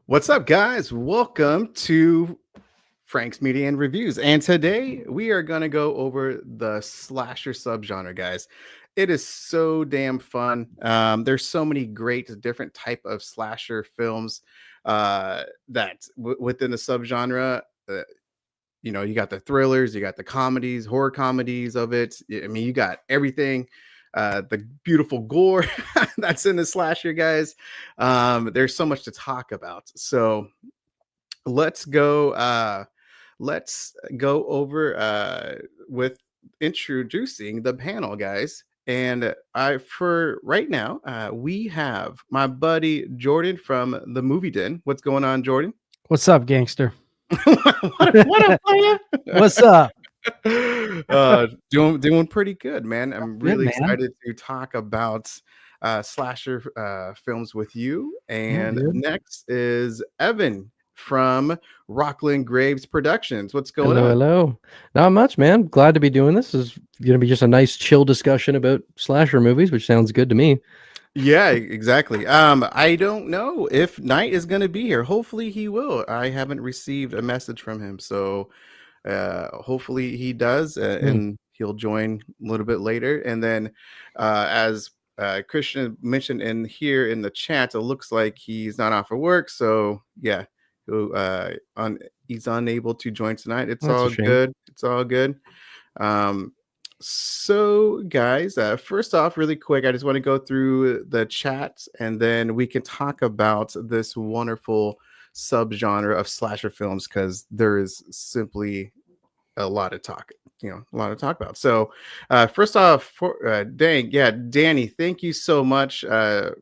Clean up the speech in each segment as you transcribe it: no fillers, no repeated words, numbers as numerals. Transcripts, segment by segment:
What's up, guys? Welcome to Frank's Media and Reviews. And today we are going to go over the slasher subgenre, guys. It is so damn fun. There's so many great different type of slasher films within the subgenre. You got the thrillers, you got the comedies, horror comedies of it. I mean, you got everything. The beautiful gore that's in the slasher, guys. There's so much to talk about. So let's go. Let's go over with introducing the panel, guys. And for right now, we have my buddy Jordan from the Movie Den. What's going on, Jordan? What's up, gangster? what up, player? What's up? Doing pretty good, man. I'm really excited to talk about slasher films with you. And next is Evan from Rockland Graves Productions. What's going on? Hello. Not much, man. Glad to be doing this. This is going to be just a nice chill discussion about slasher movies, which sounds good to me. Yeah, exactly. I don't know if Knight is going to be here. Hopefully he will. I haven't received a message from him, so hopefully he does, and he'll join a little bit later. And then as Christian mentioned in the chat, it looks like he's not off for work, so yeah, he's unable to join tonight. It's all good. It's all good. So guys, first off, really quick, I just want to go through the chat and then we can talk about this wonderful subgenre of slasher films, because there is simply a lot of talk about. So first off, Danny, thank you so much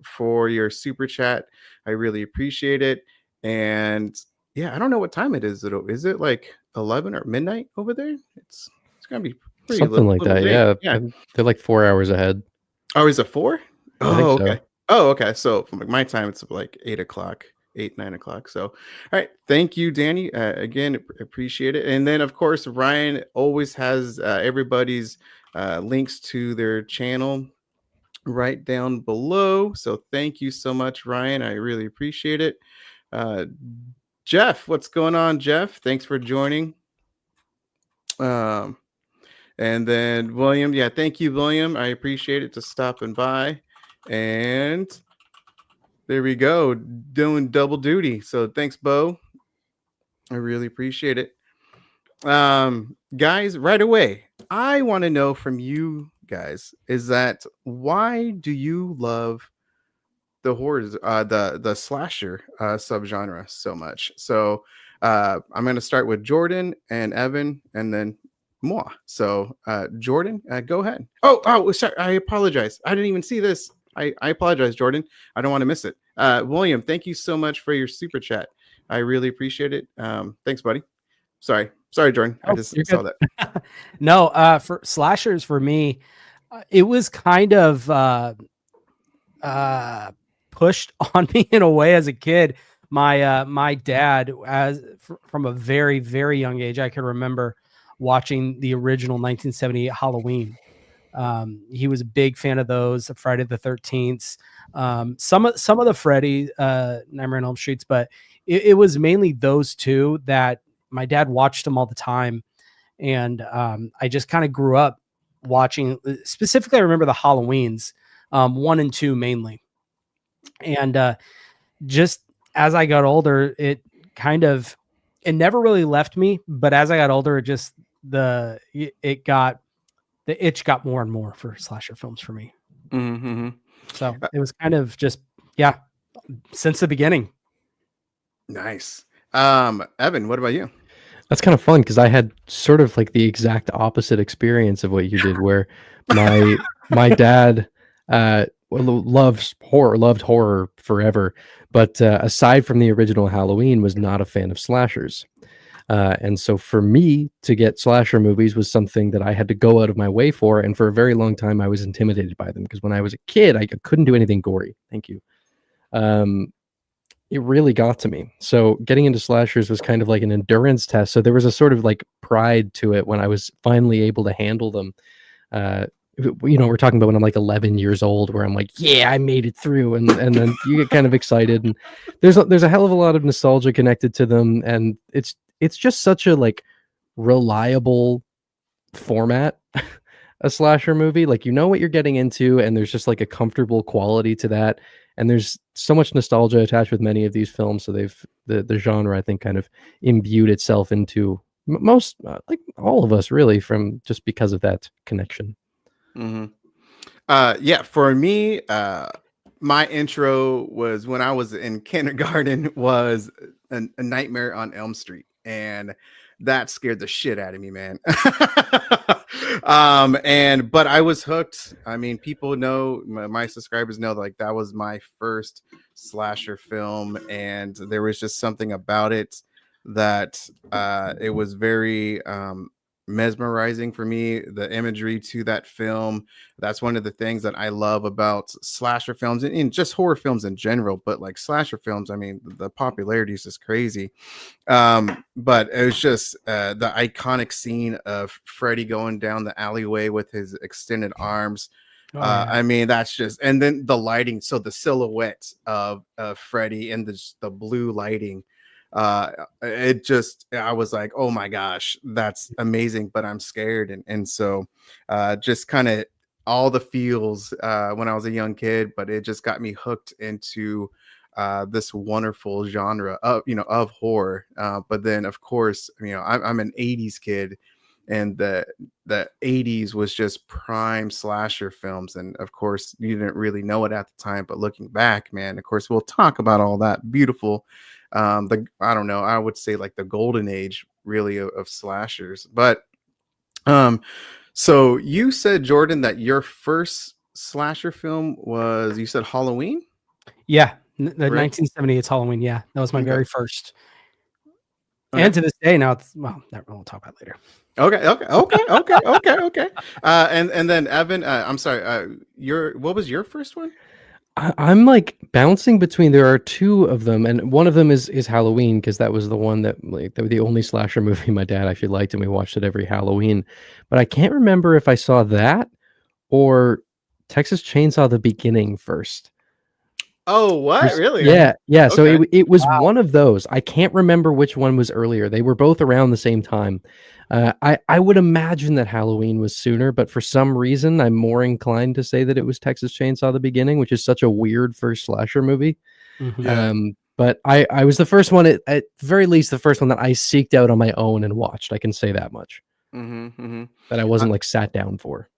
for your super chat. I really appreciate it. And yeah, I don't know what time it is. Is it like 11 or midnight over there? It's gonna be something like that. Yeah. They're like 4 hours ahead. Oh, is it 4? Oh, okay. So. Oh, okay. So from my time, it's like 9 o'clock. So, all right. Thank you, Danny. Again, appreciate it. And then, of course, Ryan always has everybody's links to their channel right down below. So thank you so much, Ryan. I really appreciate it. Jeff, what's going on, Jeff? Thanks for joining. And then William, thank you, William. I appreciate it, to stopping by. And there we go, doing double duty. So thanks, Bo. I really appreciate it. Guys, right away, I want to know from you guys is that why do you love the horrors, the slasher subgenre so much? So I'm going to start with Jordan and Evan, and then moi. So Jordan, go ahead. Oh, sorry. I apologize. I didn't even see this. I apologize, Jordan. I don't want to miss it. William, thank you so much for your super chat. I really appreciate it. Thanks, buddy. Sorry, Jordan. I just saw that. No, for slashers, for me, it was kind of pushed on me in a way as a kid. My dad, from a very, very young age, I can remember watching the original 1978 Halloween. He was a big fan of those, Friday the 13th, some of the Freddy, Nightmare on Elm Streets, but it was mainly those two that my dad watched them all the time. And I just kind of grew up watching. Specifically, I remember the Halloweens, 1 and 2 mainly. And just as I got older, it never really left me. But as I got older, the itch got more and more for slasher films for me. Mm-hmm. So it was kind of just, since the beginning. Nice. Evan, what about you? That's kind of fun, because I had sort of like the exact opposite experience of what you did, where my dad loved horror forever, but aside from the original Halloween, was not a fan of slashers. And so for me to get slasher movies was something that I had to go out of my way for. And for a very long time, I was intimidated by them, because when I was a kid, I couldn't do anything gory. Thank you. It really got to me. So getting into slashers was kind of like an endurance test. So there was a sort of like pride to it when I was finally able to handle them. you know, we're talking about when I'm like 11 years old, where I'm like, yeah, I made it through, and then you get kind of excited, and there's a hell of a lot of nostalgia connected to them, and it's just such a like reliable format. A slasher movie, like, you know what you're getting into, and there's just like a comfortable quality to that, and there's so much nostalgia attached with many of these films, so the genre, I think, kind of imbued itself into most, like all of us really, from just because of that connection. Mm-hmm. Yeah, for me, my intro was when I was in kindergarten was a Nightmare on Elm Street, and that scared the shit out of me, man. And but I was hooked. I mean, people know, my subscribers know, like that was my first slasher film, and there was just something about it that it was very mesmerizing for me. The imagery to that film, that's one of the things that I love about slasher films and just horror films in general. But like slasher films, I mean, the popularity is just crazy. But it was just the iconic scene of Freddy going down the alleyway with his extended arms. Oh, yeah. I mean, that's just, and then the lighting. So the silhouette of Freddy and the blue lighting, it just, I was like, oh my gosh, that's amazing, but I'm scared. And so just kind of all the feels when I was a young kid, but it just got me hooked into this wonderful genre of, you know, of horror. But then of course, you know, I'm an 80s kid, and the 80s was just prime slasher films, and of course you didn't really know it at the time, but looking back, man, of course we'll talk about all that beautiful, I don't know, I would say like the golden age really of slashers. But so you said, Jordan, that your first slasher film was, you said Halloween, Yeah, the right? 1970, it's Halloween. Yeah, that was my Okay. very first. Okay. And to this day, now it's, well, we'll talk about it later. Okay. And then Evan, I'm sorry, what was your first one? I'm like bouncing between. There are two of them, and one of them is Halloween, because that was the one that, like, that was the only slasher movie my dad actually liked, and we watched it every Halloween. But I can't remember if I saw that or Texas Chainsaw: The Beginning first. Oh, what? Really? Yeah. So Okay. it was one of those. I can't remember which one was earlier. They were both around the same time. I would imagine that Halloween was sooner, but for some reason, I'm more inclined to say that it was Texas Chainsaw: The Beginning, which is such a weird first slasher movie. Mhm. Yeah. But I was the first one, at very least, the first one that I seeked out on my own and watched. I can say that much. That I wasn't like sat down for.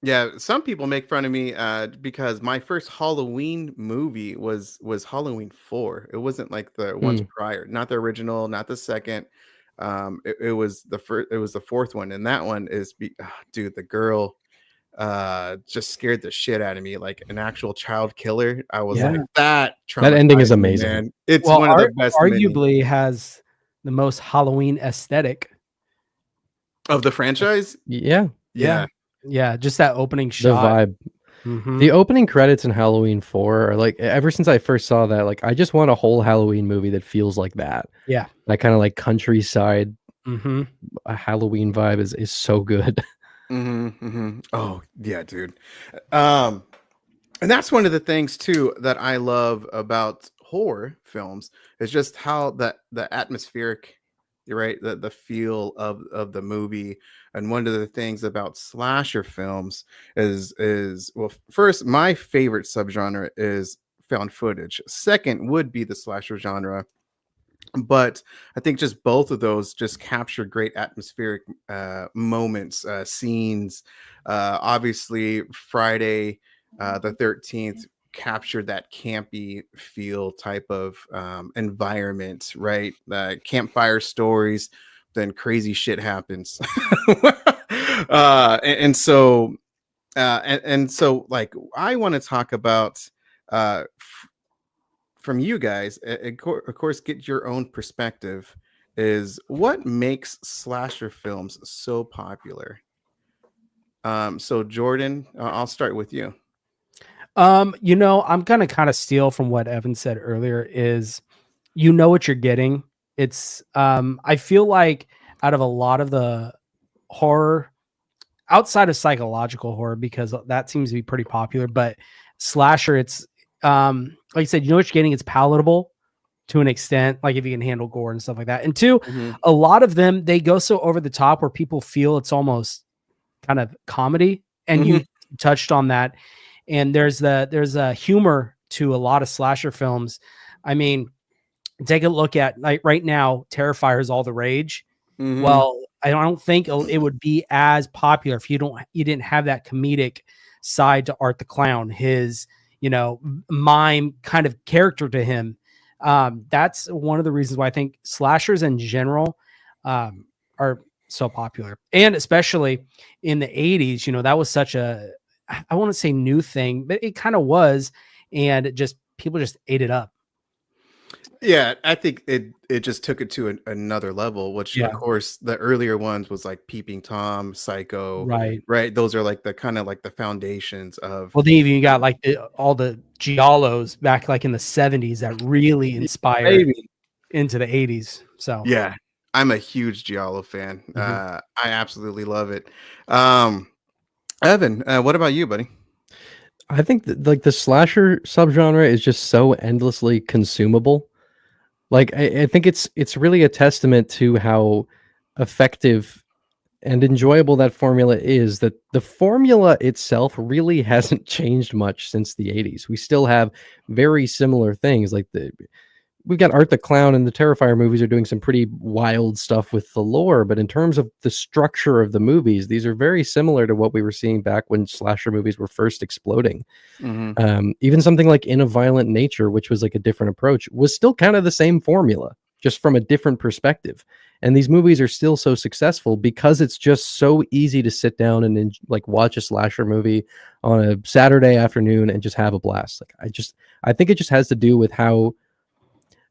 Yeah, some people make fun of me because my first Halloween movie was Halloween 4. It wasn't like the ones prior, not the original, not the second. It was the first, it was the fourth one, and that one is dude, the girl just scared the shit out of me, like an actual child killer. I was Yeah. like, that That ending is traumatized me, amazing. man. It's Well, one of the best many arguably has the most Halloween aesthetic. of the franchise. Yeah, Yeah. Yeah, just that opening the shot. vibe. Mhm. The opening credits in Halloween 4 are like, ever since I first saw that, like, I just want a whole Halloween movie that feels like that. Yeah. That kind of like countryside Mhm. Halloween vibe is so good. Oh yeah, dude. Um, and that's one of the things too that I love about horror films, is just how the atmospheric, you're right, the feel of the movie. And one of the things about slasher films is well, first, my favorite subgenre is found footage. Second would be the slasher genre, but I think just both of those just capture great atmospheric moments, scenes. Obviously, Friday the 13th captured that campy feel type of environment, right? Campfire stories, then crazy shit happens. And so, and so, like, I want to talk about from you guys, of course, get your own perspective, is what makes slasher films so popular. So Jordan, I'll start with you. You know, I'm gonna kind of steal from what Evan said earlier, is you know what you're getting. It's I feel like out of a lot of the horror outside of psychological horror, because that seems to be pretty popular, but slasher, it's like you said, you know what you're getting. It's palatable to an extent, like if you can handle gore and stuff like that. And two, a lot of them, they go so over the top where people feel it's almost kind of comedy. And you touched on that. And there's a humor to a lot of slasher films. I mean, take a look at, like, right now, Terrifier is all the rage. Well, I don't think it would be as popular if you didn't have that comedic side to Art the Clown, his, mime kind of character to him. That's one of the reasons why I think slashers in general are so popular. And especially in the 80s, that was such a, I won't say new thing, but it kind of was. And people just ate it up. Yeah, I think it just took it to another level, which of course the earlier ones was like Peeping Tom, Psycho, right? Those are like the kind of like the foundations of. Well, then even you got like all the giallos back like in the 70s that really inspired into the 80s. So yeah, I'm a huge giallo fan. I absolutely love it. Evan, what about you, buddy? I think that, like, the slasher subgenre is just so endlessly consumable. Like, I think it's really a testament to how effective and enjoyable that formula is, that the formula itself really hasn't changed much since the 80s. We still have very similar things. Like, we've got Art the Clown, and the Terrifier movies are doing some pretty wild stuff with the lore, but in terms of the structure of the movies, these are very similar to what we were seeing back when slasher movies were first exploding. Even something like In a Violent Nature, which was like a different approach, was still kind of the same formula, just from a different perspective. And these movies are still so successful because it's just so easy to sit down and like watch a slasher movie on a Saturday afternoon and just have a blast. Like, I think it just has to do with how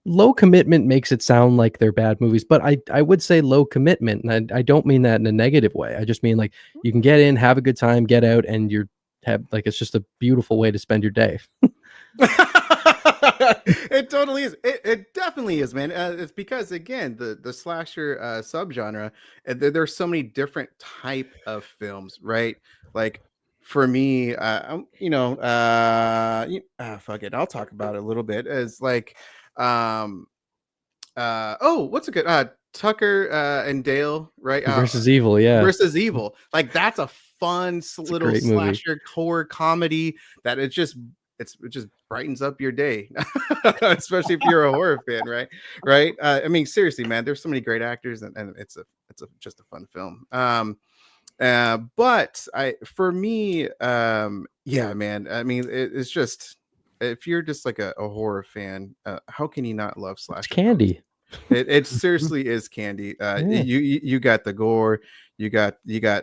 low commitment makes it sound like they're bad movies, but I would say low commitment, and I don't mean that in a negative way. I just mean, like, you can get in, have a good time, get out, and it's just a beautiful way to spend your day. It totally is. It definitely is, man. It's because, again, the slasher subgenre, there's so many different type of films, right? Like, for me, fuck it, I'll talk about it a little bit. As like, what's a good Tucker and Dale, right? Versus Evil, yeah. Versus Evil. Like, that's a fun little slasher horror comedy that it just brightens up your day, especially if you're a horror fan, right? I mean, seriously, man, there's so many great actors, and it's just a fun film. But for me, yeah, man, I mean, it's just, if you're just like a horror fan, how can you not love slasher? It's candy. It seriously is candy. You got the gore, you got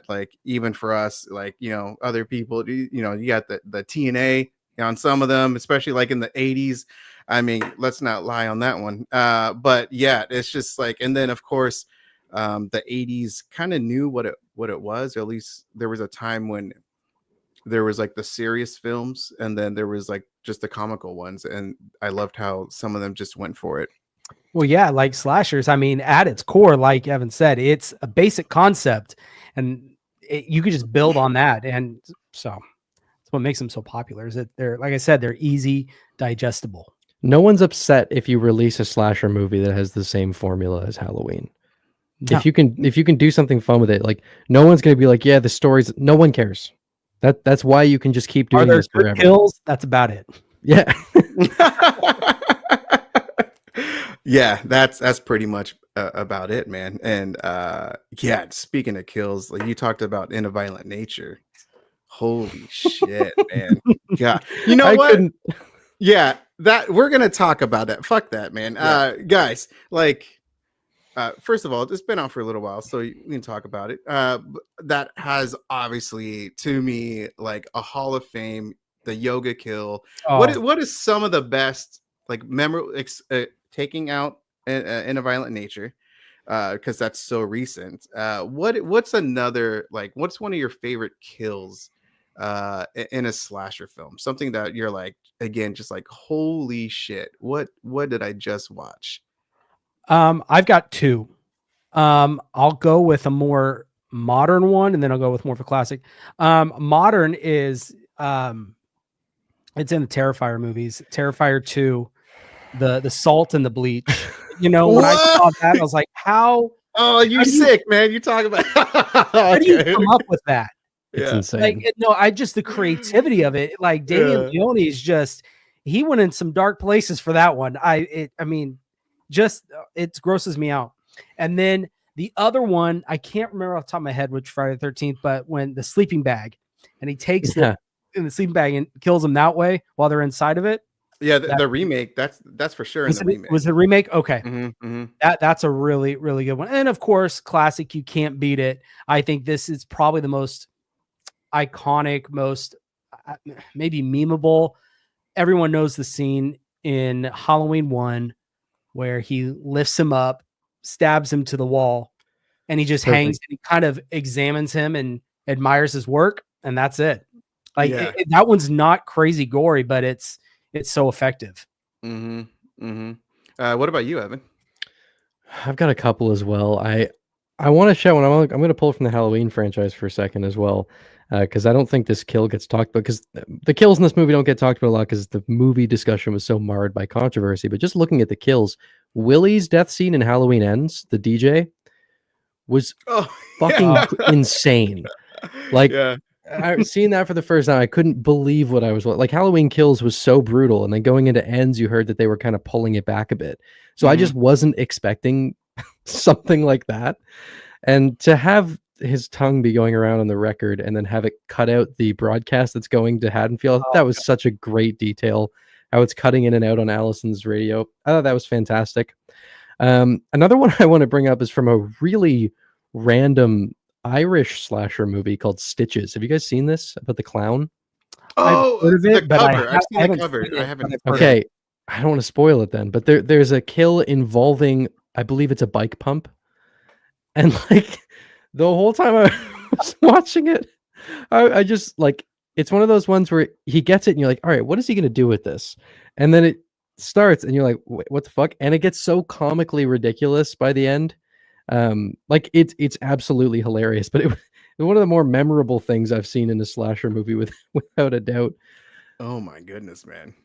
like, even for us, like, other people, you got the TNA on some of them, especially like in the 80s. I mean, let's not lie on that one. But yeah, it's just like, and then of course, the 80s kind of knew what it was. Or at least there was a time when there was like the serious films, and then there was like just the comical ones, and I loved how some of them just went for it. Well, yeah, like slashers, I mean, at its core, like Evan said, it's a basic concept, and you could just build on that. And so that's what makes them so popular, is that they're, like I said, they're easy, digestible. No one's upset if you release a slasher movie that has the same formula as Halloween. No. If you can do something fun with it, like, no one's going to be like, yeah, the stories, no one cares. That's why you can just keep doing this forever. Kills? That's about it. Yeah. Yeah, that's pretty much about it, man. And yeah, speaking of kills, like you talked about In a Violent Nature. Holy shit, man. God. You know what? Yeah, that we're gonna talk about that. Fuck that, man. Yeah. Guys, like, first of all, it's been out for a little while, so we can talk about it. That has obviously, to me, like a Hall of Fame, the yoga kill. Oh. What is some of the best, like, memorable taking out In a Violent Nature, because that's so recent. What's another, like, what's one of your favorite kills in a slasher film? Something that you're like, again, just like, holy shit, what did I just watch? I've got two. I'll go with a more modern one, and then I'll go with more of a classic. Modern is it's in the Terrifier movies. Terrifier 2, the salt and the bleach. You know, when I saw that, I was like, how you're sick, man. You're talking about how do you come up with that? It's Yeah. insane. Like, no, I just the creativity of it. Like Damien Leone is just, he went in some dark places for that one. I mean, just it grosses me out. And then the other one, I can't remember off the top of my head which Friday the 13th, but when the sleeping bag and he takes the sleeping bag and kills them that way while they're inside of it. Yeah, the remake. That's for sure. Was the remake? Okay, mm-hmm. That's a really, really good one. And of course, classic. You can't beat it. I think this is probably the most iconic, most maybe memeable. Everyone knows the scene in Halloween 1 where he lifts him up, stabs him to the wall, and he just hangs and he kind of examines him and admires his work, and that's it. Like that one's not crazy gory, but it's so effective. What about you, Evan? I've got a couple as well. I want to show, and I'm going to pull from the Halloween franchise for a second as well, because I don't think this kill gets talked about, because the kills in this movie don't get talked about a lot because the movie discussion was so marred by controversy. But just looking at the kills, Willie's death scene in Halloween Ends, the DJ, was fucking insane. Like, I've seen that for the first time. I couldn't believe what I was like. Halloween Kills was so brutal, and then going into Ends, you heard that they were kind of pulling it back a bit. So I just wasn't expecting something like that. And to have his tongue be going around on the record and then have it cut out the broadcast that's going to Haddonfield, that was such a great detail. How it's cutting in and out on Allison's radio. I thought that was fantastic. Another one I want to bring up is from a really random Irish slasher movie called Stitches. Have you guys seen this about the clown? Oh, I've heard of it, but I've seen haven't the cover. seen it, I haven't. Okay, I don't want to spoil it then, but there's a kill involving, I believe it's a bike pump, and like the whole time I was watching it, I just like, it's one of those ones where he gets it and you're like, all right, what is he gonna do with this? And then it starts and you're like, what the fuck? And it gets so comically ridiculous by the end. Like it's absolutely hilarious, but it was one of the more memorable things I've seen in a slasher movie without a doubt. Oh my goodness, man.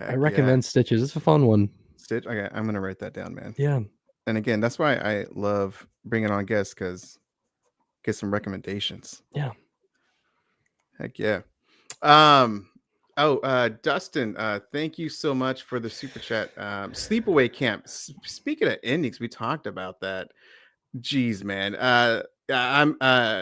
I recommend Stitches. It's a fun one. Stitch. Okay, I'm gonna write that down, man. Yeah. And again, that's why I love bringing on guests, because get some recommendations. Yeah. Heck yeah. Dustin, thank you so much for the super chat. Sleepaway Camp. Speaking of endings, we talked about that. Jeez, man. I'm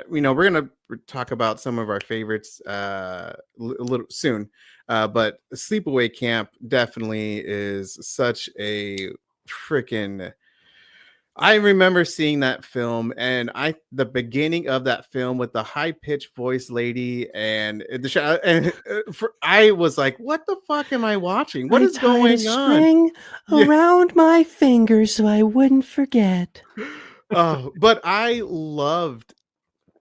we're gonna talk about some of our favorites a little soon. But Sleepaway Camp definitely is such a freaking. I remember seeing that film, and the beginning of that film with the high pitched voice lady and I was like, "What the fuck am I watching? What is going on?" String around my finger so I wouldn't forget. But I loved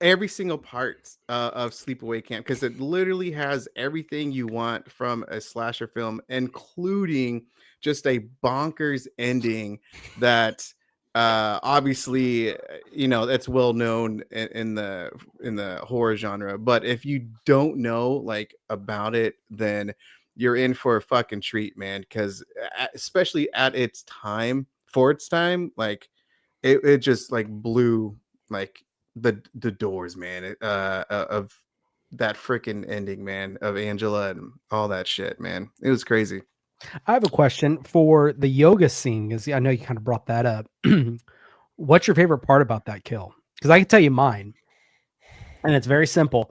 every single part of Sleepaway Camp, because it literally has everything you want from a slasher film, including just a bonkers ending that. Obviously, it's well known in the horror genre, but if you don't know like about it, then you're in for a fucking treat, man, because especially at its time, like it just like blew like the doors, man, of that freaking ending, man, of Angela and all that shit, man. It was crazy. I have a question for the yoga scene, because I know you kind of brought that up. What's your favorite part about that kill? Because I can tell you mine, and it's very simple.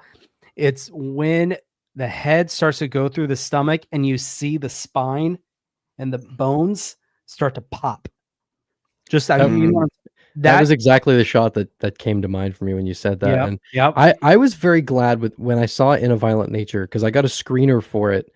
It's when the head starts to go through the stomach and you see the spine and the bones start to pop. That was exactly the shot that came to mind for me when you said that. Yep, And I was very glad when I saw it in A Violent Nature, because I got a screener for it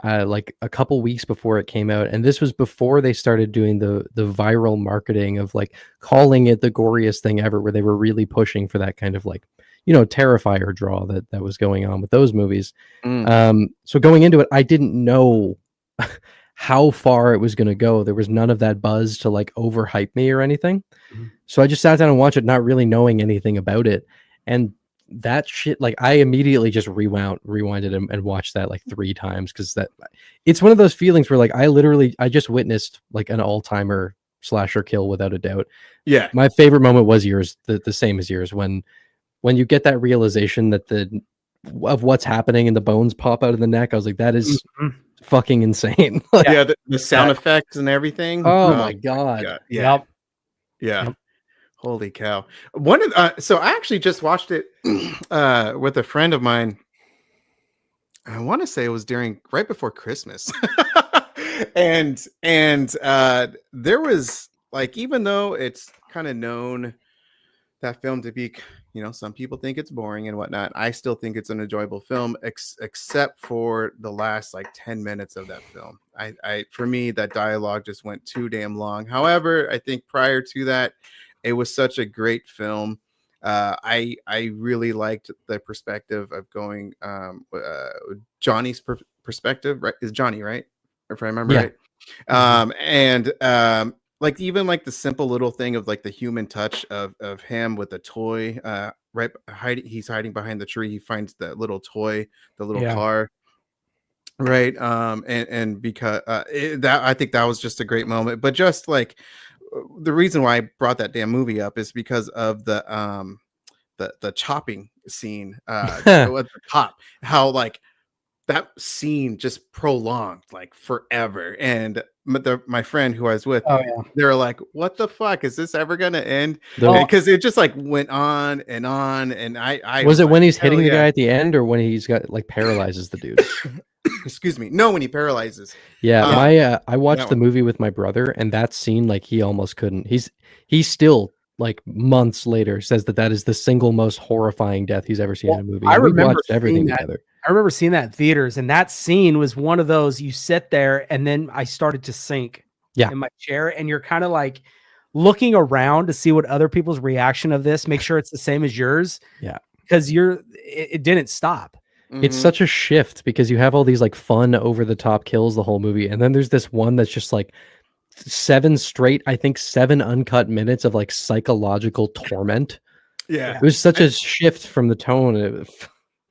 like a couple weeks before it came out, and this was before they started doing the viral marketing of like calling it the goriest thing ever, where they were really pushing for that kind of like, Terrifier draw that was going on with those movies. So going into it, I didn't know how far it was going to go. There was none of that buzz to like overhype me or anything. So I just sat down and watched it, not really knowing anything about it. And that shit, like I immediately just rewinded and watched that like 3 times, because that it's one of those feelings where like I just witnessed like an all-timer slasher kill without a doubt. Yeah. My favorite moment was yours, the same as yours, when you get that realization that of what's happening and the bones pop out of the neck. I was like, that is Mhm. fucking insane. Like, Yeah, the sound effects and everything. oh my god. Yeah. Yep. Yeah. Yep. Holy cow. One of so I actually just watched it with a friend of mine. I want to say it was right before Christmas. and there was like, even though it's kind of known that film to be, some people think it's boring and whatnot, I still think it's an enjoyable film, except for the last like 10 minutes of that film. I for me, that dialogue just went too damn long. However, I think prior to that, it was such a great film. I really liked the perspective of going Johnny's perspective, right? Is Johnny, right? If I remember Yeah. right. And like, even like the simple little thing of like the human touch of him with the toy, right, he's hiding behind the tree, he finds the little toy, the little Yeah. car, right. And because that, I think that was just a great moment. But just like the reason why I brought that damn movie up is because of the chopping scene at the top, how like that scene just prolonged like forever. And my friend who I was with, Oh yeah. they're like, what the fuck, is this ever gonna end? The- Because it just like went on and on. And I was it like, when he's hell hitting the yeah. guy at the end, or when he's got like paralyzes the dude? Excuse me, no, when he paralyzes. Yeah, I That watched the one. movie with my brother, and that scene, like, he almost couldn't. He's still like months later says that is the single most horrifying death he's ever seen in a movie. I And we remember watched everything seeing that. together. I remember seeing that in theaters, and that scene was one of those, you sit there and then I started to sink in my chair, and you're kind of like looking around to see what other people's reaction of this, make sure it's the same as yours. Yeah. Because it didn't stop. It's such a shift, because you have all these like fun over the top kills the whole movie, and then there's this one that's just like 7 uncut minutes of like psychological torment. Yeah. It was such a shift from the tone.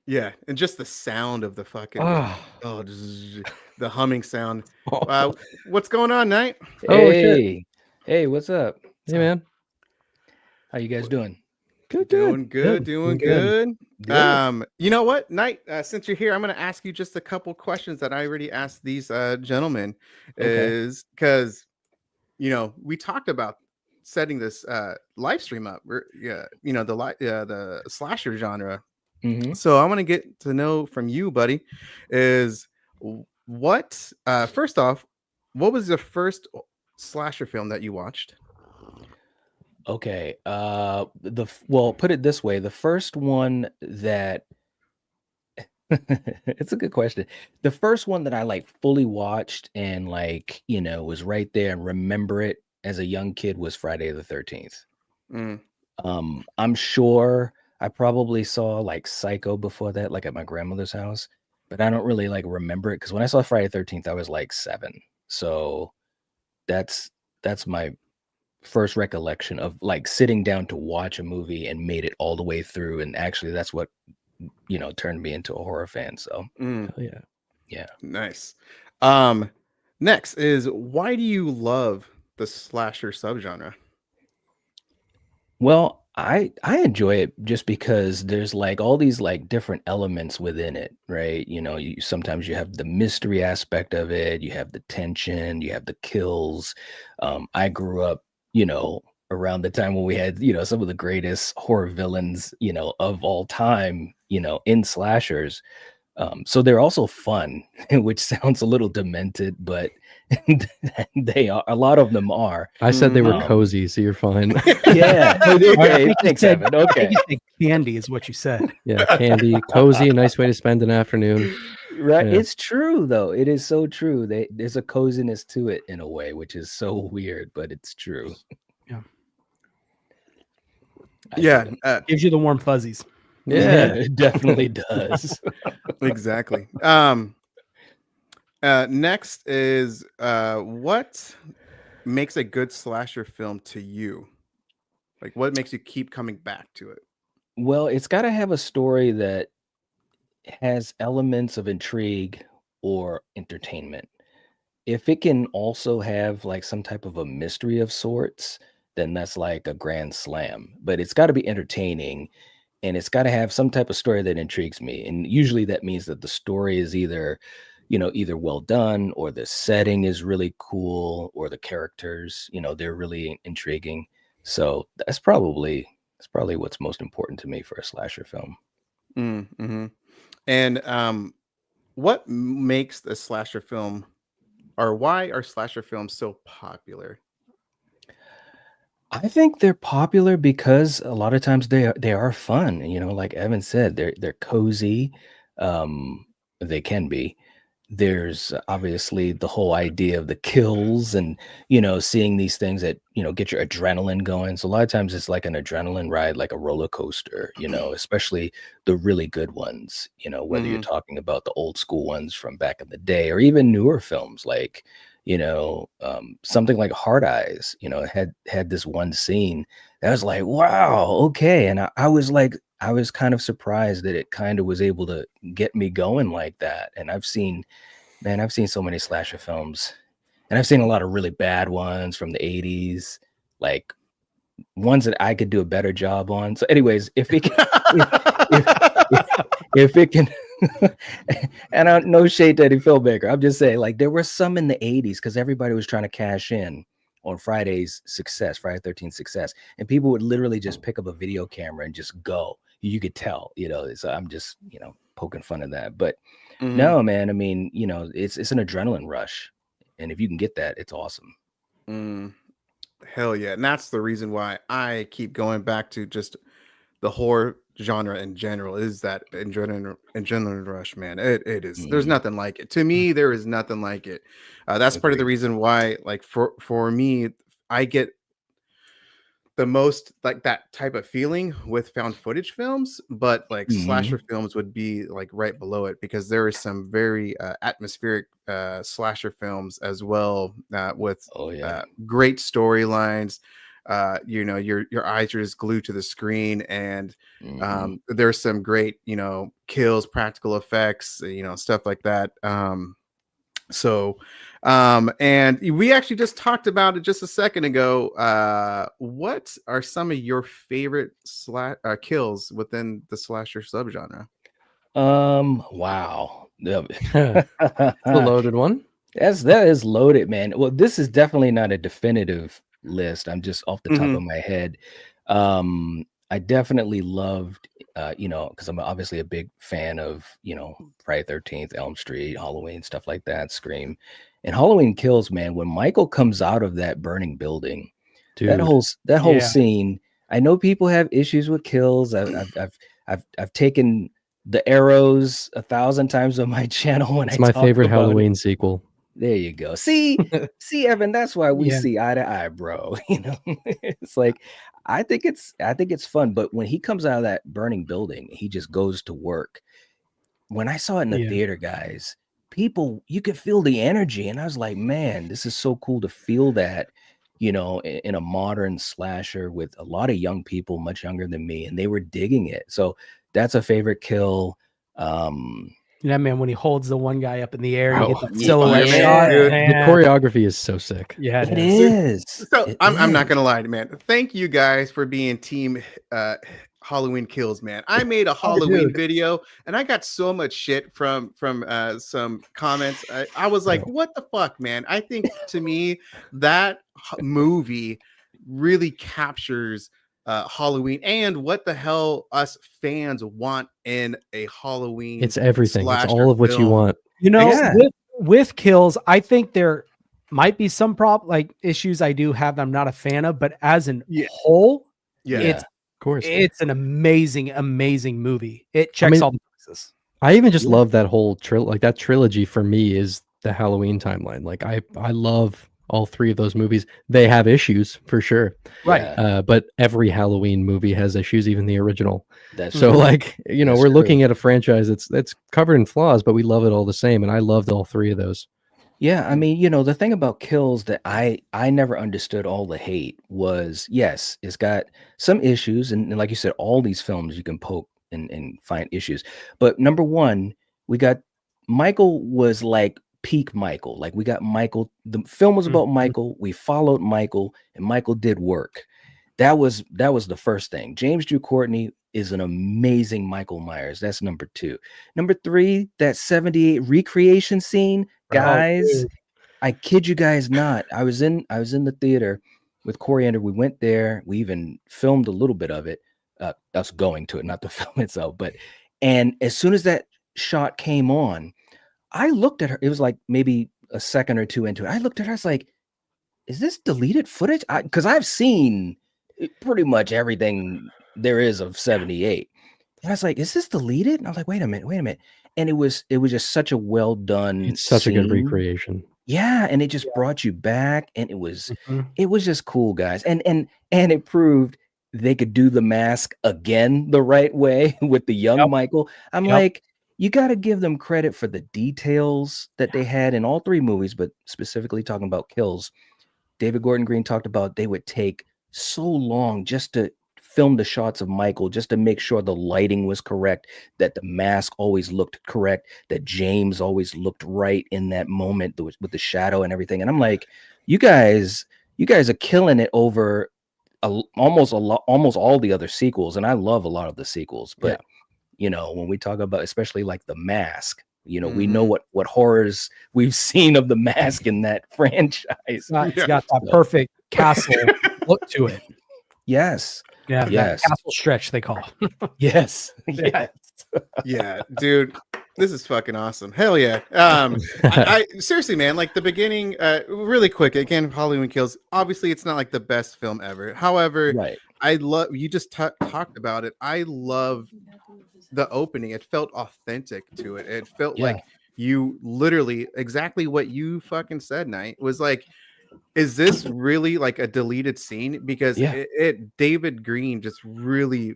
Yeah, and just the sound of the fucking the humming sound. What's going on, Knight? Oh shit. Hey, what's up? Hey man. How you guys doing? Good. Doing good. Good. You know what, Knight? Since you're here, I'm going to ask you just a couple questions that I already asked these gentlemen. Okay. Is because we talked about setting this live stream up. The slasher genre. Mhm. So I want to get to know from you, buddy, is what first off, what was the first slasher film that you watched? Okay. Well, put it this way: the first one that it's a good question. The first one that I like fully watched and like was right there and remember it as a young kid was Friday the 13th. I'm sure I probably saw like Psycho before that, like at my grandmother's house, but I don't really like remember it because when I saw Friday the 13th, I was like 7. So that's my first recollection of like sitting down to watch a movie and made it all the way through. And actually that's what, turned me into a horror fan. So yeah. Nice. Next is, why do you love the slasher subgenre? Well, I enjoy it just because there's like all these like different elements within it, right? Sometimes you have the mystery aspect of it, you have the tension, you have the kills. I grew up, around the time when we had, some of the greatest horror villains, of all time, in slashers. So they're also fun, which sounds a little demented, but they are. A lot of them are. I said they were cozy, so you're fine. Yeah. Okay. Thanks, Evan. Okay. Candy is what you said. Yeah, candy, cozy, a nice way to spend an afternoon. Right. Yeah. It's true, though. It is so true. There's a coziness to it in a way, which is so weird, but it's true. Yeah. Gives you the warm fuzzies. Yeah, it definitely does. Exactly. Next is what makes a good slasher film to you? Like, what makes you keep coming back to it? Well, it's got to have a story that has elements of intrigue or entertainment. If it can also have like some type of a mystery of sorts, then that's like a grand slam. But it's got to be entertaining, and it's got to have some type of story that intrigues me. And usually that means that the story is either, either well done, or the setting is really cool, or the characters, they're really intriguing. So that's probably what's most important to me for a slasher film. Mm-hmm. And what makes the slasher film, or why are slasher films so popular? I think they're popular because a lot of times they are fun. Like Evan said, they're cozy. They can be. There's obviously the whole idea of the kills and seeing these things that get your adrenaline going. So a lot of times it's like an adrenaline ride, like a roller coaster. Especially the really good ones. Whether you're talking about the old school ones from back in the day, or even newer films like something like Hard Eyes. Had this one scene that was like, wow, okay. And I was kind of surprised that it kind of was able to get me going like that. And I've seen so many slasher films, and I've seen a lot of really bad ones from the 80s, like ones that I could do a better job on. So anyways, if it can, if it can, and no shade to any filmmaker, I'm just saying, like, there were some in the 80s because everybody was trying to cash in on Friday's success, Friday 13th success, and people would literally just pick up a video camera and just go. You could tell, so I'm just, poking fun of that. But no, man, I mean, it's an adrenaline rush. And if you can get that, it's awesome. Hell yeah. And that's the reason why I keep going back to just the horror genre in general, is that adrenaline rush, man. It is. There's nothing like it. To me, there is nothing like it. That's part of the reason why, like, for me, I get the most like that type of feeling with found footage films, but like slasher films would be like right below it, because there is some very atmospheric slasher films as well, with great storylines. Your eyes are just glued to the screen, and there's some great kills, practical effects, stuff like that. And we actually just talked about it just a second ago. What are some of your favorite kills within the slasher subgenre? Wow. The loaded one. That is loaded, man. Well, this is definitely not a definitive list. I'm just off the top of my head. I definitely loved, because I'm obviously a big fan of, Friday 13th, Elm Street, Halloween, stuff like that, Scream. And Halloween Kills, man, when Michael comes out of that burning building, dude, that whole scene. I know people have issues with kills. I've taken the arrows 1,000 times on my channel. It's my favorite Halloween sequel. There you go. See, Evan, that's why we see eye to eye, bro. It's like, I think it's fun. But when he comes out of that burning building, he just goes to work. When I saw it in the theater, guys, you could feel the energy. And I was like, man, this is so cool to feel that, in a modern slasher with a lot of young people, much younger than me, and they were digging it. So that's a favorite kill. Yeah, man, when he holds the one guy up in the air and you get the silhouette shot. The choreography is so sick. Yeah, it is. So I'm not gonna lie, man. Thank you guys for being team Halloween Kills, man. I made a Halloween video and I got so much shit from some comments. I was like, what the fuck, man? I think to me that movie really captures Halloween and what the hell us fans want in a Halloween. It's everything. It's all of what you want. With Kills, I think there might be some issues I do have that I'm not a fan of, but as a whole, it's, of course, it's an amazing movie. It checks all the boxes. I even just love that whole that trilogy. For me, is the Halloween timeline. Like I love all three of those movies. They have issues for sure, right? But every Halloween movie has issues, even the original. That's so true. We're true. Looking at a franchise that's covered in flaws, but we love it all the same. And I loved all three of those. Yeah, I mean, the thing about Kills that I never understood all the hate was, yes, it's got some issues, and like you said, all these films you can poke and find issues. But number one, we got Michael was like peak Michael. Like we got Michael, the film was about Michael, we followed Michael, and Michael did work. That was the first thing. James Drew Courtney is an amazing Michael Myers. That's number two. Number three, that 78 recreation scene. Guys, I kid you guys not. I was in the theater with Coriander. We went there. We even filmed a little bit of it. Us going to it, not the film itself. And as soon as that shot came on, I looked at her. It was like maybe a second or two into it. I looked at her. I was like, "Is this deleted footage?" Because I've seen pretty much everything there is of 78. And I was like, "Is this deleted?" And I was like, "Wait a minute." And it was just such a well done. It's such a good recreation. Yeah, and it just brought you back, and it was just cool, guys. And it proved they could do the mask again the right way with the young Michael. I'm like, you got to give them credit for the details that they had in all three movies, but specifically talking about Kills. David Gordon Green talked about they would take so long just to film the shots of Michael, just to make sure the lighting was correct, that the mask always looked correct, that James always looked right in that moment with the shadow and everything. And I'm like, you guys are killing it over almost all the other sequels. And I love a lot of the sequels, but when we talk about, especially like the mask, we know what horrors we've seen of the mask in that franchise. It's got that perfect castle look to it. Yes. Yeah. Yes. Castle stretch, they call it. Yes. Yes. Yeah, dude, this is fucking awesome. Hell yeah. I seriously, man, like the beginning, really quick again, Halloween Kills, obviously it's not like the best film ever. However, I love, you just talked about it. I love the opening. It felt authentic to it. It felt like you literally exactly what you fucking said, Knight, was like, is this really like a deleted scene? Because David Green just really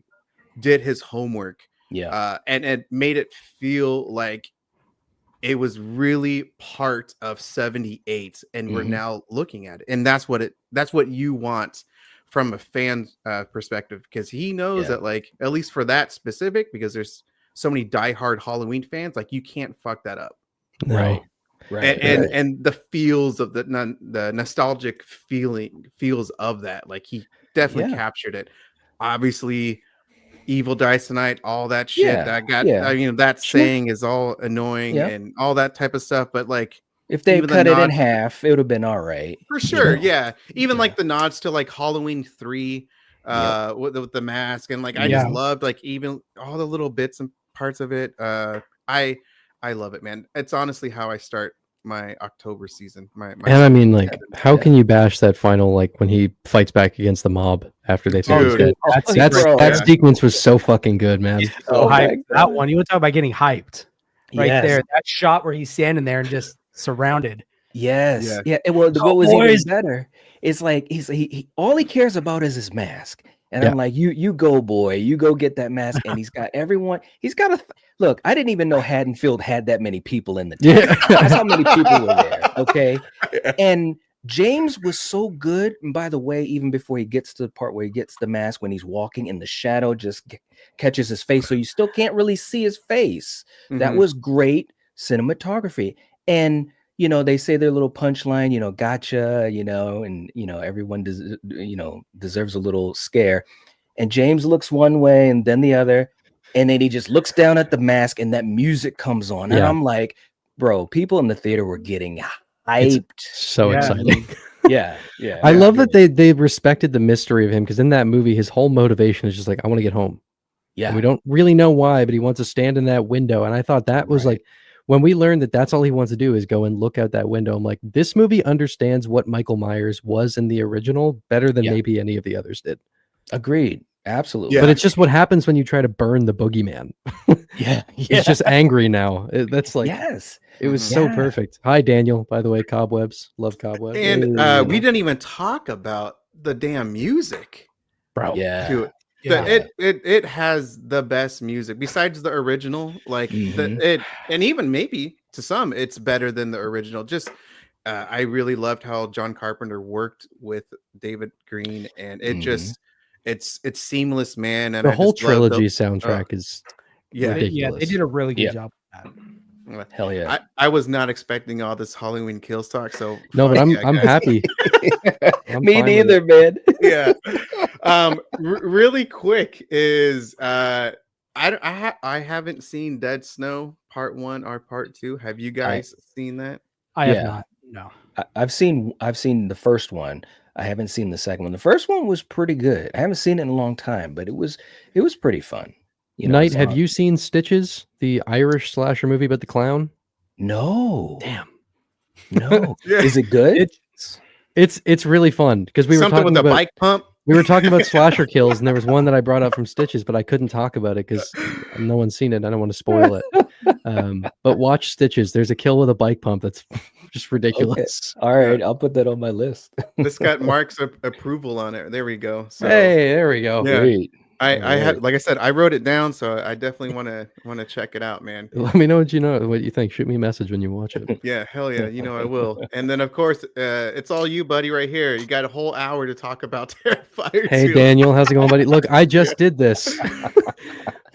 did his homework. And it made it feel like it was really part of 78, and we're now looking at it. And that's what you want from a fan perspective, because he knows that, like, at least for that specific, because there's so many diehard Halloween fans, like you can't fuck that up. Right. And the feels of the nostalgic feels of that, like he definitely captured it. Obviously, Evil Dies Tonight, all that shit that got, I mean, that saying is all annoying and all that type of stuff. But like, if they cut it in half, it would have been all right. For sure. Yeah. Even like the nods to like Halloween 3 with the mask. And like, I just loved like even all the little bits and parts of it. I love it, man. It's honestly how I start my October season. And I mean, like, how can you bash that final, like when he fights back against the mob after they say he's dead? That sequence was so fucking good, man. So hyped. That one, you would talk about getting hyped right there. That shot where he's standing there and just surrounded. Yes. Yeah. Well, what was even better is like he all he cares about is his mask. And I'm like, you go, boy, you go get that mask. And he's got everyone. He's got look. I didn't even know Haddonfield had that many people in the team. That's how many people were there. Okay. And James was so good. And by the way, even before he gets to the part where he gets the mask, when he's walking in the shadow, just catches his face. So you still can't really see his face. That was great cinematography. And they say their little punchline, gotcha, and, everyone deserves a little scare. And James looks one way and then the other. And then he just looks down at the mask and that music comes on. And I'm like, bro, people in the theater were getting hyped. It's so exciting. Yeah. I love that they respected the mystery of him, because in that movie, his whole motivation is just like, I want to get home. Yeah. And we don't really know why, but he wants to stand in that window. And I thought that was like, when we learned that that's all he wants to do is go and look out that window, I'm like, this movie understands what Michael Myers was in the original better than maybe any of the others did. Agreed. Absolutely. But it's just what happens when you try to burn the boogeyman. He's just angry now. That's like, it was so perfect. Hi, Daniel, by the way, Cobwebs. Love Cobwebs. And we didn't even talk about the damn music. Bro. Yeah. It has the best music besides the original, like and even maybe to some it's better than the original. Just I really loved how John Carpenter worked with David Green, and it just it's seamless, man. And The I whole just love trilogy soundtrack is yeah. They ridiculous. did a really good Yeah. job with that. Hell yeah. I was not expecting all this Halloween Kills talk, so No, but fuck yeah, I'm guys. happy. I'm Me fine with neither, it. man. Yeah. Really quick is I haven't seen Dead Snow Part 1 or Part 2. Have you guys seen that? I have Yeah. not. No. I've seen the first one. I haven't seen the second one. The first one was pretty good. I haven't seen it in a long time, but it was pretty fun. You know, Knight, it's have on- you seen Stitches, the Irish slasher movie about the clown? No. Damn. No. Yeah. Is it good? It's really fun because we were Something talking with a about bike pump. we were talking about slasher kills, and there was one that I brought up from Stitches, but I couldn't talk about it because no one's seen it. I don't want to spoil it. But watch Stitches. There's a kill with a bike pump that's just ridiculous. All right, I'll put that on my list. This got Mark's approval on it. There we go. So Hey, there we go. Yeah. Great. I Alright. had, like I said, I wrote it down, so I definitely want to check it out, man. Let me know what you think. Shoot me a message when you watch it. Yeah, hell yeah, you know I will. And then of course, it's all you, buddy, right here. You got a whole hour to talk about Terrifier Hey 2. Daniel, how's it going, buddy? Look, I just did this.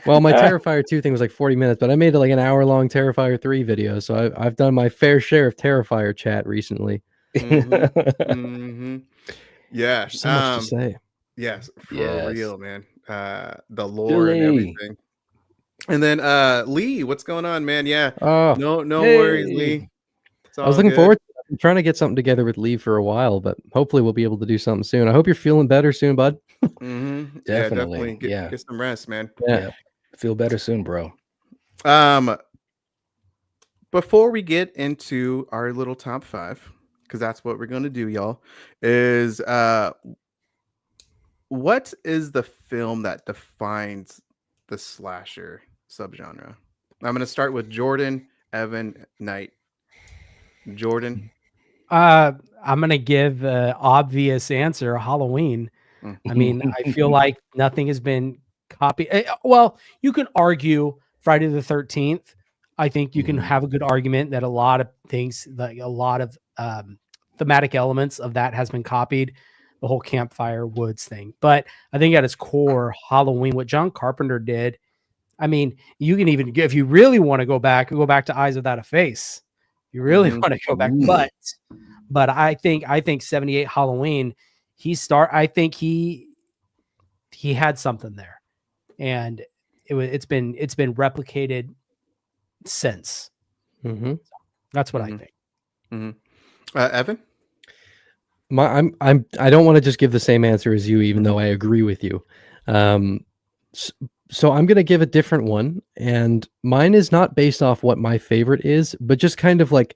Well, my Terrifier 2 thing was like 40 minutes, but I made like an hour-long Terrifier 3 video, so I've done my fair share of Terrifier chat recently. Mhm. Yeah, There's so much to say. yes, for Yes. real, man. The lore and Billy. everything. And then Lee, what's going on, man? Yeah, Oh, no worries, Hey. Lee. It's I was all looking good. forward to it. I'm trying to get something together with Lee for a while, but hopefully we'll be able to do something soon. I hope you're feeling better soon, bud. Yeah, Definitely, Get, yeah. get some rest, man. Yeah. Feel better soon, bro. Before we get into our little top 5, because that's what we're going to do, y'all, is what is the film that defines the slasher subgenre? I'm going to start with Jordan, Evan, Knight. Jordan. I'm gonna give the obvious answer, Halloween. I mean, I feel like nothing has been copied. Well, you can argue Friday the 13th. I think you can have a good argument that a lot of things, like a lot of thematic elements of that has been copied, the whole campfire woods thing. But I think at its core, Halloween, what John Carpenter did, I mean, you can even, if you really want to go back to Eyes Without a Face. You really want to go back, but I think 78 Halloween, I think he had something there, and it's been replicated since. Mm-hmm. That's what I think. Evan. I don't want to just give the same answer as you, even though I agree with you. So I'm going to give a different one, and mine is not based off what my favorite is, but just kind of like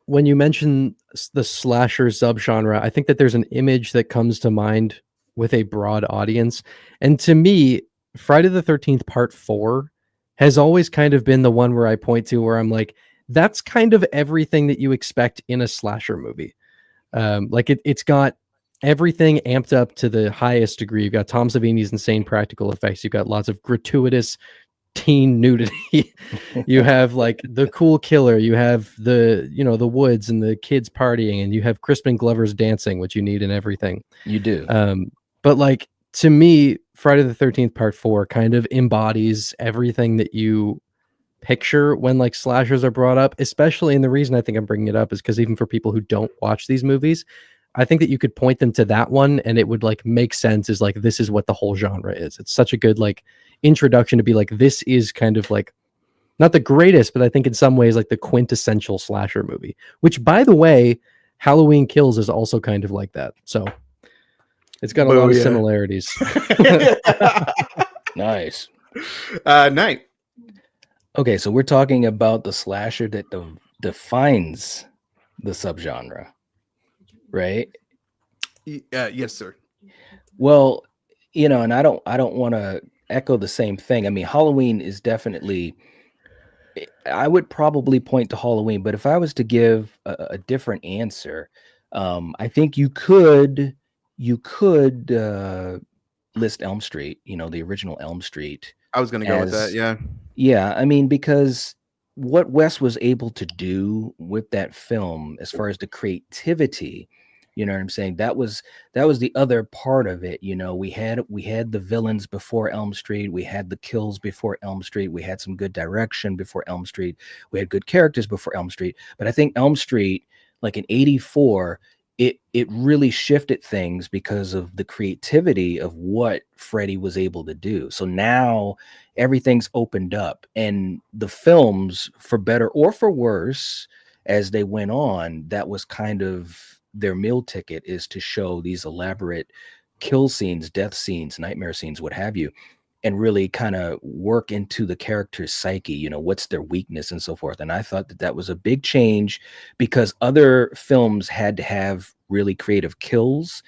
when you mention the slasher subgenre, I think that there's an image that comes to mind with a broad audience. And to me, Friday the 13th Part 4 has always kind of been the one where I point to where I'm like, that's kind of everything that you expect in a slasher movie. Like it's got everything amped up to the highest degree. You've got Tom Savini's insane practical effects. You've got lots of gratuitous teen nudity. You have like the cool killer. You have the woods and the kids partying, and you have Crispin Glover's dancing, which you need in everything. You do. But like to me, Friday the 13th Part 4 kind of embodies everything that you picture when like slashers are brought up, especially, and the reason I think I'm bringing it up is because even for people who don't watch these movies, I think that you could point them to that one and it would like make sense as like, this is what the whole genre is. It's such a good like introduction to be like, this is kind of like not the greatest, but I think in some ways like the quintessential slasher movie, which by the way, Halloween Kills is also kind of like that. So it's got a lot of similarities. Nice. Knight. Okay, so we're talking about the slasher that defines the subgenre, right? Yes, sir. Well, and I don't want to echo the same thing. I mean, Halloween is definitely, I would probably point to Halloween, but if I was to give a different answer, I think you could list Elm Street, the original Elm Street. I was going to go with that. Yeah. Yeah, I mean, because what Wes was able to do with that film, as far as the creativity, you know what I'm saying? That was the other part of it. You know, we had the villains before Elm Street, we had the kills before Elm Street, we had some good direction before Elm Street, we had good characters before Elm Street. But I think Elm Street, like in '84, it really shifted things because of the creativity of what Freddy was able to do. So now everything's opened up, and the films, for better or for worse, as they went on, that was kind of their meal ticket, is to show these elaborate kill scenes, death scenes, nightmare scenes, what have you, and really kind of work into the character's psyche, you know, what's their weakness and so forth. And I thought that that was a big change, because other films had to have really creative kills.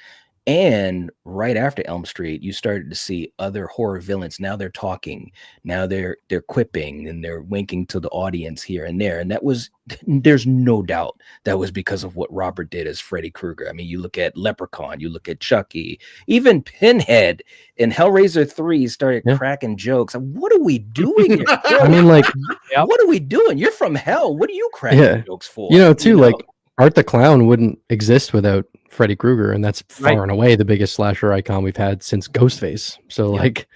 And right after Elm Street, you started to see other horror villains. Now they're talking, now they're quipping, and they're winking to the audience here and there. And that was, there's no doubt that was because of what Robert did as Freddy Krueger. I mean, you look at Leprechaun, you look at Chucky, even Pinhead in Hellraiser 3 started cracking jokes. What are we doing here? I mean, like, what are we doing? You're from hell. What are you cracking jokes for? You know, too, like, Art the Clown wouldn't exist without Freddy Krueger, and that's far and away the biggest slasher icon we've had since Ghostface. So, like,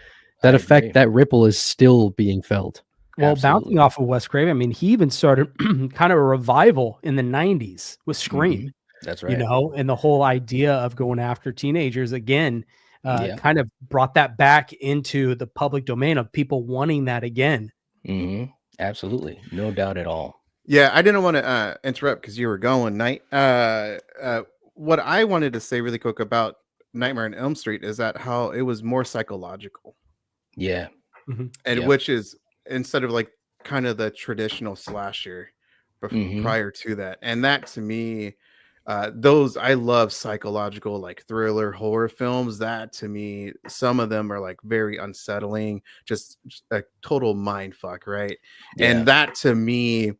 that effect, that ripple is still being felt. Well, bouncing off of Wes Craven, I mean, he even started kind of a revival in the 90s with Scream. That's right. You know, and the whole idea of going after teenagers again kind of brought that back into the public domain of people wanting that again. Absolutely. No doubt at all. Yeah, I didn't want to interrupt because you were going, Night. What I wanted to say really quick about Nightmare on Elm Street is that how it was more psychological. Yeah. And which is, instead of like kind of the traditional slasher prior to that. And that, to me, I love psychological, like thriller horror films. That, to me, some of them are like very unsettling, just a total mind fuck, right? And that, to me,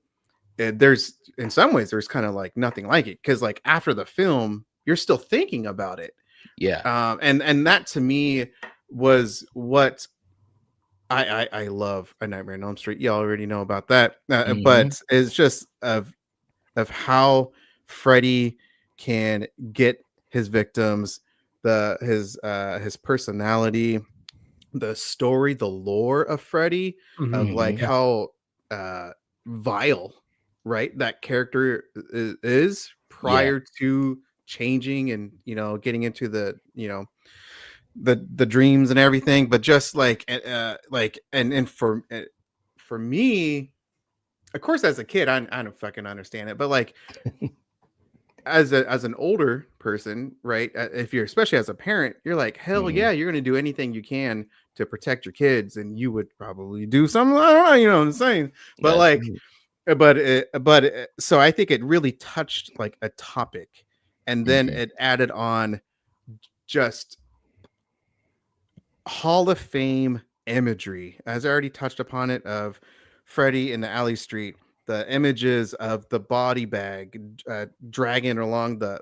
there's, in some ways, there's kind of like nothing like it, because like after the film you're still thinking about it. And that, to me, was what I love A Nightmare on Elm Street. You already know about that, but it's just of how Freddy can get his victims, his personality, the story, the lore of Freddy, of like how vile, right, that character is prior to changing and, you know, getting into the, you know, the dreams and everything. But just like and for me, of course, as a kid, I don't fucking understand it, but like as an older person, right, if you're, especially as a parent, you're like, hell yeah, you're gonna do anything you can to protect your kids, and you would probably do something, I don't know, you know what I'm saying? But like so I think it really touched like a topic, and then it added on just Hall of Fame imagery, as I already touched upon it, of Freddy in the alley street, the images of the body bag dragging along the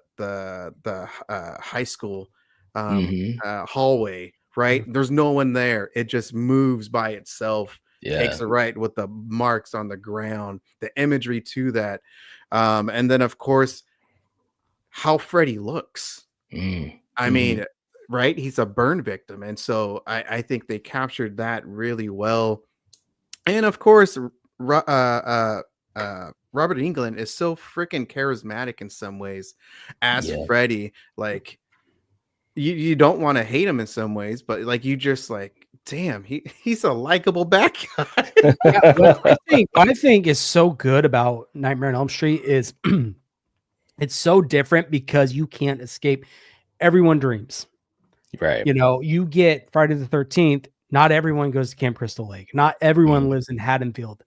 high school hallway, right? There's no one there, it just moves by itself, takes a right with the marks on the ground, the imagery to that, and then of course how Freddy looks. I mean, right, he's a burn victim, and so I think they captured that really well. And of course Robert Englund is so freaking charismatic in some ways as Freddy. Like you don't want to hate him in some ways, but like you just like, damn, he's a likable bad guy. What I think is so good about Nightmare on Elm Street is it's so different because you can't escape. Everyone dreams, right? You know, you get Friday the 13th. Not everyone goes to Camp Crystal Lake. Not everyone lives in Haddonfield.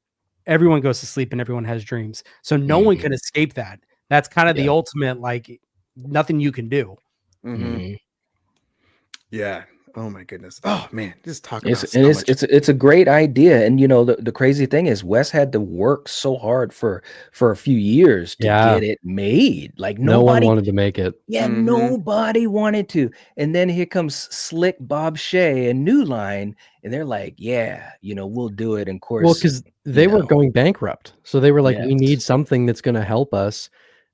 Everyone goes to sleep and everyone has dreams. So no one can escape that. That's kind of the ultimate, like, nothing you can do. Yeah. Oh my goodness. Oh man, just talk about It's so and much. it's a great idea, and the crazy thing is Wes had to work so hard for a few years to Yeah. get it made. Like No one nobody, wanted to make it. yeah, Mhm. nobody wanted to. And then here comes Slick Bob Shea and New Line, and they're like, yeah, we'll do it. And of Well, course, because they were going bankrupt. So they were like, we need yes, something that's going to help us.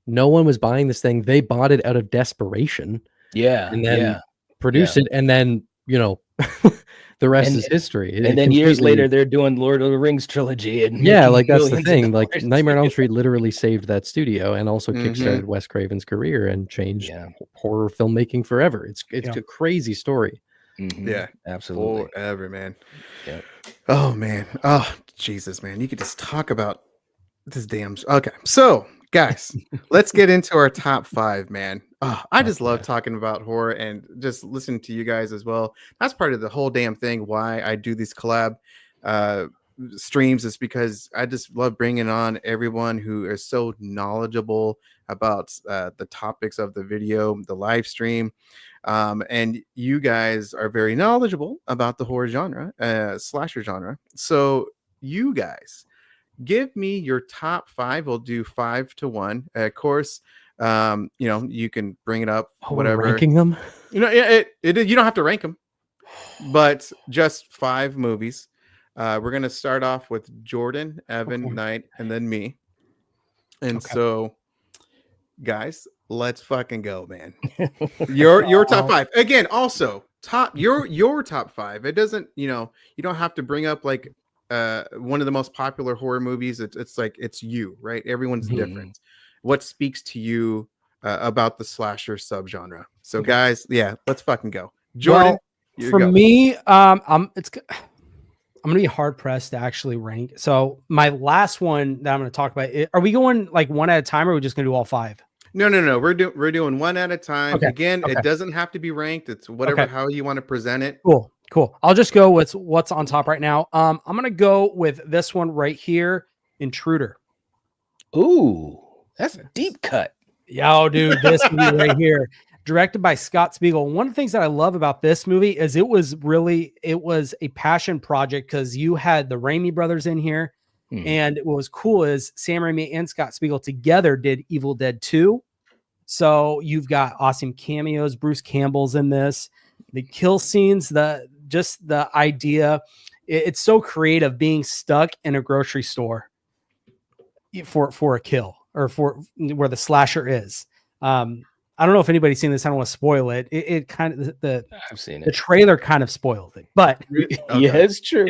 No one was buying this thing. They bought it out of desperation yeah, and then yeah, produced yeah. it. And then, the rest And is history. and It then years completely- later, they're doing Lord of the Rings trilogy and yeah, making like that's the millions of thing. Like dollars. Nightmare on Elm Street literally saved that studio and also Mhm. kickstarted Wes Craven's career and changed Yeah. horror filmmaking forever. It's Yeah. a crazy story. Mhm. Yeah, Absolutely. forever, man. Yep. Oh man. Oh Jesus, man. You could just talk about this damn. Okay, so guys, let's get into our top 5, man. Oh, I just love talking about horror and just listening to you guys as well. That's part of the whole damn thing. Why I do these collab streams is because I just love bringing on everyone who is so knowledgeable about the topics of the video, the live stream. And you guys are very knowledgeable about the horror genre, slasher genre. So you guys give me your top 5. We'll do 5 to 1. Of course, you can bring it up, Oh, we're whatever. ranking them. You don't have to rank them, but just 5 movies. We're gonna start off with Jordan, Evan, Okay. Knight, and then me. And Okay. so, guys, let's fucking go, man. Your top 5 again. Also, your top 5. It doesn't, you don't have to bring up like one of the most popular horror movies. It's like it's you, right? Everyone's Mhm. different. What speaks to you about the slasher subgenre? So, Okay. guys, yeah, let's fucking go. Jordan, Well, you for go. me, I'm gonna be hard pressed to actually rank. So my last one that I'm gonna talk about, are we going like one at a time, or are we just gonna do all 5? No. We're doing one at a time. Okay, Again, okay. it doesn't have to be ranked. It's whatever Okay. how you want to present it. Cool. I'll just go with what's on top right now. I'm gonna go with this one right here, Intruder. Ooh, that's a deep cut. Yo, dude, this movie right here, directed by Scott Spiegel. One of the things that I love about this movie is it was a passion project because you had the Raimi brothers in here. And what was cool is Sam Raimi and Scott Spiegel together did Evil Dead 2. So you've got awesome cameos. Bruce Campbell's in this. The kill scenes, the idea, it's so creative being stuck in a grocery store for a kill or for where the slasher is. I don't know if anybody's seen this. I don't want to spoil it. It kind of I've seen the it. trailer kind of spoiled it, but Yeah, it's true.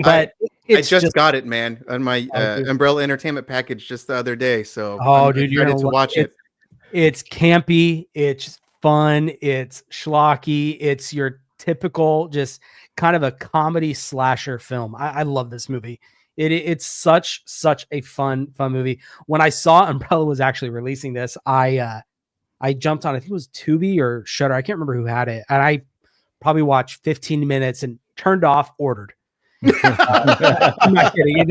but I just got it, man, on my dude. Umbrella Entertainment package just the other day. So Oh, I'm dude, you're excited gonna to watch it. It's campy, it's fun, it's schlocky, it's your typical just kind of a comedy slasher film. I love this movie. It's such a fun movie. When I saw Umbrella was actually releasing this, I jumped on, I think it was Tubi or Shudder. I can't remember who had it. And I probably watched 15 minutes and turned off, ordered. I'm not kidding.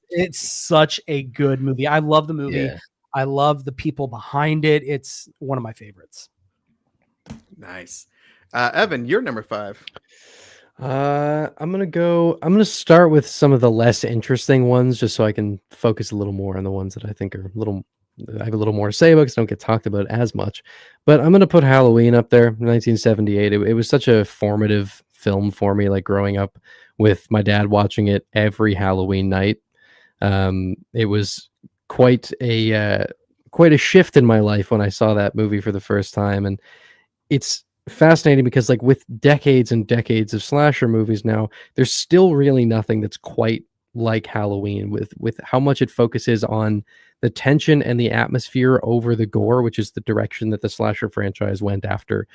It's such a good movie. I love the movie. Yeah. I love the people behind it. It's one of my favorites. Nice. Evan, you're number 5. I'm gonna start with some of the less interesting ones just so I can focus a little more on the ones that I think are I have a little more to say about because don't get talked about as much. But I'm gonna put Halloween up there, 1978. It was such a formative film for me, like growing up with my dad watching it every Halloween night. It was quite a shift in my life when I saw that movie for the first time, and it's fascinating because like with decades and decades of slasher movies now, there's still really nothing that's quite like Halloween with how much it focuses on the tension and the atmosphere over the gore, which is the direction that the slasher franchise went after,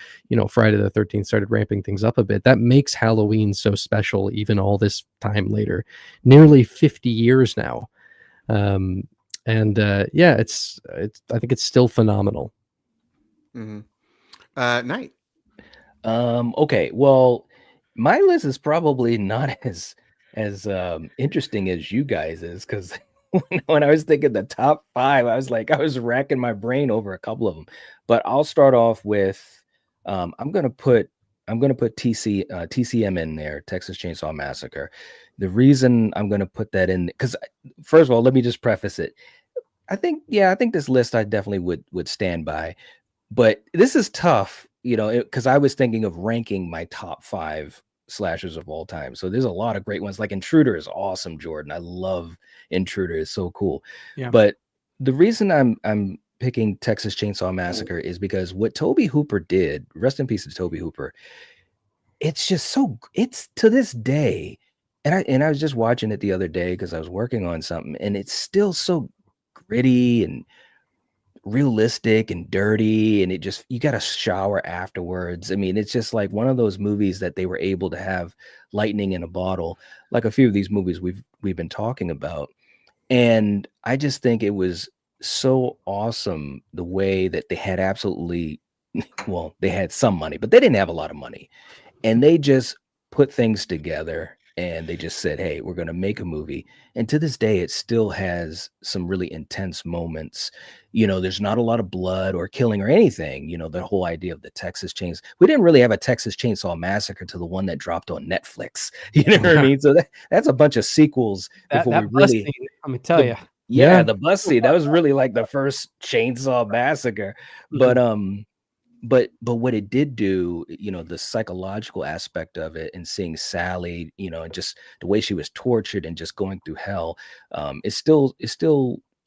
Friday the 13th started ramping things up a bit. That makes Halloween so special, even all this time later, nearly 50 years now. Yeah, it's I think it's still phenomenal. Mm-hmm. Knight. Okay, well, my list is probably not as interesting as you guys is, because when I was thinking the top 5, I was racking my brain over a couple of them. But I'll start off with I'm gonna put I'm gonna put TCM in there, Texas Chainsaw Massacre. The reason I'm gonna put that in, because first of all, let me just preface it. I think this list I definitely would stand by, but this is tough, because I was thinking of ranking my top 5 slashers of all time. So there's a lot of great ones. Like Intruder is awesome, Jordan. I love Intruder. It's so cool. Yeah. But the reason I'm picking Texas Chainsaw Massacre is because what Tobe Hooper did, rest in peace to Tobe Hooper, it's to this day, and I was just watching it the other day because I was working on something, and it's still so gritty and realistic and dirty, and you got to shower afterwards. I mean, it's just like one of those movies that they were able to have lightning in a bottle, like a few of these movies we've been talking about. And I just think it was so awesome the way that they had they had some money, but they didn't have a lot of money, and they just put things together. And they just said, hey, we're going to make a movie. And to this day, it still has some really intense moments. There's not a lot of blood or killing or anything. The whole idea of the Texas Chainsaw. We didn't really have a Texas Chainsaw Massacre to the one that dropped on Netflix. You know what I mean? So that's a bunch of sequels before we really. Scene, let me tell you. Yeah, the bus scene. That was really like the first Chainsaw Massacre. But what it did do, the psychological aspect of it, and seeing Sally, and just the way she was tortured and just going through hell, it still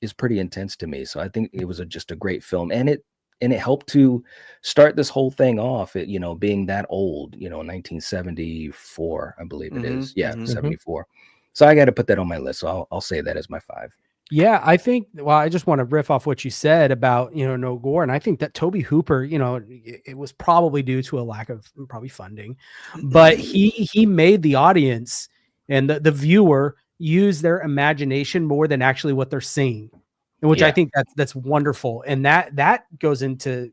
is pretty intense to me. So I think it was just a great film, and it helped to start this whole thing off. Being that old, 1974, I believe it is. Yeah, 74. So I got to put that on my list. So I'll say that as my 5. Yeah, I think, I just want to riff off what you said about, no gore. And I think that Tobe Hooper, it was probably due to a lack of probably funding, but he made the audience and the viewer use their imagination more than actually what they're seeing, which I think that's wonderful. And that goes into,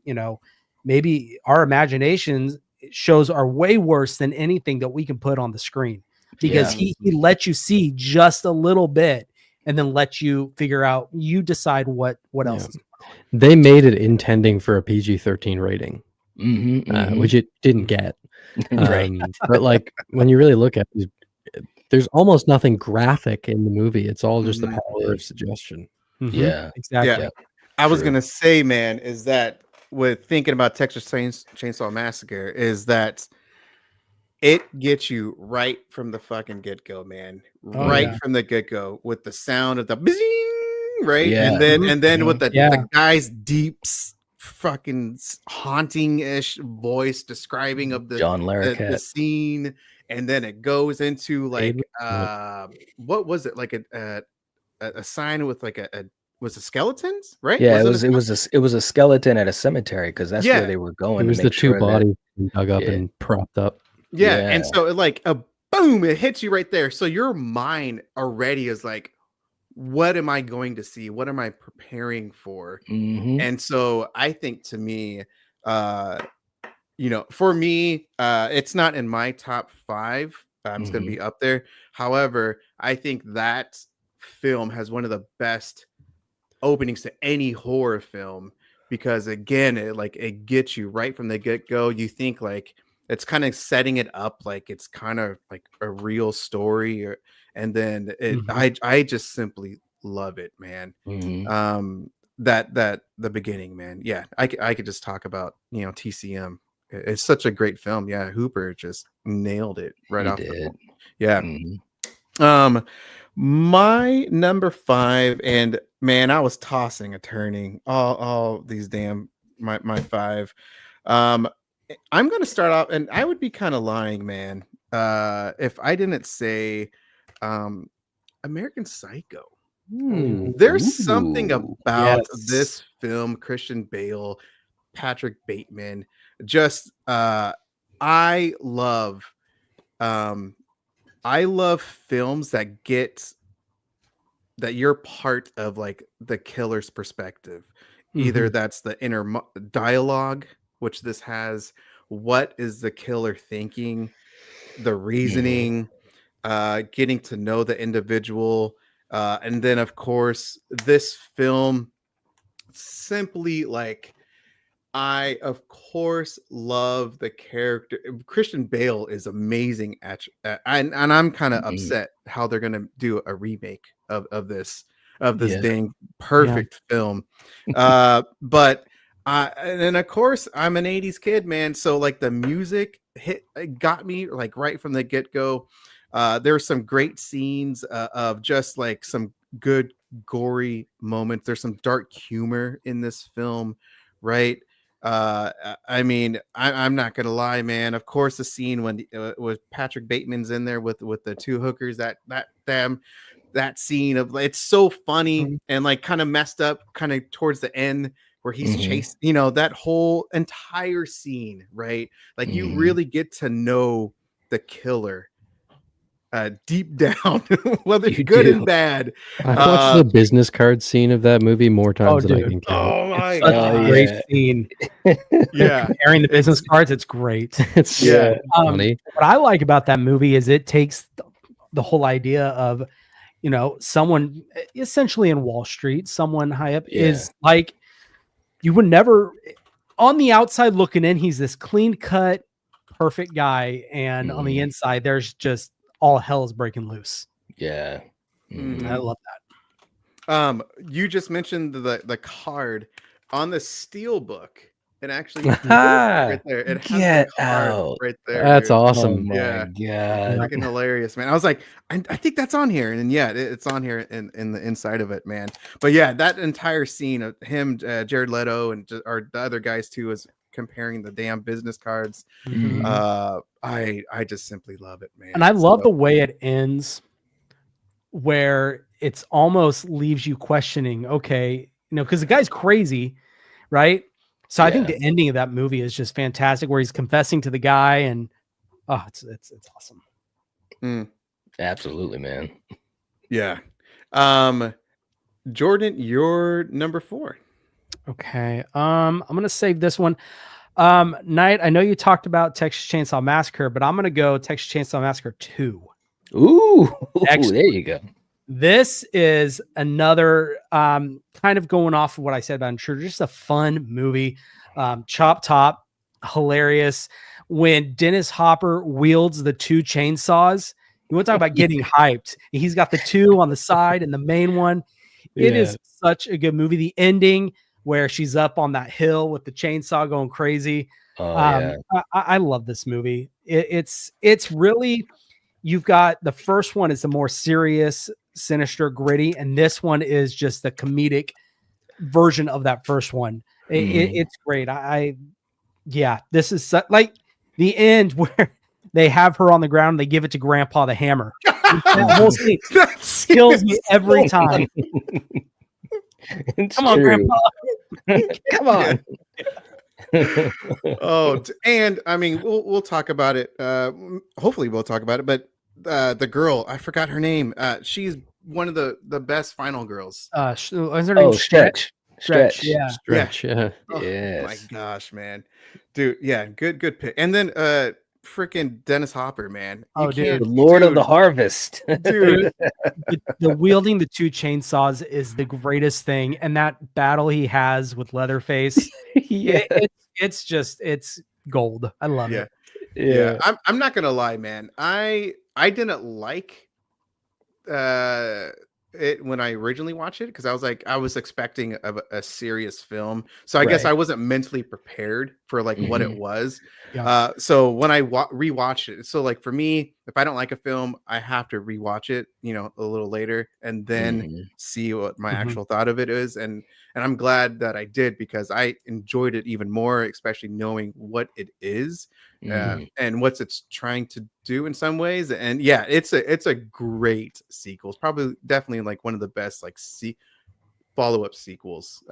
maybe our imaginations shows are way worse than anything that we can put on the screen, because he lets you see just a little bit, and then let you figure out, you decide what else is going on. They made it intending for a PG-13 rating, which it didn't get. Right. But like when you really look at it, there's almost nothing graphic in the movie. It's all just the power of suggestion. Yeah, exactly. Yeah. I was gonna say, man, is that with thinking about Texas Chainsaw Massacre, is that it gets you right from the fucking get-go, man. From the get-go, with the sound of the bzzing, right? Yeah. And then with the guy's deep fucking haunting-ish voice describing of John the scene, and then it goes into like what was it, like a sign with like was it skeletons, right? Yeah, it was a skeleton at a cemetery, because that's where they were going. It was the two bodies dug up and propped up. Yeah, and so like a boom, it hits you right there. So your mind already is like, what am I going to see? What am I preparing for? And so I think, to me, for me, it's not in my top 5. It's going to be up there. However, I think that film has one of the best openings to any horror film, because again, it gets you right from the get-go. You think like it's kind of setting it up like it's kind of like a real story, and then I just simply love it, man. That the beginning, man. Yeah, I could just talk about TCM. It's such a great film. Yeah, Hooper just nailed it right off the Yeah. My number 5, and man, I was tossing and turning all these damn my 5. I'm going to start off, and I would be kind of lying, man, if I didn't say American Psycho. There's something about this film, Christian Bale, Patrick Bateman. Just I love films that you're part of, like the killer's perspective. Either that's the inner dialogue, which this has. What is the killer thinking? The reasoning, getting to know the individual, and then of course this film simply, like, I of course love the character. Christian Bale is amazing and I'm kind of Mhm. upset how they're gonna do a remake of this Yeah. dang perfect film. But and then of course I'm an 80s kid, man. So like the music got me like right from the get-go. There's some great scenes of just like some good gory moments. There's some dark humor in this film, right? I mean, I'm not gonna lie, man. Of course, the scene when with Patrick Bateman's in there with the two hookers, that scene of it's so funny and like kind of messed up, kind of towards the end where he's chasing, that whole entire scene, right? Like you really get to know the killer deep down, whether You good do. and bad. I've watched the business card scene of that movie more times than I dude. can count. Oh my Such a god! great scene. Yeah, Comparing the business cards, it's great. It's Yeah. funny. What I like about that movie is it takes the whole idea of, someone essentially in Wall Street, someone high up is like, you would never, on the outside looking in, he's this clean cut, perfect guy. And on the inside, there's just all hell is breaking loose. Yeah. I love that. You just mentioned the card on the steel book. It actually right there. It has Get the card out. right there. That's dude. Oh awesome. my Yeah. god. Freaking hilarious, man. I was like, I think that's on here, and yeah, it's on here in the inside of it, man. But yeah, that entire scene of him, Jared Leto, and or the other guys too, is comparing the damn business cards. I just simply love it, man. And I love the way it ends, where it's almost leaves you questioning, okay, because the guy's crazy, right? So I think the ending of that movie is just fantastic, where he's confessing to the guy, and it's awesome. Absolutely, man. Yeah. Jordan, you're number 4. Okay. I'm gonna save this one. Knight, I know you talked about Texas Chainsaw Massacre, but I'm gonna go Texas Chainsaw Massacre 2. Ooh, Excellent. there you go. This is another kind of going off of what I said about Intruder, just a fun movie. Chop top, hilarious. When Dennis Hopper wields the 2 chainsaws, you want to talk about getting hyped. He's got the 2 on the side and the main one. It is such a good movie. The ending where she's up on that hill with the chainsaw going crazy. I love this movie. It's really, you've got the first one is the more serious, sinister, gritty, and this one is just the comedic version of that first one. It's great. This is like the end where they have her on the ground. They give it to Grandpa the hammer. That whole scene kills me every time. Come on, Grandpa. Come on. And I mean, we'll talk about it. Hopefully, we'll talk about it. But the girl, I forgot her name. She's one of the best final girls. Is her name Stretch. Stretch. Oh Yes. my gosh, man, dude. Yeah, good pick. And then freaking Dennis Hopper, man. The Lord of the Harvest, dude. The wielding the 2 chainsaws is the greatest thing, and that battle he has with Leatherface, it's gold. I love it. Yeah. I'm not gonna lie, man. I didn't like it when I originally watched it, because I was expecting a serious film, so I guess I wasn't mentally prepared for like what it was. So when I rewatched it, so like for me, if I don't like a film, I have to rewatch it, a little later, and then see what my actual thought of it is. And I'm glad that I did, because I enjoyed it even more, especially knowing what it is and what it's trying to do in some ways. And yeah, it's a great sequel. It's probably definitely like one of the best like follow-up sequels.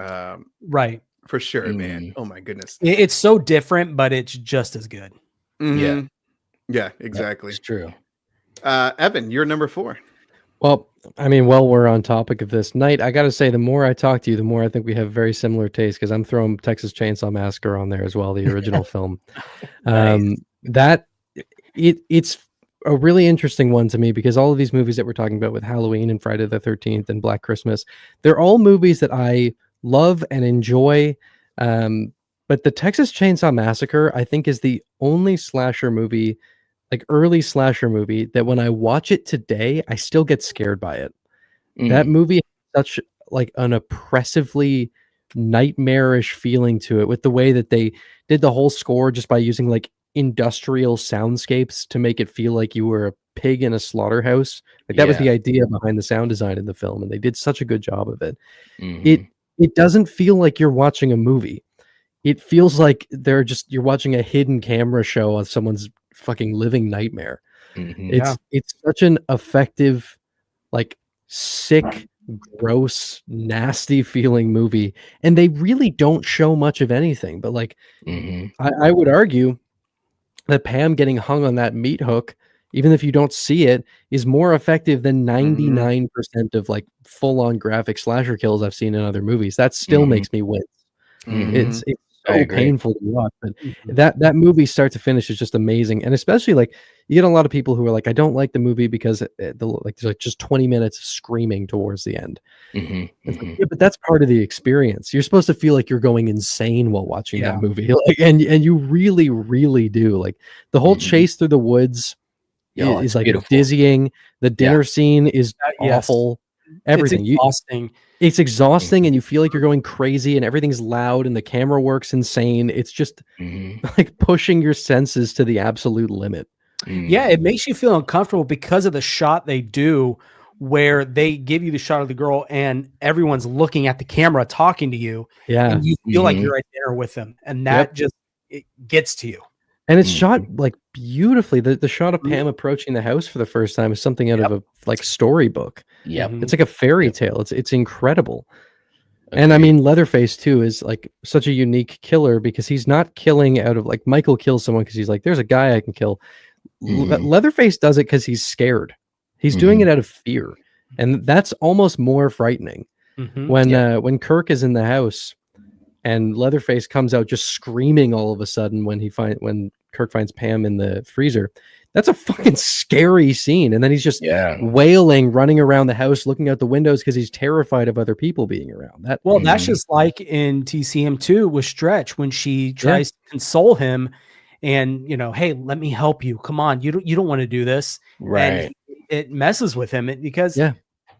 Right. For sure, man. Oh my goodness. It's so different, but it's just as good. Yeah, exactly. It's true. Evan, you're number 4. Well, I mean, while we're on topic of this night, I got to say, the more I talk to you, the more I think we have very similar tastes, because I'm throwing Texas Chainsaw Massacre on there as well, the original film. It's a really interesting one to me, because all of these movies that we're talking about with Halloween and Friday the 13th and Black Christmas, they're all movies that I love and enjoy. But the Texas Chainsaw Massacre, I think, is the only slasher movie, like early slasher movie, that when I watch it today, I still get scared by it. That movie has such like an oppressively nightmarish feeling to it, with the way that they did the whole score just by using like industrial soundscapes to make it feel like you were a pig in a slaughterhouse. Like that was the idea behind the sound design in the film, and they did such a good job of it. It doesn't feel like you're watching a movie. It feels like you're watching a hidden camera show of someone's fucking living nightmare. It's such an effective, like, sick, gross, nasty feeling movie, and they really don't show much of anything. But like, I would argue that Pam getting hung on that meat hook, even if you don't see it, is more effective than 99% of like full-on graphic slasher kills I've seen in other movies. That still makes me wince. It's so painful to watch, but that movie start to finish is just amazing. And especially like you get a lot of people who are like, I don't like the movie because there's like just 20 minutes of screaming towards the end. Like, yeah, but that's part of the experience. You're supposed to feel like you're going insane while watching that movie, like, and you really, really do. Like the whole chase through the woods is like beautiful. Dizzying. The dinner scene is awful. Everything. It's exhausting. It's exhausting, and you feel like you're going crazy, and everything's loud, and the camera work's insane. It's just like pushing your senses to the absolute limit. Yeah, it makes you feel uncomfortable because of the shot they do, where they give you the shot of the girl, and everyone's looking at the camera, talking to you. Yeah, and you feel like you're right there with them, and that just it gets to you. And it's shot like beautifully. The shot of Pam approaching the house for the first time is something out of a like storybook. It's like a fairy tale. It's incredible. And I mean, Leatherface too is like such a unique killer because he's not killing out of like Michael kills someone because he's like, there's a guy I can kill. Leatherface does it because he's scared. He's doing it out of fear, and that's almost more frightening. When Kirk is in the house and Leatherface comes out just screaming all of a sudden when Kirk finds Pam in the freezer. That's a fucking scary scene. And then he's just wailing, running around the house, looking out the windows because he's terrified of other people being around. That's just like in TCM2 with Stretch when she tries to console him and, hey, let me help you. Come on. You don't want to do this. Right. And it messes with him because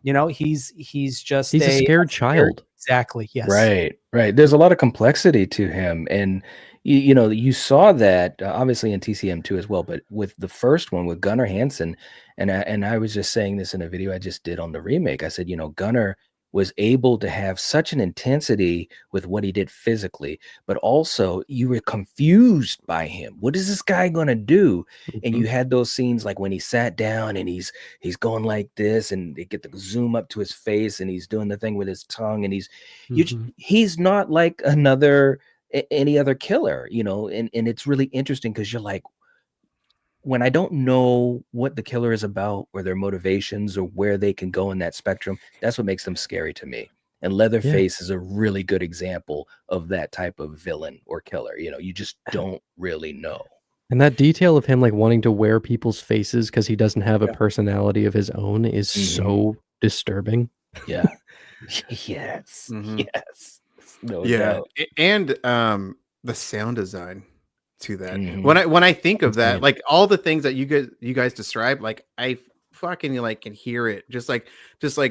he's just a scared child. Exactly. Yes. Right. There's a lot of complexity to him. And you saw that obviously in TCM2 as well, but with the first one with Gunnar Hansen, and I was just saying this in a video I just did on the remake. I said, Gunnar was able to have such an intensity with what he did physically, but also you were confused by him. What is this guy going to do? And you had those scenes like when he sat down and he's going like this, and they get the zoom up to his face, and he's doing the thing with his tongue, and he's not like any other killer, and it's really interesting because you're like, when I don't know what the killer is about or their motivations or where they can go in that spectrum, that's what makes them scary to me. And Leatherface is a really good example of that type of villain or killer. You just don't really know. And that detail of him like wanting to wear people's faces because he doesn't have a personality of his own is so disturbing. Yeah. Yes. Yes. No doubt. And the sound design to that. When I think of that, like all the things that you guys described, like I fucking like can hear it. Just like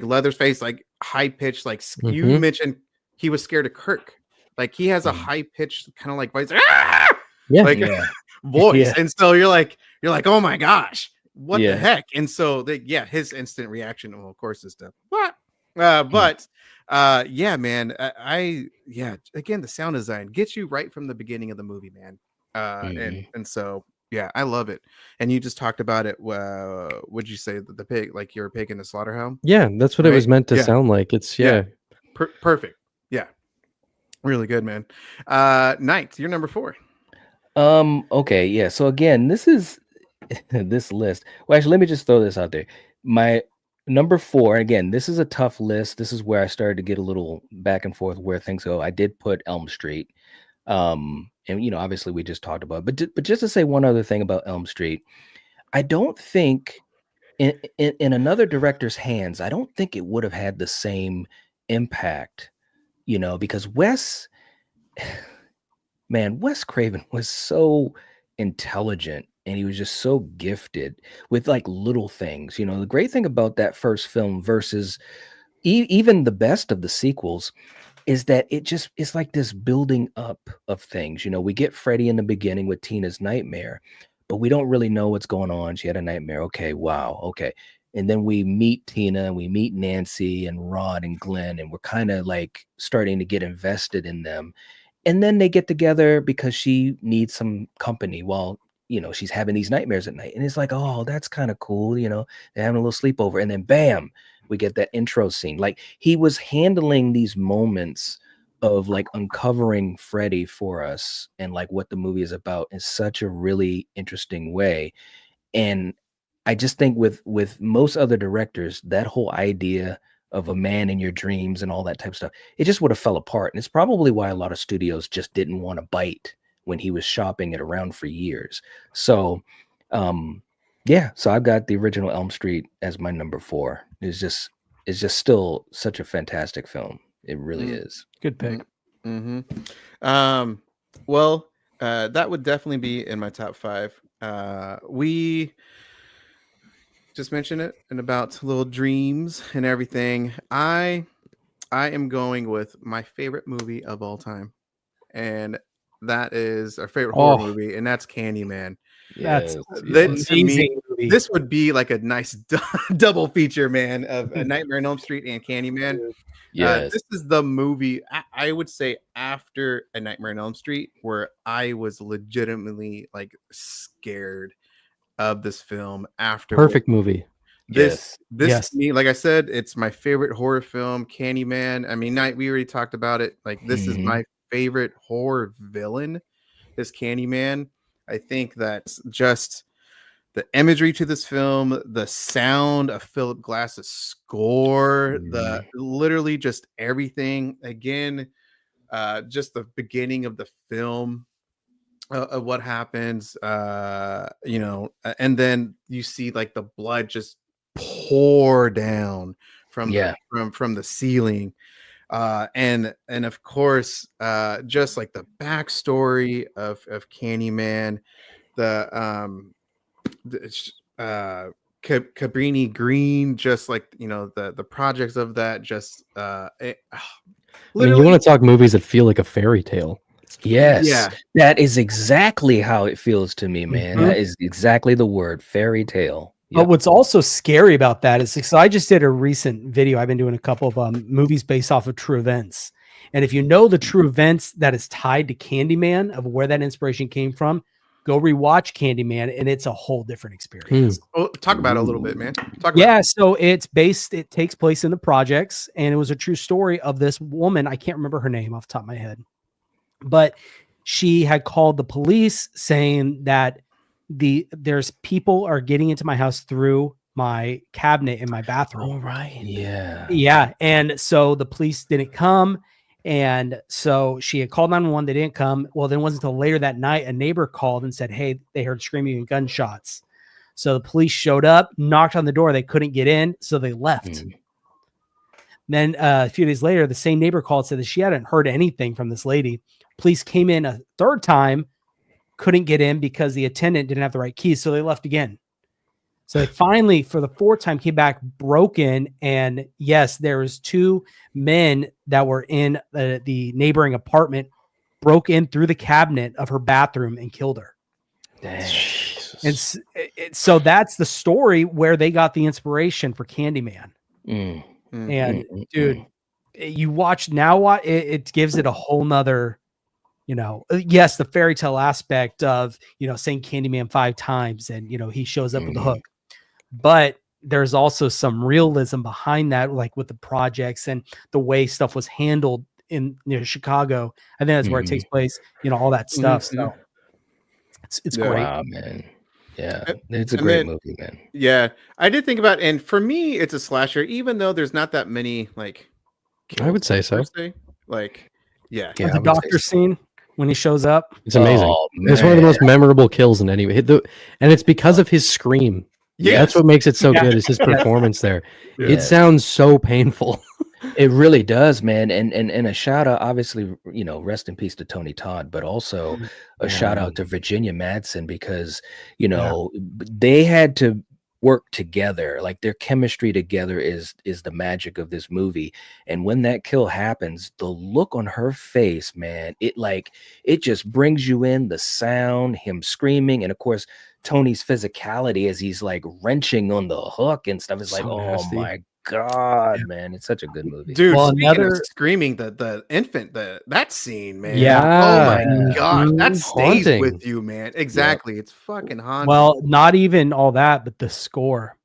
Leatherface, like high pitched, like you mentioned he was scared of Kirk. Like he has a high pitched kind of like voice, voice. And so you're like, oh my gosh, what the heck? And so his instant reaction, well, of course, is to what? But man, again, the sound design gets you right from the beginning of the movie, man. And so I love it. And you just talked about it. Would you say the pig, like you're a pig in a slaughterhouse? Yeah, that's what it was meant to sound like. It's perfect. Yeah, really good, man. Knight, you're number 4. Okay, yeah. So again, this is this list. Well, actually, let me just throw this out there. My number 4, again, this is a tough list. This is where I started to get a little back and forth where things go. I did put Elm Street. And obviously we just talked about it. But just to say one other thing about Elm Street, I don't think in another director's hands, I don't think it would have had the same impact, because Wes, man, Wes Craven was so intelligent and he was just so gifted with like little things. You know, the great thing about that first film versus even the best of the sequels is that it's like this building up of things. You know, we get Freddy in the beginning with Tina's nightmare, but we don't really know what's going on. She had a nightmare. Okay, wow, okay. And then we meet Tina and we meet Nancy and Rod and Glenn, and we're kind of like starting to get invested in them. And then they get together because she needs some company while, you know, she's having these nightmares at night. And it's like, oh, that's kind of cool. You know, they're having a little sleepover. And then bam, we get that intro scene. Like he was handling these moments of like uncovering Freddy for us and like what the movie is about in such a really interesting way. And I just think with most other directors, that whole idea of a man in your dreams and all that type of stuff, it just would have fell apart. And it's probably why a lot of studios just didn't want to bite when he was shopping it around for years. So, yeah, so I've got the original Elm Street as my number 4. It's just still such a fantastic film. It really is. Good pick. Mm-hmm. Well, that would definitely be in my top 5. We just mentioned it and about little dreams and everything. I am going with my favorite movie of all time, and that is our favorite horror movie, and that's Candyman. That's to me, movie. this would be like a nice double feature, man, of A Nightmare on Elm Street and Candyman. Yes. This is the movie I would say after A Nightmare on Elm Street where I was legitimately like scared of this film. After Perfect movie. This Yes. to me, like I said, it's my favorite horror film. Candyman. I mean, we already talked about it. Like this is my favorite horror villain. This Candyman. I think that's just the imagery to this film, the sound of Philip Glass's score, the literally just everything. Again, just the beginning of the film of what happens, you know, and then you see like the blood just pour down from the ceiling. And of course, just like the backstory of Candyman, Cabrini Green, just like, you know, the projects of that, just I mean, you want to talk movies that feel like a fairy tale. Yes. Yeah. That is exactly how it feels to me, man. Mhm. That is exactly the word, fairy tale. But what's also scary about that is because I just did a recent video. I've been doing a couple of movies based off of true events. And if you know the true events that is tied to Candyman, of where that inspiration came from, go rewatch Candyman, and it's a whole different experience. Well, talk about it a little bit, man. So it takes place in the projects, and it was a true story of this woman. I can't remember her name off the top of my head, but she had called the police saying that there's people are getting into my house through my cabinet in my bathroom. All right. Yeah. Yeah. And so the police didn't come. And so she had called 911. They didn't come. Well, then it wasn't until later that night, a neighbor called and said, hey, they heard screaming and gunshots. So the police showed up, knocked on the door. They couldn't get in. So they left. Then a few days later, the same neighbor called and said that she hadn't heard anything from this lady. Police came in a third time, couldn't get in because the attendant didn't have the right keys. So they left again. So they finally, for the 4th time, came back, broke in. And yes, there was 2 men that were in the neighboring apartment, broke in through the cabinet of her bathroom and killed her. Dang. And so that's the story where they got the inspiration for Candyman. And dude, you watch now, it gives it a whole nother, you know, yes, the fairy tale aspect of, you know, saying Candyman 5 times and, you know, he shows up with the hook, but there's also some realism behind that, like with the projects and the way stuff was handled in Chicago. I think that's where it takes place, you know, all that stuff. So it's great. Wow, man. Yeah, it's a great movie, man. Yeah, I did think about, and for me, it's a slasher, even though there's not that many like. I would say so. Like, yeah, The doctor scene when he shows up, it's amazing. It's one of the most memorable kills in any way, and it's because of his scream. Yeah, that's what makes it so good. Is his performance there? It sounds so painful. It really does, man. And a shout out, obviously, rest in peace to Tony Todd, but also a shout out to Virginia Madsen, because they had to work together. Like, their chemistry together is the magic of this movie. And when that kill happens, the look on her face, man, it just brings you in. The sound, him screaming, and of course Tony's physicality as he's like wrenching on the hook and stuff. It's like, oh my God, man, it's such a good movie, dude. Well, Speaking of screaming, the infant, that scene, man. Yeah. Oh my gosh, that stays Haunting. with you, man. Exactly. It's fucking haunting. Well, not even all that, but the score.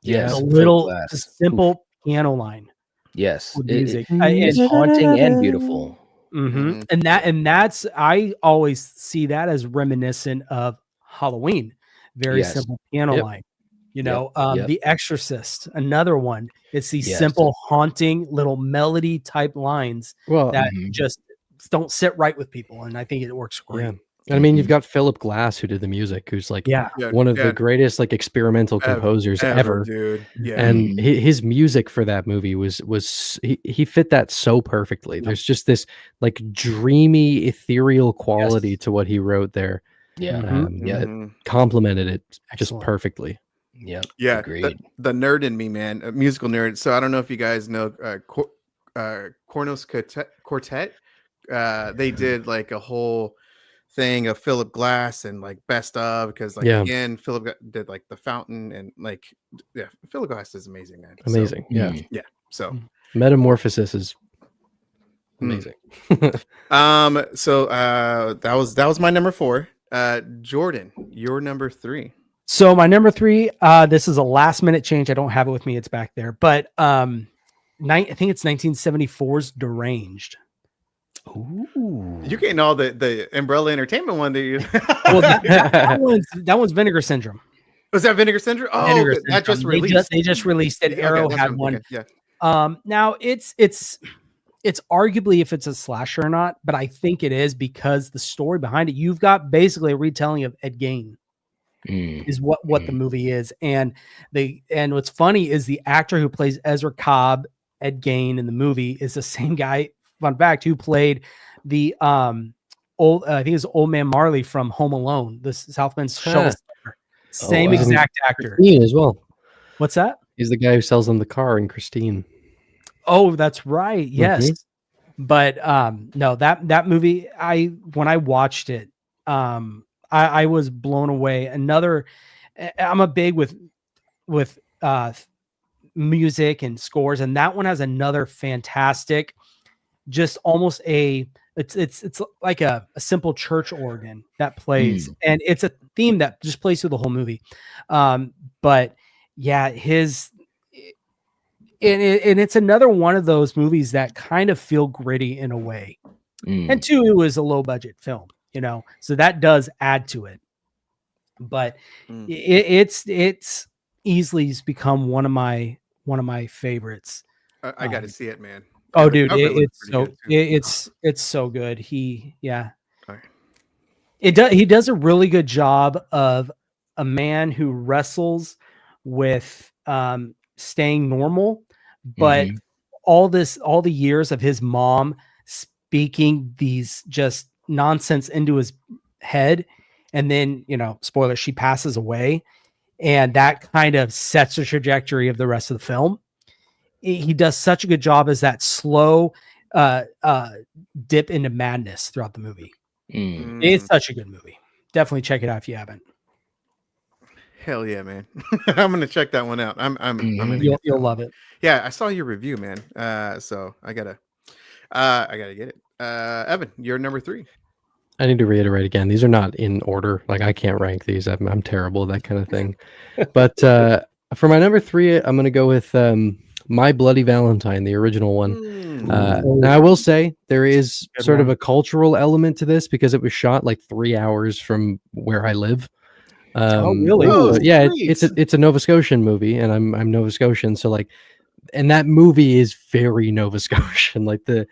yes, The Philip little, Glass. just simple piano line. Yes, with music. it's haunting and beautiful. Mm-hmm. And that's, I always see that as reminiscent of Halloween. Very simple piano line. The Exorcist, another one. It's these simple, haunting little melody type lines that just don't sit right with people, and I think it works great. Yeah. I mean, you've got Philip Glass, who did the music, who's like one of the greatest like experimental composers ever, dude. Yeah. And his music for that movie was he fit that so perfectly. There's just this like dreamy, ethereal quality to what he wrote there. That complemented it just perfectly. Yeah. Agreed. The nerd in me, man, a musical nerd. So I don't know if you guys know Kornos Quartet. They did like a whole thing of Philip Glass and like best of, because like again, Philip did like The Fountain, and like Philip Glass is amazing, man. Amazing. So Metamorphosis is amazing. So that was my number 4. Jordan, your number 3. So my number 3, this is a last minute change. I don't have it with me. It's back there, but I think it's 1974's Deranged. Ooh. You're getting all the Umbrella Entertainment one that you. Well, that one's Vinegar Syndrome. Was that Vinegar Syndrome? Oh, Vinegar that just released. They just released it. Arrow had one. Yeah. Now it's arguably if it's a slasher or not, but I think it is, because the story behind it, you've got basically a retelling of Ed Gein. Is what the movie is, and what's funny is the actor who plays Ezra Cobb, Ed Gein, in the movie is the same guy. Fun fact, who played the I think it's Old Man Marley from Home Alone, the Southman's show. Same exact actor. Christine as well. What's that? He's the guy who sells them the car in Christine. Oh, that's right. Yes, but no, that movie. When I watched it, I was blown away. I'm a big with music and scores, and that one has another fantastic, just almost it's like a simple church organ that plays, and it's a theme that just plays through the whole movie. But yeah, it's another one of those movies that kind of feel gritty in a way, and two, it was a low budget film. So that does add to it, but it's easily become one of my favorites. I got to see it, man. Oh, dude, it's so good. He does a really good job of a man who wrestles with staying normal, but all the years of his mom speaking these just nonsense into his head, and then spoiler, she passes away, and that kind of sets the trajectory of the rest of the film. He does such a good job as that slow dip into madness throughout the movie. It's such a good movie. Definitely check it out if you haven't. Hell yeah, man. I'm gonna check that one out. You'll love it. Yeah, I saw your review, man. So I gotta get it. Evan, you're number 3. I need to reiterate again, these are not in order. Like, I can't rank these. I'm terrible at that kind of thing. But for my number 3, I'm going to go with My Bloody Valentine, the original one. Now, I will say there is sort of a cultural element to this, because it was shot like 3 hours from where I live. Really? Yeah, it's a Nova Scotian movie, and I'm Nova Scotian, so like, and that movie is very Nova Scotian. Like the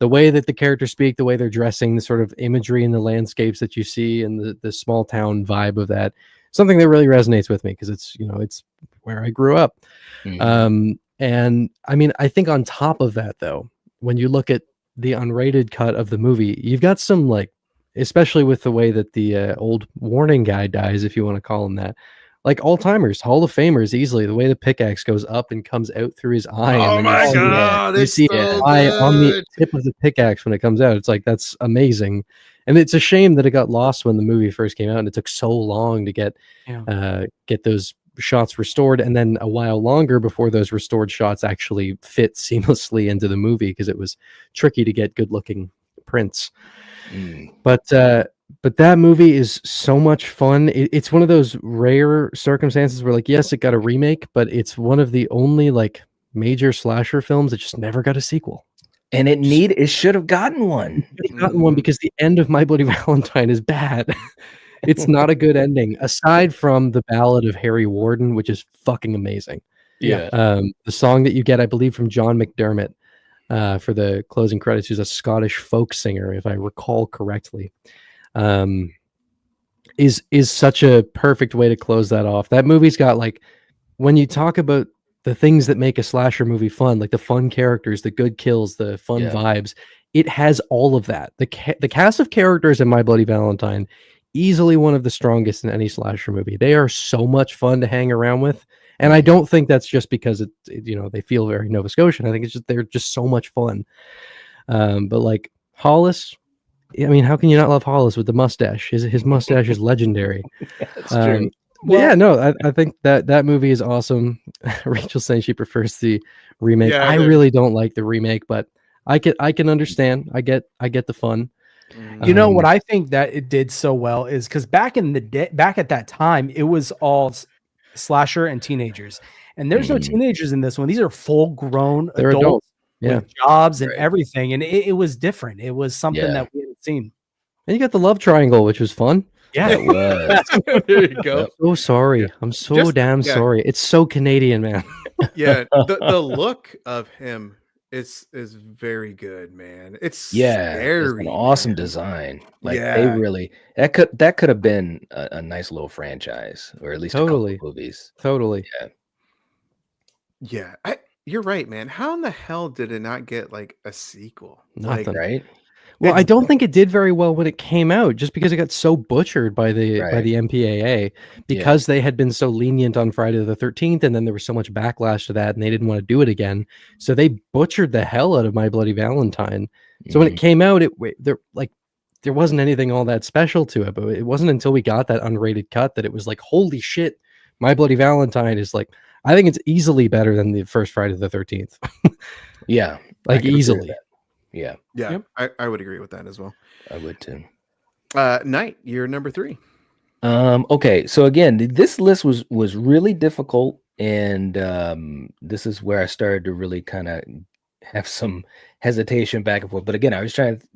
way that the characters speak, the way they're dressing, the sort of imagery and the landscapes that you see, and the small town vibe of that, something that really resonates with me, because it's it's where I grew up. And I mean, I think on top of that, though, when you look at the unrated cut of the movie, you've got some like, especially with the way that the old warning guy dies, if you want to call him that, like all timers, Hall of Famers, easily. The way the pickaxe goes up and comes out through his eye, Oh and then my you see, god, you it's see so the eye on the good. tip of the pickaxe when it comes out. It's like, that's amazing. And it's a shame that it got lost when the movie first came out, and it took so long to get those shots restored, and then a while longer before those restored shots actually fit seamlessly into the movie, because it was tricky to get good looking prints. But that movie is so much fun. It's one of those rare circumstances where, like, yes, it got a remake, but it's one of the only like major slasher films that just never got a sequel. And it should have gotten one. It's gotten one because the end of My Bloody Valentine is bad. It's not a good ending, aside from the Ballad of Harry Warden, which is fucking amazing. Yeah. The song that you get, I believe, from John McDermott for the closing credits, who's a Scottish folk singer, if I recall correctly, is such a perfect way to close that off. That movie's got, like, when you talk about the things that make a slasher movie fun, like the fun characters, the good kills, the fun vibes, it has all of that. The cast of characters in My Bloody Valentine, easily one of the strongest in any slasher movie. They are so much fun to hang around with. And I don't think that's just because they feel very Nova Scotian. I think it's just they're just so much fun. But like Hollis, I mean, how can you not love Hollis with the mustache? His mustache is legendary. That's true. I think that movie is awesome. Rachel's saying she prefers the remake. Yeah, I really don't like the remake, but I can understand. I get the fun. You know what I think that it did so well is because back at that time, it was all slasher and teenagers, and there's no teenagers in this one. These are full grown adults with jobs and everything, and it was different. It was something that we hadn't seen. And you got the love triangle, which was fun. Yeah, It was. There you go. So sorry. I'm so Just- damn yeah. sorry. It's so Canadian, man. Yeah, the look of him is very good, man. It's scary, it's an awesome man. design. Like Yeah. they really that could have been a nice little franchise, or at least Totally. a couple movies. Totally. Yeah, you're right, man. How in the hell did it not get like a sequel? Nothing. Like, Right? Well, I don't think it did very well when it came out, just because it got so butchered by the MPAA, because they had been so lenient on Friday the 13th, and then there was so much backlash to that, and they didn't want to do it again. So they butchered the hell out of My Bloody Valentine. So when it came out, there wasn't anything all that special to it. But it wasn't until we got that unrated cut that it was like, holy shit, My Bloody Valentine is like, I think it's easily better than the first Friday the 13th. Yeah. Like easily. Yeah, yeah, Yep. I would agree with that as well. I would too. Knight, you're number 3. Okay, so again, this list was really difficult, and this is where I started to really kind of have some hesitation back and forth. But again, I was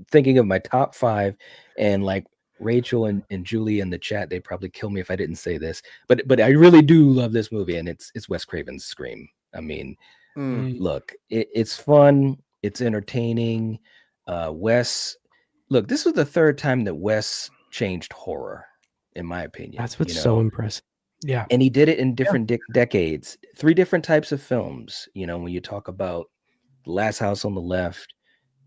thinking of my top 5, and like Rachel and Julie in the chat, they probably kill me if I didn't say this, but I really do love this movie, and it's Wes Craven's Scream. I mean, look, it's fun, it's entertaining. Wes, look, this was the third time that Wes changed horror, in my opinion. That's what's so impressive. Yeah, and he did it in different decades, 3 different types of films. When you talk about The Last House on the Left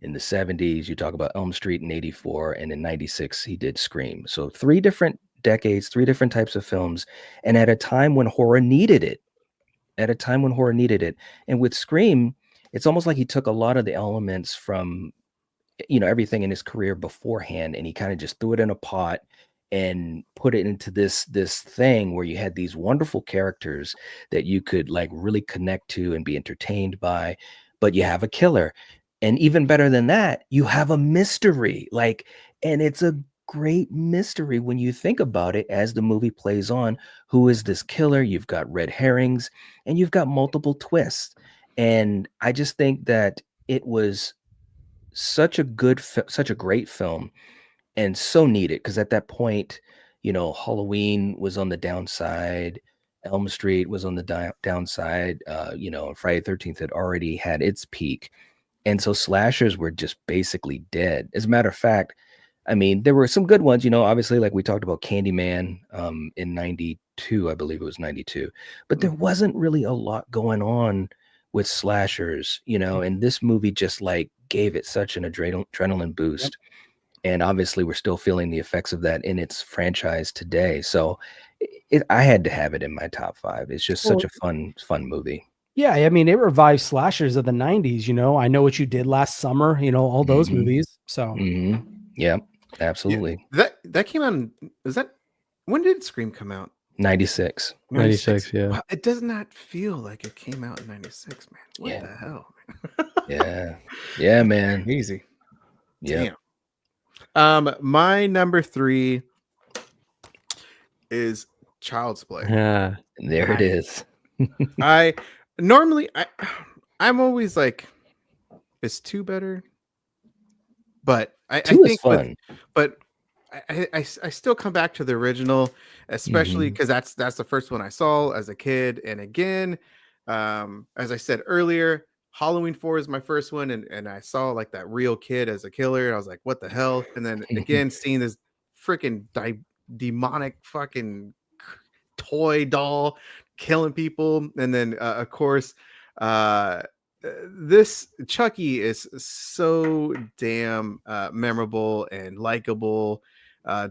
in the 70s, you talk about Elm Street in 84, and in 96 he did Scream. So 3 different decades, 3 different types of films, and at a time when horror needed it. And with Scream, it's almost like he took a lot of the elements from everything in his career beforehand, and he kind of just threw it in a pot and put it into this thing where you had these wonderful characters that you could like really connect to and be entertained by, but you have a killer. And even better than that, you have a mystery, and it's a great mystery when you think about it as the movie plays on. Who is this killer? You've got red herrings, and you've got multiple twists. And I just think that it was such a great film, and so needed, because at that point, Halloween was on the downside, Elm Street was on the downside, Friday the 13th had already had its peak. And so slashers were just basically dead. As a matter of fact, I mean, there were some good ones, obviously, like we talked about Candyman in 92, I believe it was 92, but there wasn't really a lot going on with slashers, you know, and this movie just like gave it such an adrenaline boost. And obviously we're still feeling the effects of that in its franchise today. So I had to have it in my top 5. It's just such a fun movie. Yeah, I mean, it revived slashers of the 90s, you know. I Know What You Did Last Summer, you know, all those movies. So yeah, absolutely. Yeah, that came out when did Scream come out? 96. 96, yeah. Wow, it does not feel like it came out in 96, man. What the hell? Yeah, man. Easy. Yeah. My number 3 is Child's Play. Yeah. There it is. I'm always like, is 2 better? But I 2 is think fun. but I still come back to the original, especially because that's the first one I saw as a kid. And again, as I said earlier, Halloween 4 is my first one, and I saw like that real kid as a killer, and I was like, what the hell? And then again, seeing this freaking demonic fucking toy doll killing people, and then of course this Chucky is so damn memorable and likable.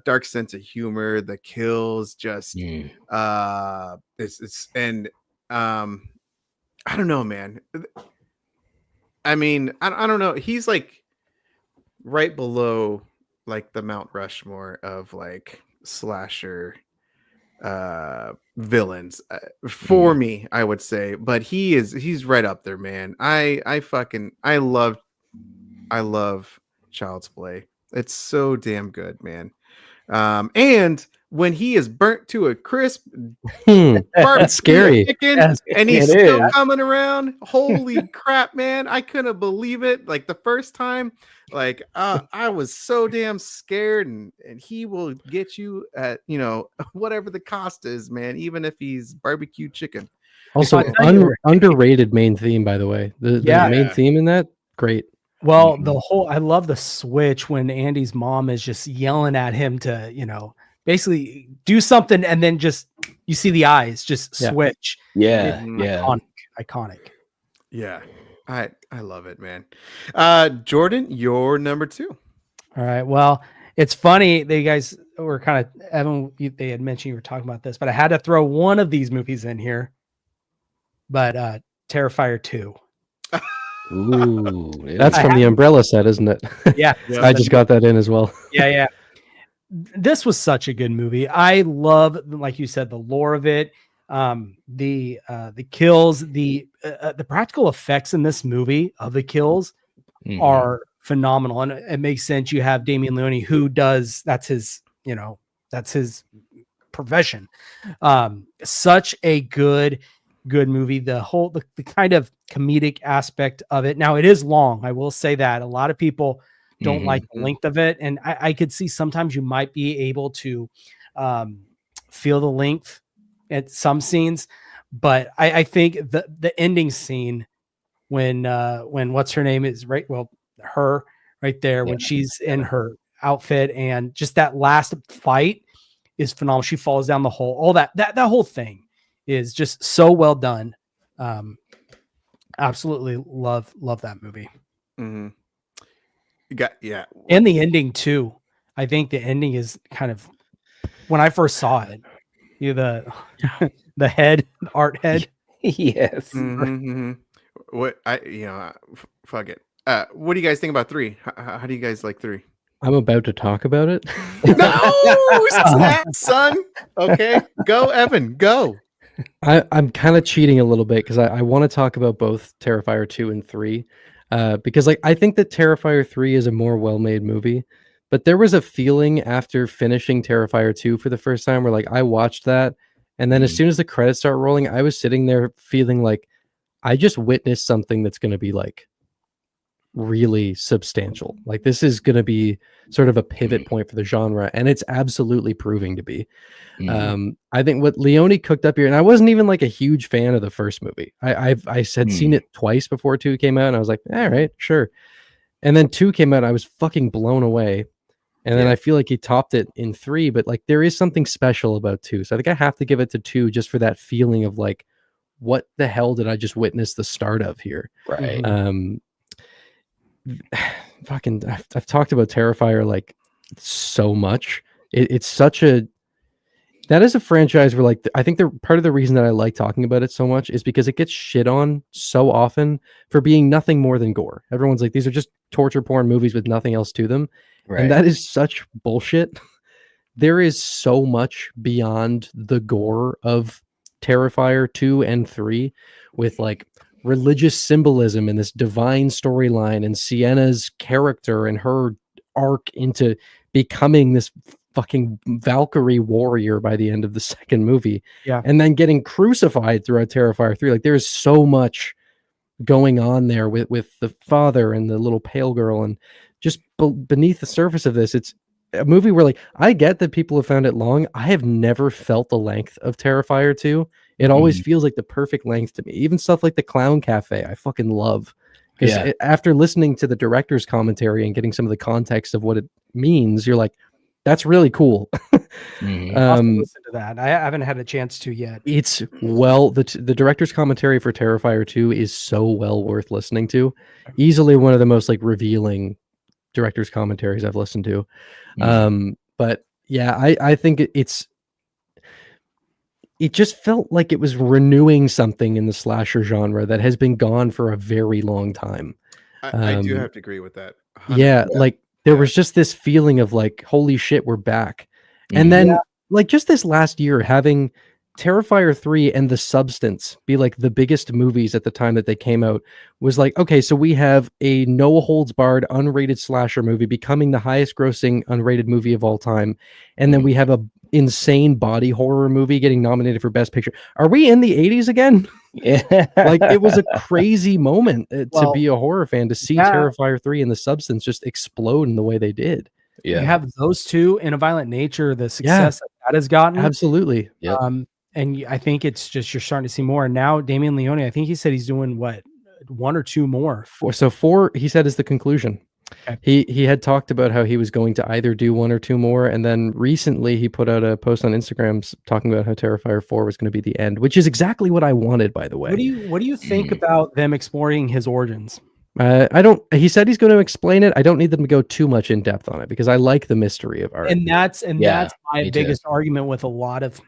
Dark sense of humor, the kills, just it's and I don't know, man. I mean, I don't know. He's like right below like the Mount Rushmore of like slasher villains for me, I would say. But he's right up there, man. I love Child's Play. It's so damn good, man. And when he is burnt to a crisp, that's scary. Chicken, and he's still coming around. Holy crap, man. I couldn't believe it. Like the first time, like I was so damn scared, and he will get you at, you know, whatever the cost is, man, even if he's barbecue chicken. Also, underrated main theme, by the way. The main theme in that, great. Well, I love the switch when Andy's mom is just yelling at him to, you know, basically do something, and then just you see the eyes just switch. Iconic. Yeah, I love it, man. Jordan, your number 2. All right. Well, it's funny that you guys were kind of Evan. They had mentioned you were talking about this, but I had to throw one of these movies in here. But Terrifier 2. Ooh, that's from the Umbrella set, isn't it? Yeah, I just got that in as well. Yeah. This was such a good movie. I love, like you said, the lore of it, the kills, the practical effects in this movie of the kills are phenomenal, and it makes sense. You have Damien Leone, who does that's his profession. Such a good movie. The kind of comedic aspect of it. Now it is long. I will say that a lot of people don't like the length of it. And I could see sometimes you might be able to feel the length at some scenes, but I think the ending scene when what's her name is her right there, when she's in her outfit, and just that last fight is phenomenal. She falls down the hole. All that whole thing is just so well done. Absolutely love that movie. And the ending too. I think the ending is kind of, when I first saw it, the head, art head. Yes. What fuck it. What do you guys think about 3? How do you guys like 3? I'm about to talk about it. No, snap, son. Okay, go, Evan, go. I'm kind of cheating a little bit because I want to talk about both Terrifier 2 and 3, because I think that Terrifier 3 is a more well-made movie, but there was a feeling after finishing Terrifier 2 for the first time where like I watched that, and then as soon as the credits start rolling, I was sitting there feeling like I just witnessed something that's going to be like really substantial. Like this is going to be sort of a pivot point for the genre, and it's absolutely proving to be. I think what Leone cooked up here, and I wasn't even like a huge had of the first movie. I had seen it twice before 2 came out, and I was like, all right, sure. And then 2 came out, and I was fucking blown away. And then I feel like he topped it in 3, but like there is something special about 2. So I think I have to give it to 2 just for that feeling of like what the hell did I just witness the start of here? Right. Fucking, I've talked about Terrifier like so much. It's such a, that is a franchise where like I think part of the reason that I like talking about it so much is because it gets shit on so often for being nothing more than gore. Everyone's like, these are just torture porn movies with nothing else to them. Right. And that is such bullshit. There is so much beyond the gore of Terrifier 2 and 3 with like religious symbolism and this divine storyline and Sienna's character and her arc into becoming this fucking Valkyrie warrior by the end of the second movie. Yeah. And then getting crucified throughout Terrifier 3. Like there's so much going on there with the father and the little pale girl, and just beneath the surface of this, it's a movie where like I get that people have found it long. I have never felt the length of Terrifier 2. It always feels like the perfect length to me. Even stuff like the Clown Cafe, I fucking love. Because after listening to the director's commentary and getting some of the context of what it means, you're like, that's really cool. I'll listen to that. I haven't had a chance to yet. It's the director's commentary for Terrifier 2 is so well worth listening to. Easily one of the most like revealing director's commentaries I've listened to. But yeah, I think it just felt like it was renewing something in the slasher genre that has been gone for a very long time. I do have to agree with that. 100%. Yeah, like there was just this feeling of like, holy shit, we're back. And then like just this last year, having Terrifier 3 and The Substance be like the biggest movies at the time that they came out was like, okay, so we have a no holds barred unrated slasher movie becoming the highest grossing unrated movie of all time. And then we have a insane body horror movie getting nominated for Best Picture. Are we in the 80s again? Yeah. Like it was a crazy moment to be a horror fan, to see Terrifier 3 and The Substance just explode in the way they did. Yeah. You have those two in A Violent Nature, the success that has gotten. Absolutely. Yep. And I think it's just, you're starting to see more. And now Damien Leone, I think he said he's doing what, 1 or 2 more. 4. So 4, he said, is the conclusion. Okay. He had talked about how he was going to either do 1 or 2 more, and then recently he put out a post on Instagram talking about how Terrifier 4 was going to be the end, which is exactly what I wanted, by the way. What do you think about them exploring his origins? I don't. He said he's going to explain it. I don't need them to go too much in depth on it because I like the mystery of art. And that's my biggest argument with a lot of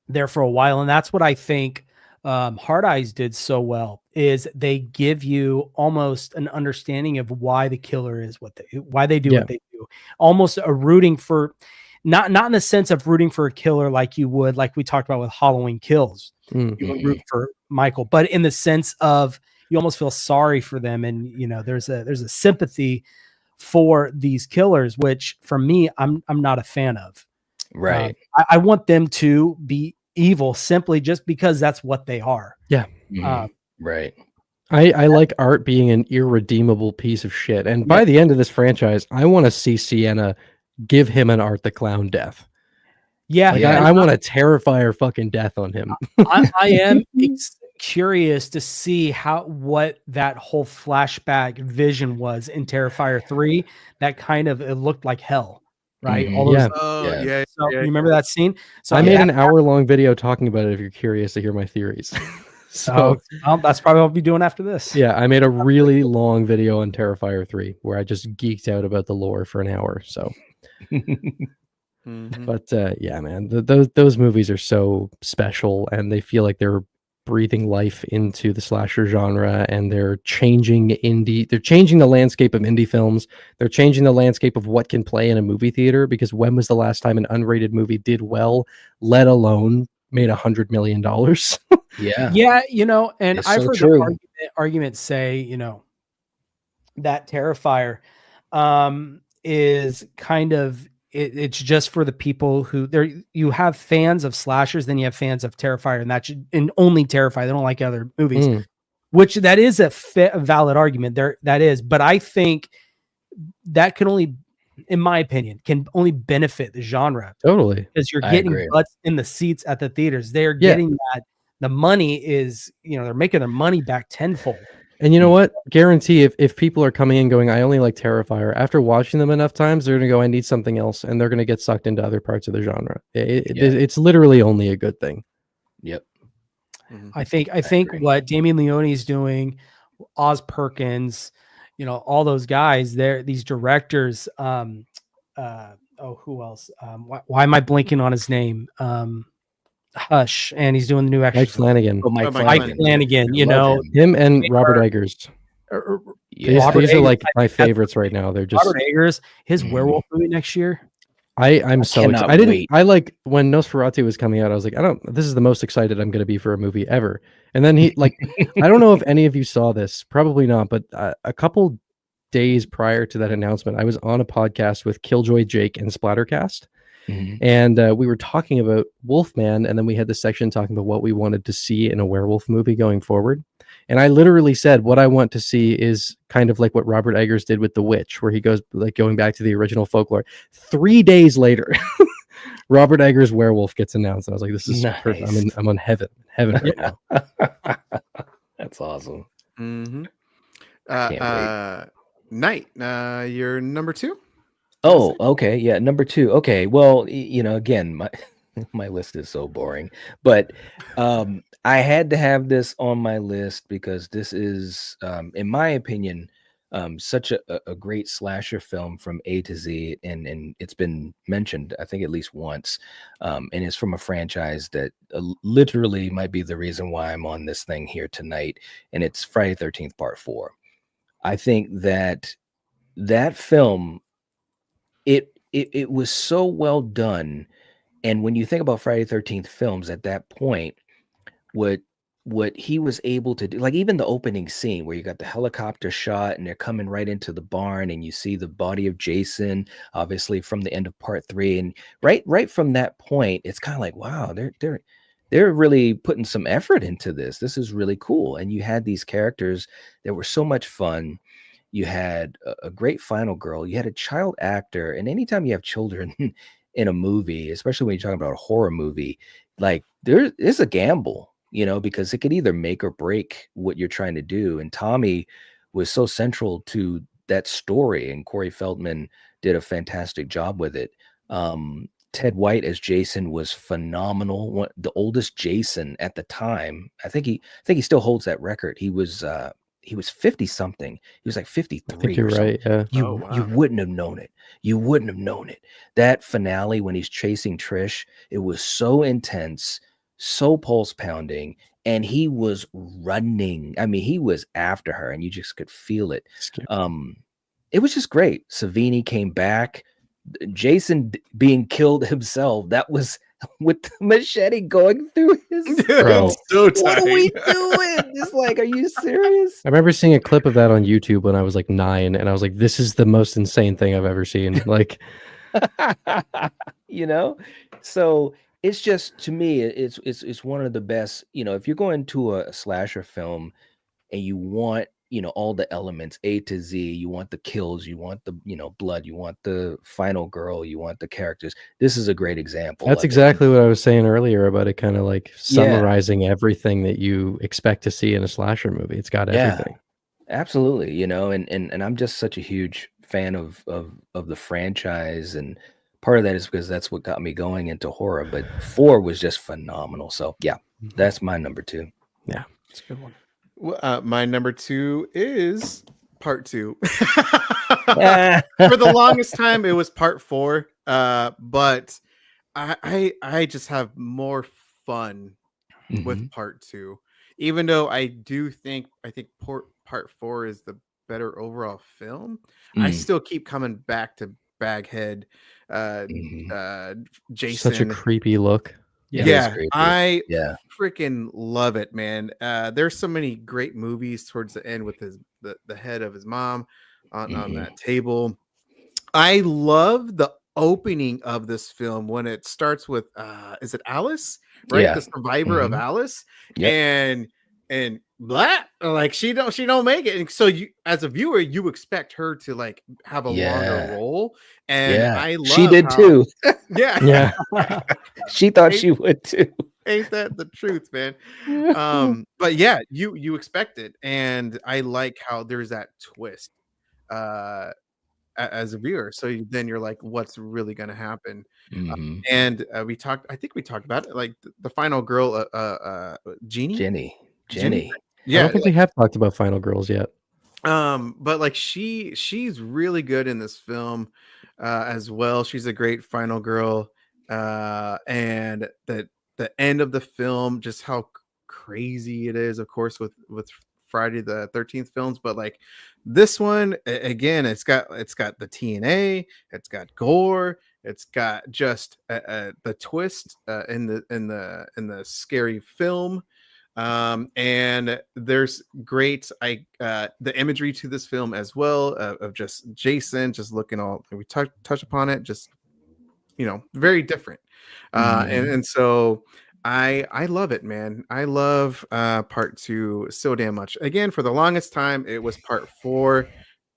there for a while, and that's what I think Hard Eyes did so well, is they give you almost an understanding of why the killer is why they do what they do, almost a rooting for, not in the sense of rooting for a killer like you would, like we talked about with Halloween Kills. You would root for Michael, but in the sense of you almost feel sorry for them, and you know there's a sympathy for these killers, which for me I'm not a fan of. Right. I want them to be evil simply just because that's what they are. Yeah. Right. I like art being an irredeemable piece of shit. And by the end of this franchise, I want to see Sienna give him an Art the Clown death. Yeah. I want to Terrifier fucking death on him. I am curious to see what that whole flashback vision was in Terrifier 3. That kind of, it looked like hell. Right. All those, So you remember that scene? So I made an hour-long video talking about it if you're curious to hear my theories. So that's probably what I'll be doing after this. Yeah, I made a really long video on Terrifier 3 where I just geeked out about the lore for an hour. So but yeah, man, those movies are so special, and they feel like they're breathing life into the slasher genre, and they're changing the landscape of indie films. They're changing the landscape of what can play in a movie theater, because when was the last time an unrated movie did well, let alone made $100 million? Yeah, you know, and It's I've so heard true. the argument say, you know, that Terrifier is kind of, it's just for the people who you have fans of slashers, then you have fans of Terrifier, and only Terrifier. They don't like other movies, which that is a valid argument there. That is, but I think that can only, in my opinion, can only benefit the genre. Totally. Because you're getting butts in the seats at the theaters. They're getting that. The money is, you know, they're making their money back tenfold. And you know what? Guarantee if people are coming in going, I only like Terrifier, after watching them enough times, they're going to go, I need something else. And they're going to get sucked into other parts of the genre. It's literally only a good thing. Yep. I think what Damien Leone is doing, Oz Perkins, all those guys, these directors. Who else? Why am I blinking on his name? Hush, and he's doing the new Mike Exorcist. Flanagan. Oh, Mike Flanagan. Him and Robert Eggers. Yeah. These are like my favorites right now. They're just Robert Eggers, his werewolf movie next year. I'm so cannot excited. wait. I like when Nosferatu was coming out, I was like, this is the most excited I'm going to be for a movie ever. And then he like, I don't know if any of you saw this, probably not, but a couple days prior to that announcement, I was on a podcast with Killjoy Jake and Splattercast. And we were talking about Wolfman, and then we had this section talking about what we wanted to see in a werewolf movie going forward. And I literally said, what I want to see is kind of like what Robert Eggers did with The Witch, where he goes like going back to the original folklore. 3 days later, Robert Eggers' werewolf gets announced. And I was like, this is perfect. I'm on heaven right now. That's awesome. Knight, you're number 2. Oh, okay. Yeah, number 2. Okay. Well, again, my list is so boring, but I had to have this on my list because this is, in my opinion, such a great slasher film from A to Z, and it's been mentioned, I think, at least once, and it's from a franchise that literally might be the reason why I'm on this thing here tonight, and it's Friday the 13th Part 4. I think that film, it was so well done. And when you think about Friday the 13th films at that point, what he was able to do, like even the opening scene where you got the helicopter shot and they're coming right into the barn and you see the body of Jason, obviously from the end of Part 3. And right from that point, it's kind of like, wow, they're really putting some effort into this. This is really cool. And you had these characters that were so much fun. You had a great final girl. You had a child actor. And anytime you have children in a movie, especially when you're talking about a horror movie, like there is a gamble, because it could either make or break what you're trying to do. And Tommy was so central to that story, and Corey Feldman did a fantastic job with it. Ted White as Jason was phenomenal. The oldest Jason at the time. I think he still holds that record. He was 50 something. He was like 53. I think you're right. Yeah. You wouldn't have known it. You wouldn't have known it. That finale when he's chasing Trish, it was so intense, so pulse pounding, and he was running. I mean, he was after her, and you just could feel it. It was just great. Savini came back. Jason being killed himself. That was with the machete going through his Bro. So what are we doing? Just like, are you serious? I remember seeing a clip of that on YouTube when I was like 9, and I was like, this is the most insane thing I've ever seen. Like, So it's just, to me, it's one of the best. If you're going to a slasher film and you want all the elements A to Z, you want the kills, you want the blood, you want the final girl, you want the characters. This is a great example. That's exactly what I was saying earlier about it, kind of like summarizing everything that you expect to see in a slasher movie. It's got everything. Absolutely. And I'm just such a huge fan of the franchise, and part of that is because that's what got me going into horror, but 4 was just phenomenal. So yeah, that's my number 2. Yeah, it's a good one. My number 2 is Part 2. For the longest time, it was Part 4. But I just have more fun with Part 2, even though I think Part 4 is the better overall film. I still keep coming back to Baghead, Jason. Such a creepy look. Yeah, I freaking love it, man. There's so many great movies towards the end with the head of his mom on that table. I love the opening of this film when it starts with is it Alice, right? Yeah. The survivor of Alice. Yep. And blah, like she don't make it, and so you, as a viewer, you expect her to like have a longer role, and I love she did too. Yeah. She thought she would too. Ain't that the truth, man? But yeah, you expect it, and I like how there's that twist. as a viewer. So then you're like, what's really going to happen? Mm-hmm. And I think we talked about it, like the final girl, Jeannie. Jenny. I Yeah, don't think we have talked about Final Girls yet. but like she's really good in this film as well. She's a great final girl, and the end of the film, just how crazy it is, of course, with Friday the 13th films, but like this one again, it's got the TNA, it's got gore, it's got just the twist in the scary film. And there's great the imagery to this film as well, of just Jason just looking all, we touch upon it, just very different. And so I love it, man. I love part 2 so damn much. Again, for the longest time it was part 4,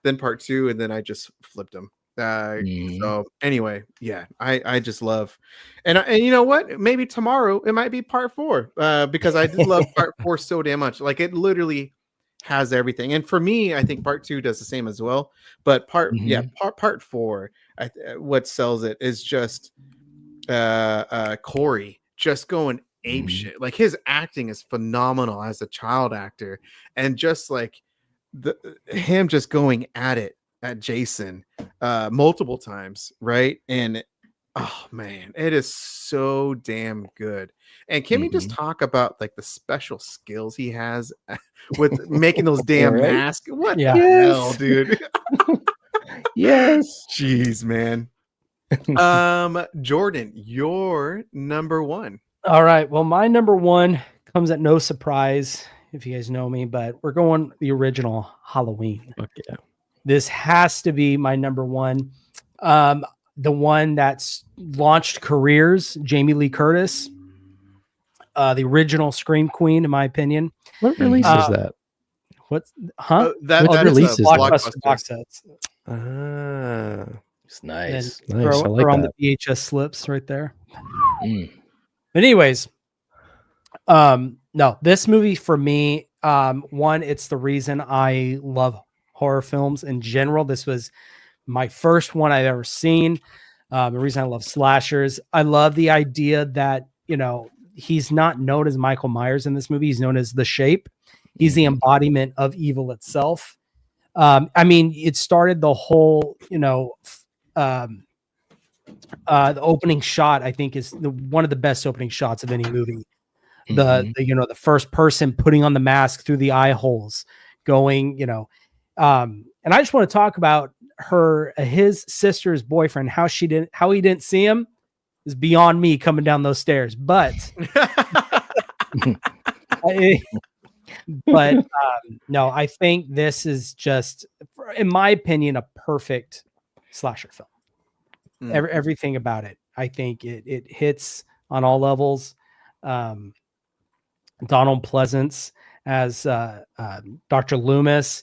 then part 2, and then I just flipped them. So anyway, yeah, I just love, and you know what? Maybe tomorrow it might be part 4, because I did love part 4 so damn much. Like, it literally has everything. And for me, I think part 2 does the same as well. But part 4, what sells it is just Corey just going ape shit. Like, his acting is phenomenal as a child actor, and just like him just going at it at Jason multiple times, right? And oh man, it is so damn good. And can we just talk about like the special skills he has with making those damn masks? What the hell, dude? Yes. Jeez, man. Jordan, your number 1. All right. Well, my number 1 comes at no surprise if you guys know me, but we're going the original Halloween. Fuck yeah. This has to be my number 1. The one that's launched careers, Jamie Lee Curtis, the original Scream Queen, in my opinion. What release is that? What's that release is Blockbuster box sets. It's nice. Nice. I like on that. the VHS slips right there. But anyways, no, this movie for me, one, it's the reason I love horror films in general. This was my first one I've ever seen. The reason I love slashers, I love the idea that, he's not known as Michael Myers in this movie. He's known as the Shape. He's the embodiment of evil itself. I mean, it started the whole, the opening shot, I think, is one of the best opening shots of any movie. The first person putting on the mask through the eye holes, going, and I just want to talk about his sister's boyfriend, how he didn't see him is beyond me coming down those stairs. But, no, I think this is just, in my opinion, a perfect slasher film. Everything about it, I think it hits on all levels. Donald Pleasance as Dr. Loomis,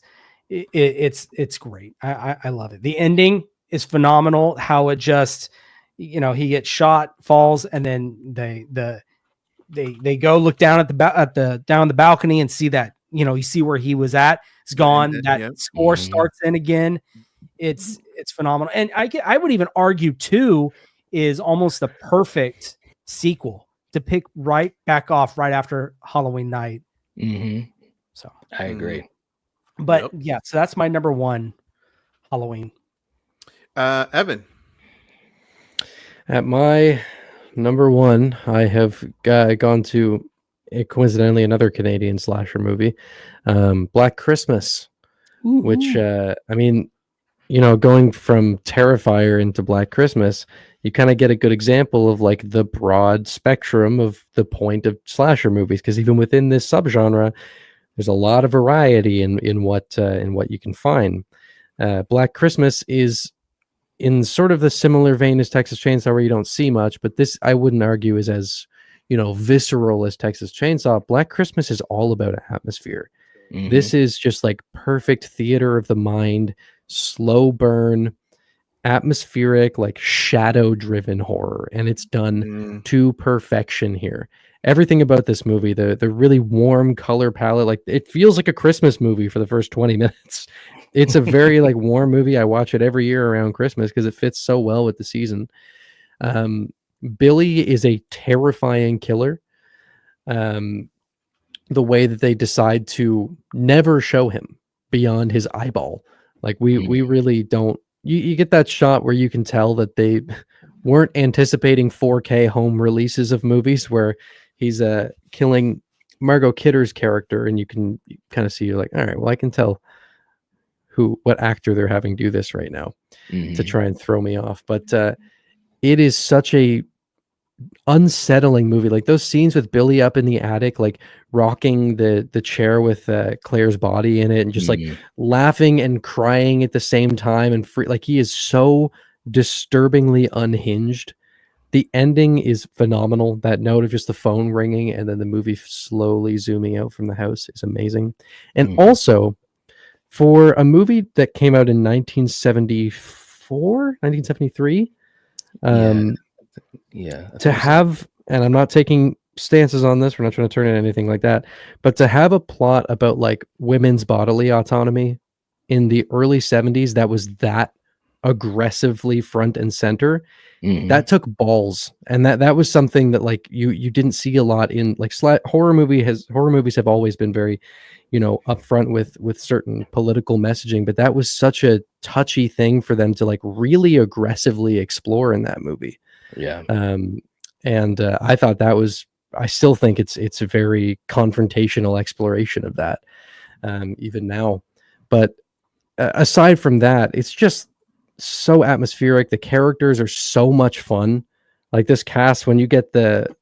it's great. I love it. The ending is phenomenal. How it just, he gets shot, falls, and then they go look down at the balcony and see that, you see where he was at. It's gone. That score starts in again. It's phenomenal. And I would even argue 2 is almost the perfect sequel to pick right back off right after Halloween night. So I agree. But yeah, so that's my number 1 Halloween. Evan. At my number 1, I have gone to coincidentally another Canadian slasher movie, Black Christmas, which I mean, going from Terrifier into Black Christmas, you kind of get a good example of like the broad spectrum of the point of slasher movies, because even within this subgenre, there's a lot of variety in what you can find. Black Christmas is in sort of the similar vein as Texas Chainsaw, where you don't see much, but this I wouldn't argue is as visceral as Texas Chainsaw. Black Christmas is all about atmosphere. This is just like perfect theater of the mind, slow burn, atmospheric, like shadow driven horror, and it's done to perfection here. Everything about this movie, the really warm color palette, like it feels like a Christmas movie for the first 20 minutes. It's a very like warm movie. I watch it every year around Christmas because it fits so well with the season. Billy is a terrifying killer. The way that they decide to never show him beyond his eyeball, like we really don't. You get that shot where you can tell that they weren't anticipating 4K home releases of movies where he's killing Margot Kidder's character, and you can kind of see, you're like, all right, well, I can tell what actor they're having do this right now to try and throw me off. But it is such a unsettling movie. Like those scenes with Billy up in the attic, like rocking the chair with Claire's body in it, and just like laughing and crying at the same time, and like he is so disturbingly unhinged. The ending is phenomenal. That note of just the phone ringing and then the movie slowly zooming out from the house is amazing. And also, for a movie that came out in 1973, to have, and I'm not taking stances on this, we're not trying to turn it anything like that, but to have a plot about like women's bodily autonomy in the early 70s that was that aggressively front and center, that took balls. And that was something that like you didn't see a lot in like horror movies have always been very, upfront with certain political messaging, but that was such a touchy thing for them to like really aggressively explore in that movie. I thought that was, I still think it's a very confrontational exploration of that, even now. But aside from that, it's just so atmospheric. The characters are so much fun. Like this cast, when you get the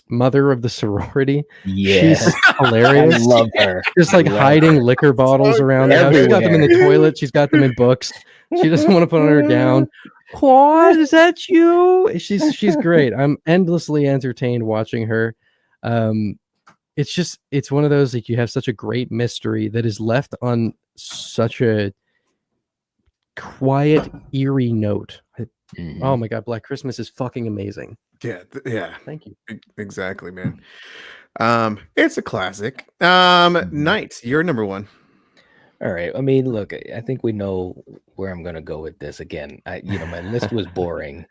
mother of the sorority, she's hilarious. I love her. Just like hiding liquor bottles around the house. She's got them in the toilet. She's got them in books. She doesn't want to put on her gown. What is that? You? She's great. I'm endlessly entertained watching her. It's one of those, like, you have such a great mystery that is left on such a quiet, eerie note. Oh my god, Black Christmas is fucking amazing. Yeah. Thank you. Exactly, man. It's a classic. Knight, you're number one. All right. I mean, look, I think we know where I'm gonna go with this. Again, my list was boring.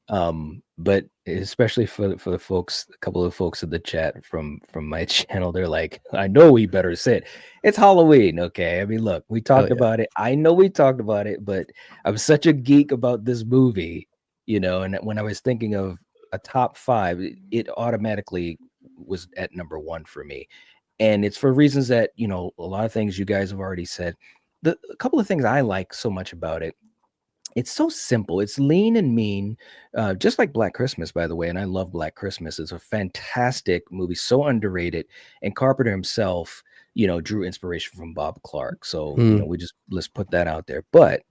But especially for the folks, a couple of folks in the chat from my channel, they're like, I know we better say it. It's Halloween, okay? I mean, look, we talked about it. I know we talked about it, but I'm such a geek about this movie, and when I was thinking of a top 5, it automatically was at number 1 for me. And it's for reasons that, a lot of things you guys have already said. A couple of things I like so much about it. It's so simple. It's lean and mean, just like Black Christmas, by the way. And I love Black Christmas. It's a fantastic movie, so underrated. And Carpenter himself, drew inspiration from Bob Clark. So, let's put that out there. But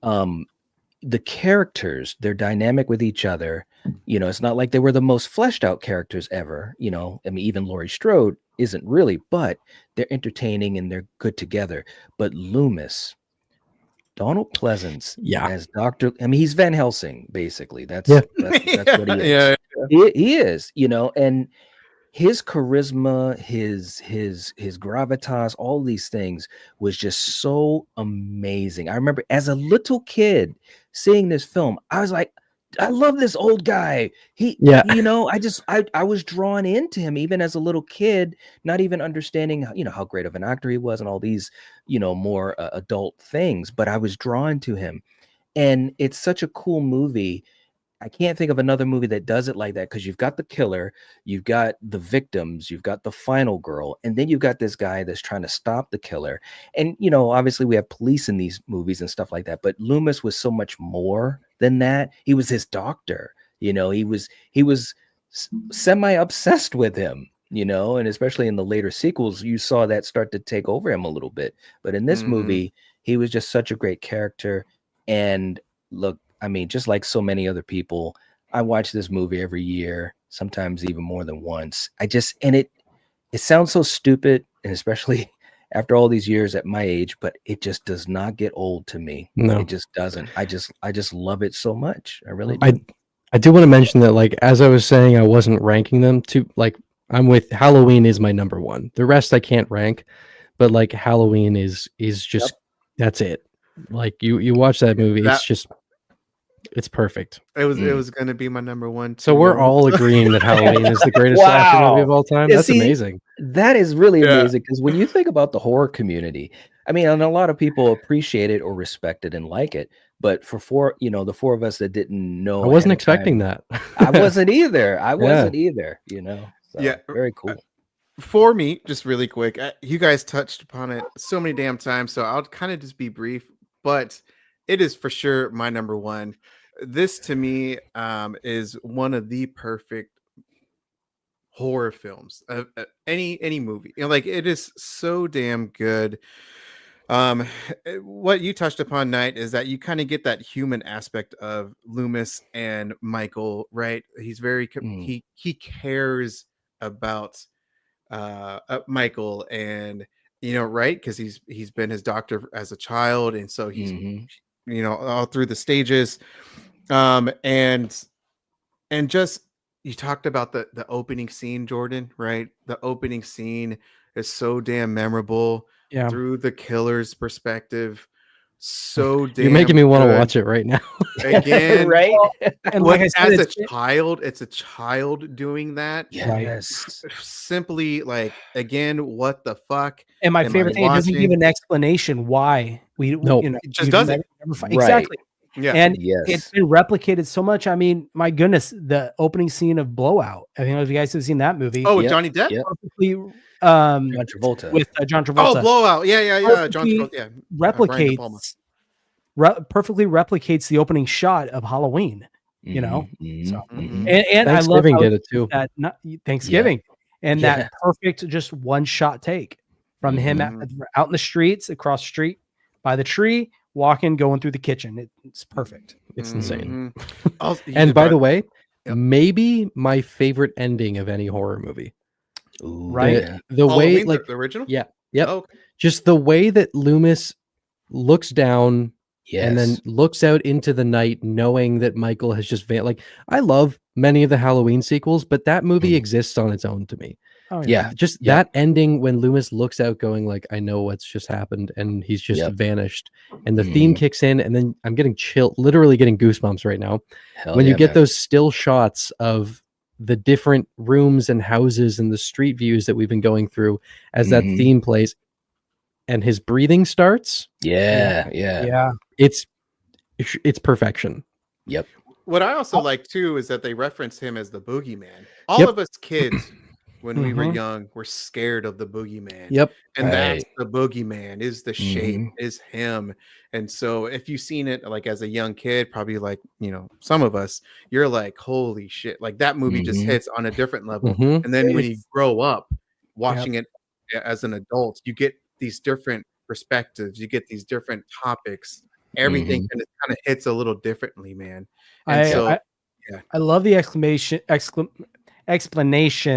the characters, they're dynamic with each other. It's not like they were the most fleshed out characters ever. I mean, even Laurie Strode isn't really, but they're entertaining and they're good together. But Loomis, Donald Pleasance, as Dr. I mean, he's Van Helsing, basically. That's what he is. Yeah. He is, and his charisma, his gravitas, all these things was just so amazing. I remember as a little kid seeing this film, I was like, I love this old guy. I was drawn into him even as a little kid, not even understanding, how great of an actor he was and all these, more adult things, but I was drawn to him. And it's such a cool movie. I can't think of another movie that does it like that, because you've got the killer, you've got the victims, you've got the final girl, and then you've got this guy that's trying to stop the killer. And, obviously we have police in these movies and stuff like that, but Loomis was so much more than that. He was his doctor, he was semi-obsessed with him, and especially in the later sequels, you saw that start to take over him a little bit. But in this movie, he was just such a great character. And look, I mean, just like so many other people, I watch this movie every year, sometimes even more than once. And it sounds so stupid, and especially after all these years at my age, but it just does not get old to me. No, it just doesn't. I just love it so much. I really do. I do want to mention that, like, as I was saying, I wasn't ranking them to, like, I'm with Halloween is my number 1. The rest I can't rank, but like Halloween is just that's it. Like you watch that movie, it's perfect. It was going to be my number one. So we're all agreeing that Halloween is the greatest slasher movie of all time. That's amazing. That is really amazing, because when you think about the horror community, I mean, and a lot of people appreciate it or respect it and like it, but for the four of us that didn't know, I wasn't expecting that. I wasn't either. So, very cool. For me, just really quick, you guys touched upon it so many damn times, so I'll kind of just be brief, but it is for sure my number one. This to me is one of the perfect horror films of any movie. Like, it is so damn good. What you touched upon, Knight, is that you kind of get that human aspect of Loomis and Michael, right? He's very he cares about Michael, and right, because he's been his doctor as a child, and so he's all through the stages, and just, you talked about the opening scene, Jordan, right? The opening scene is so damn memorable through the killer's perspective. So damn You're making me want to watch it right now. Again, right? And like I said, as a child, it's a child doing that. Yes. Simply, like, again, what the fuck? And my favorite thing, it doesn't give an explanation why it just doesn't. Exactly. Yeah. And it's been replicated so much. I mean, my goodness, the opening scene of Blowout. I don't know if you guys have seen that movie. Oh, Johnny Depp? John Travolta. With John Travolta. Oh, Blowout. Yeah. John Travolta. Yeah. Perfectly replicates the opening shot of Halloween. So, and I love Thanksgiving did it too. Thanksgiving and that perfect just one shot take from him out in the streets, across the street by the tree, walking, going through the kitchen. It's perfect. It's insane. And by the way, maybe my favorite ending of any horror movie. Ooh, right? The way, like the original? Yeah. Yep. Oh, okay. Just the way that Loomis looks down and then looks out into the night, knowing that Michael has just like, I love many of the Halloween sequels, but that movie exists on its own to me. Oh, Just that ending when Loomis looks out going like, I know what's just happened, and he's just vanished, and the theme kicks in, and then I'm getting literally getting goosebumps right now. When you get those still shots of the different rooms and houses and the street views that we've been going through as that theme plays and his breathing starts. It's perfection. Yep. What I also like too is that they reference him as the boogeyman. All of us kids, when we were young, were scared of the boogeyman. Yep. And that's the boogeyman, is the shape, is him. And so if you've seen it like as a young kid, probably like, some of us, you're like, holy shit, like that movie just hits on a different level. And then when you grow up watching it as an adult, you get these different perspectives, you get these different topics, everything kind of hits a little differently, man. And I love the explanation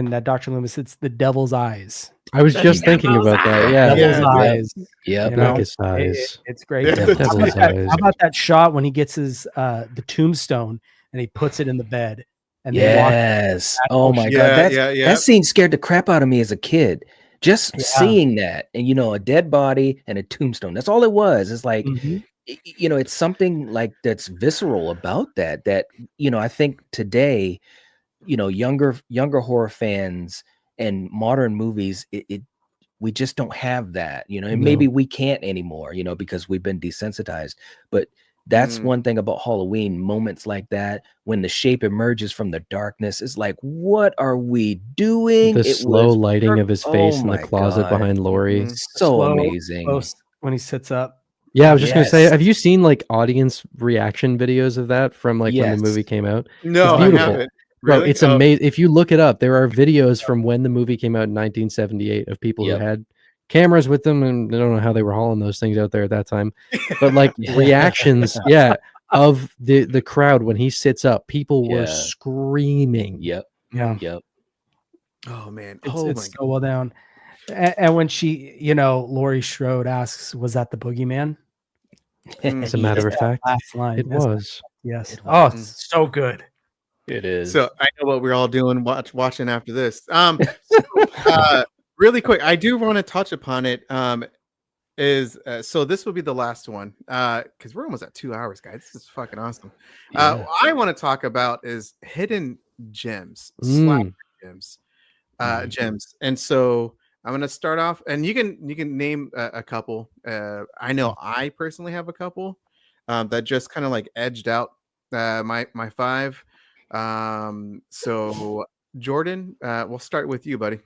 that Dr. Loomis, it's the devil's eyes. I was just thinking about that. Devil's eyes. Blackest eyes. It's great. How about that shot when he gets his the tombstone and he puts it in the bed? And oh my god, that scene scared the crap out of me as a kid. Just seeing that, and a dead body and a tombstone. That's all it was. It's like, it's something like that's visceral about that. That I think today, younger horror fans and modern movies, we just don't have that. And maybe we can't anymore. Because we've been desensitized. But that's one thing about Halloween. Moments like that, when the shape emerges from the darkness, is like, what are we doing? The slow lighting of his face in the closet behind Laurie. So amazing. When he sits up. Yeah, I was just gonna say, have you seen like audience reaction videos of that from like when the movie came out? No, it's beautiful. I haven't. Bro, Really? it's amazing. If you look it up, there are videos from when the movie came out in 1978 of people who had cameras with them, and I don't know how they were hauling those things out there at that time, but like reactions, of the crowd when he sits up, people were screaming. Oh man, it's so well done. And when she, Laurie Strode asks, "Was that the boogeyman?" As a matter of fact, last line, it was. Yes. Oh, it's so good. It is. So I know what we're all doing watching after this. really quick, I do want to touch upon it. So this will be the last one because we're almost at 2 hours, guys. This is fucking awesome. Yeah. I want to talk about is hidden gems, gems, gems. And so I'm gonna start off, and you can name a couple. I know I personally have a couple that just kind of like edged out my five. So Jordan, we'll start with you, buddy.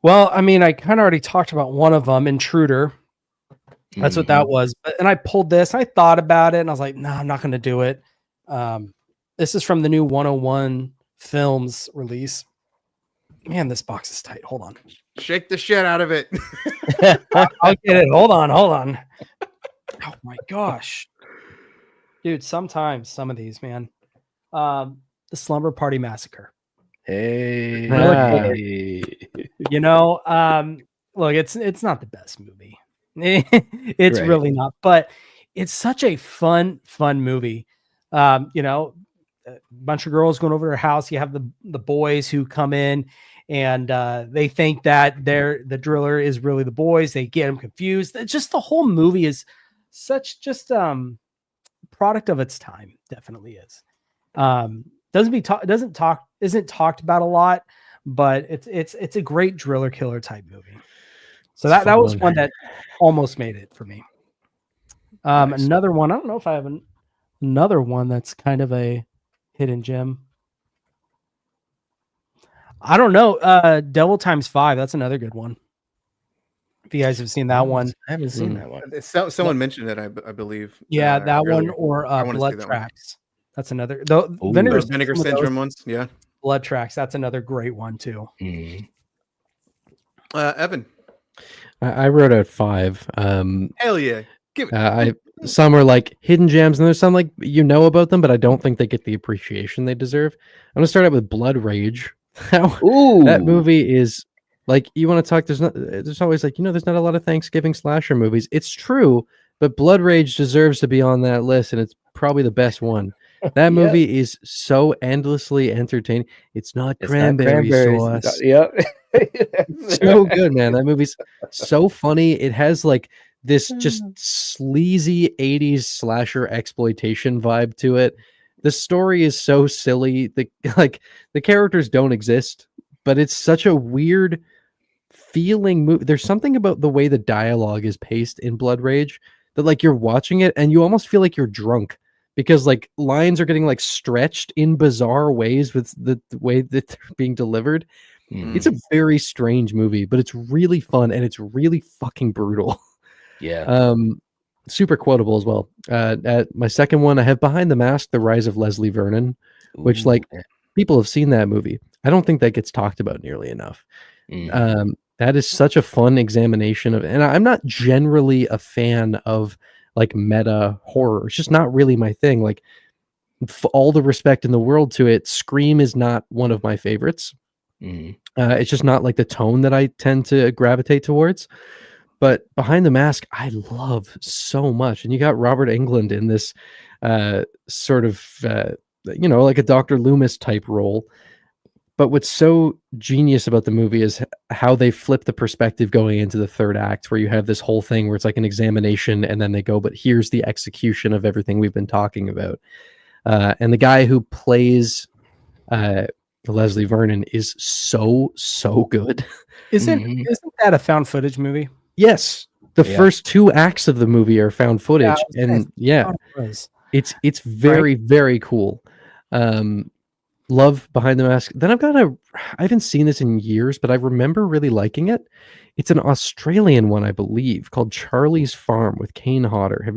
Well, I mean, I kind of already talked about one of them, Intruder. That's what that was. And I pulled this. I thought about it, and I was like, "No, I'm not going to do it." This is from the new 101 Films release. Man, this box is tight. Hold on. Shake the shit out of it. I'll get it. Hold on. Oh my gosh, dude! Sometimes some of these, man. The Slumber Party Massacre. Hey. You know, look, it's not the best movie. It's Right. really not, but it's such a fun movie. You know, a bunch of girls going over to her house. You have the boys who come in, and they think that the driller is really the boys. They get them confused. It's just the whole movie is such just product of its time. Definitely is. Isn't talked about a lot, but it's a great driller killer type movie. So that was one that almost made it for me. Nice. Another one, I don't know if I have another one that's kind of a hidden gem. I don't know. Devil Times 5, that's another good one. If you guys have seen that one. I haven't seen that one. Someone mentioned it, I believe. Yeah, that earlier. one, or Blood Tracks. That's another. Vinegar Syndrome ones. Yeah. Blood Tracks. That's another great one too. Evan. I wrote out 5. Hell yeah. Give it. Some are like hidden gems, and there's some like about them, but I don't think they get the appreciation they deserve. I'm gonna start out with Blood Rage. That movie is like, you want to talk. There's always like, there's not a lot of Thanksgiving slasher movies. It's true, but Blood Rage deserves to be on that list, and it's probably the best one. That movie is so endlessly entertaining. It's not cranberry sauce. Yep. So good, man. That movie's so funny. It has like this just sleazy 80s slasher exploitation vibe to it. The story is so silly. The characters don't exist, but it's such a weird feeling movie. There's something about the way the dialogue is paced in Blood Rage that like you're watching it and you almost feel like you're drunk, because like lines are getting like stretched in bizarre ways with the way that they're being delivered. It's a very strange movie, but it's really fun and it's really fucking brutal. Yeah. Super quotable as well. At my second one, I have Behind the Mask: The Rise of Leslie Vernon, which people have seen that movie. I don't think that gets talked about nearly enough. That is such a fun examination of, and I'm not generally a fan of like meta horror. It's just not really my thing. Like, all the respect in the world to it, Scream is not one of my favorites. It's just not like the tone that I tend to gravitate towards. But Behind the Mask, I love so much. And you got Robert Englund in this sort of, like a Dr. Loomis type role. But what's so genius about the movie is how they flip the perspective going into the third act, where you have this whole thing where it's like an examination, and then they go, but here's the execution of everything we've been talking about. And the guy who plays Leslie Vernon is so good. Isn't that a found footage movie? Yes, the first 2 acts of the movie are found footage, it's very very cool. Love Behind the Mask. Then I haven't seen this in years, but I remember really liking it. It's an Australian one, I believe, called Charlie's Farm with Kane Hodder. Have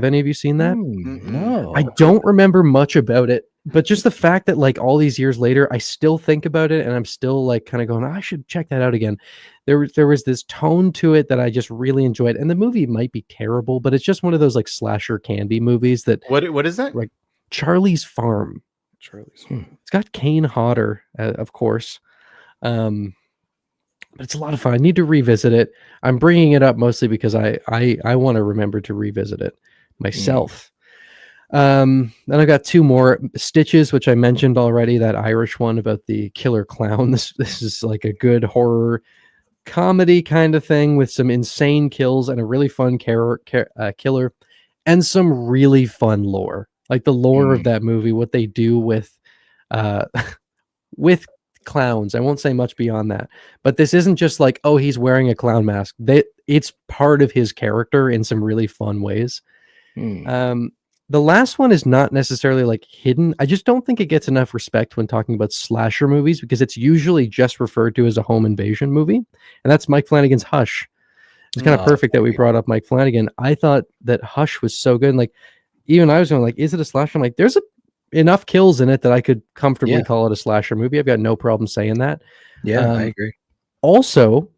any of you seen that? No. I don't remember much about it, but just the fact that like all these years later, I still think about it and I'm still like kind of going, I should check that out again. There was this tone to it that I just really enjoyed. And the movie might be terrible, but it's just one of those like slasher candy movies that. What is that? Like Charlie's Farm. It's got Kane Hodder, of course. But it's a lot of fun. I need to revisit it. I'm bringing it up mostly because I want to remember to revisit it myself. Then I've got 2 more. Stitches, which I mentioned already, that Irish one about the killer clown. This is like a good horror comedy kind of thing with some insane kills and a really fun killer and some really fun lore. Like the lore of that movie, what they do with with clowns. I won't say much beyond that. But this isn't just like, oh, he's wearing a clown mask. It's part of his character in some really fun ways. The last one is not necessarily like hidden. I just don't think it gets enough respect when talking about slasher movies because it's usually just referred to as a home invasion movie. And that's Mike Flanagan's Hush. It's kind of perfect that we brought up Mike Flanagan. I thought that Hush was so good. And like, even I was going like, is it a slasher? I'm like, there's enough kills in it that I could comfortably call it a slasher movie. I've got no problem saying that. Yeah, I agree. Also,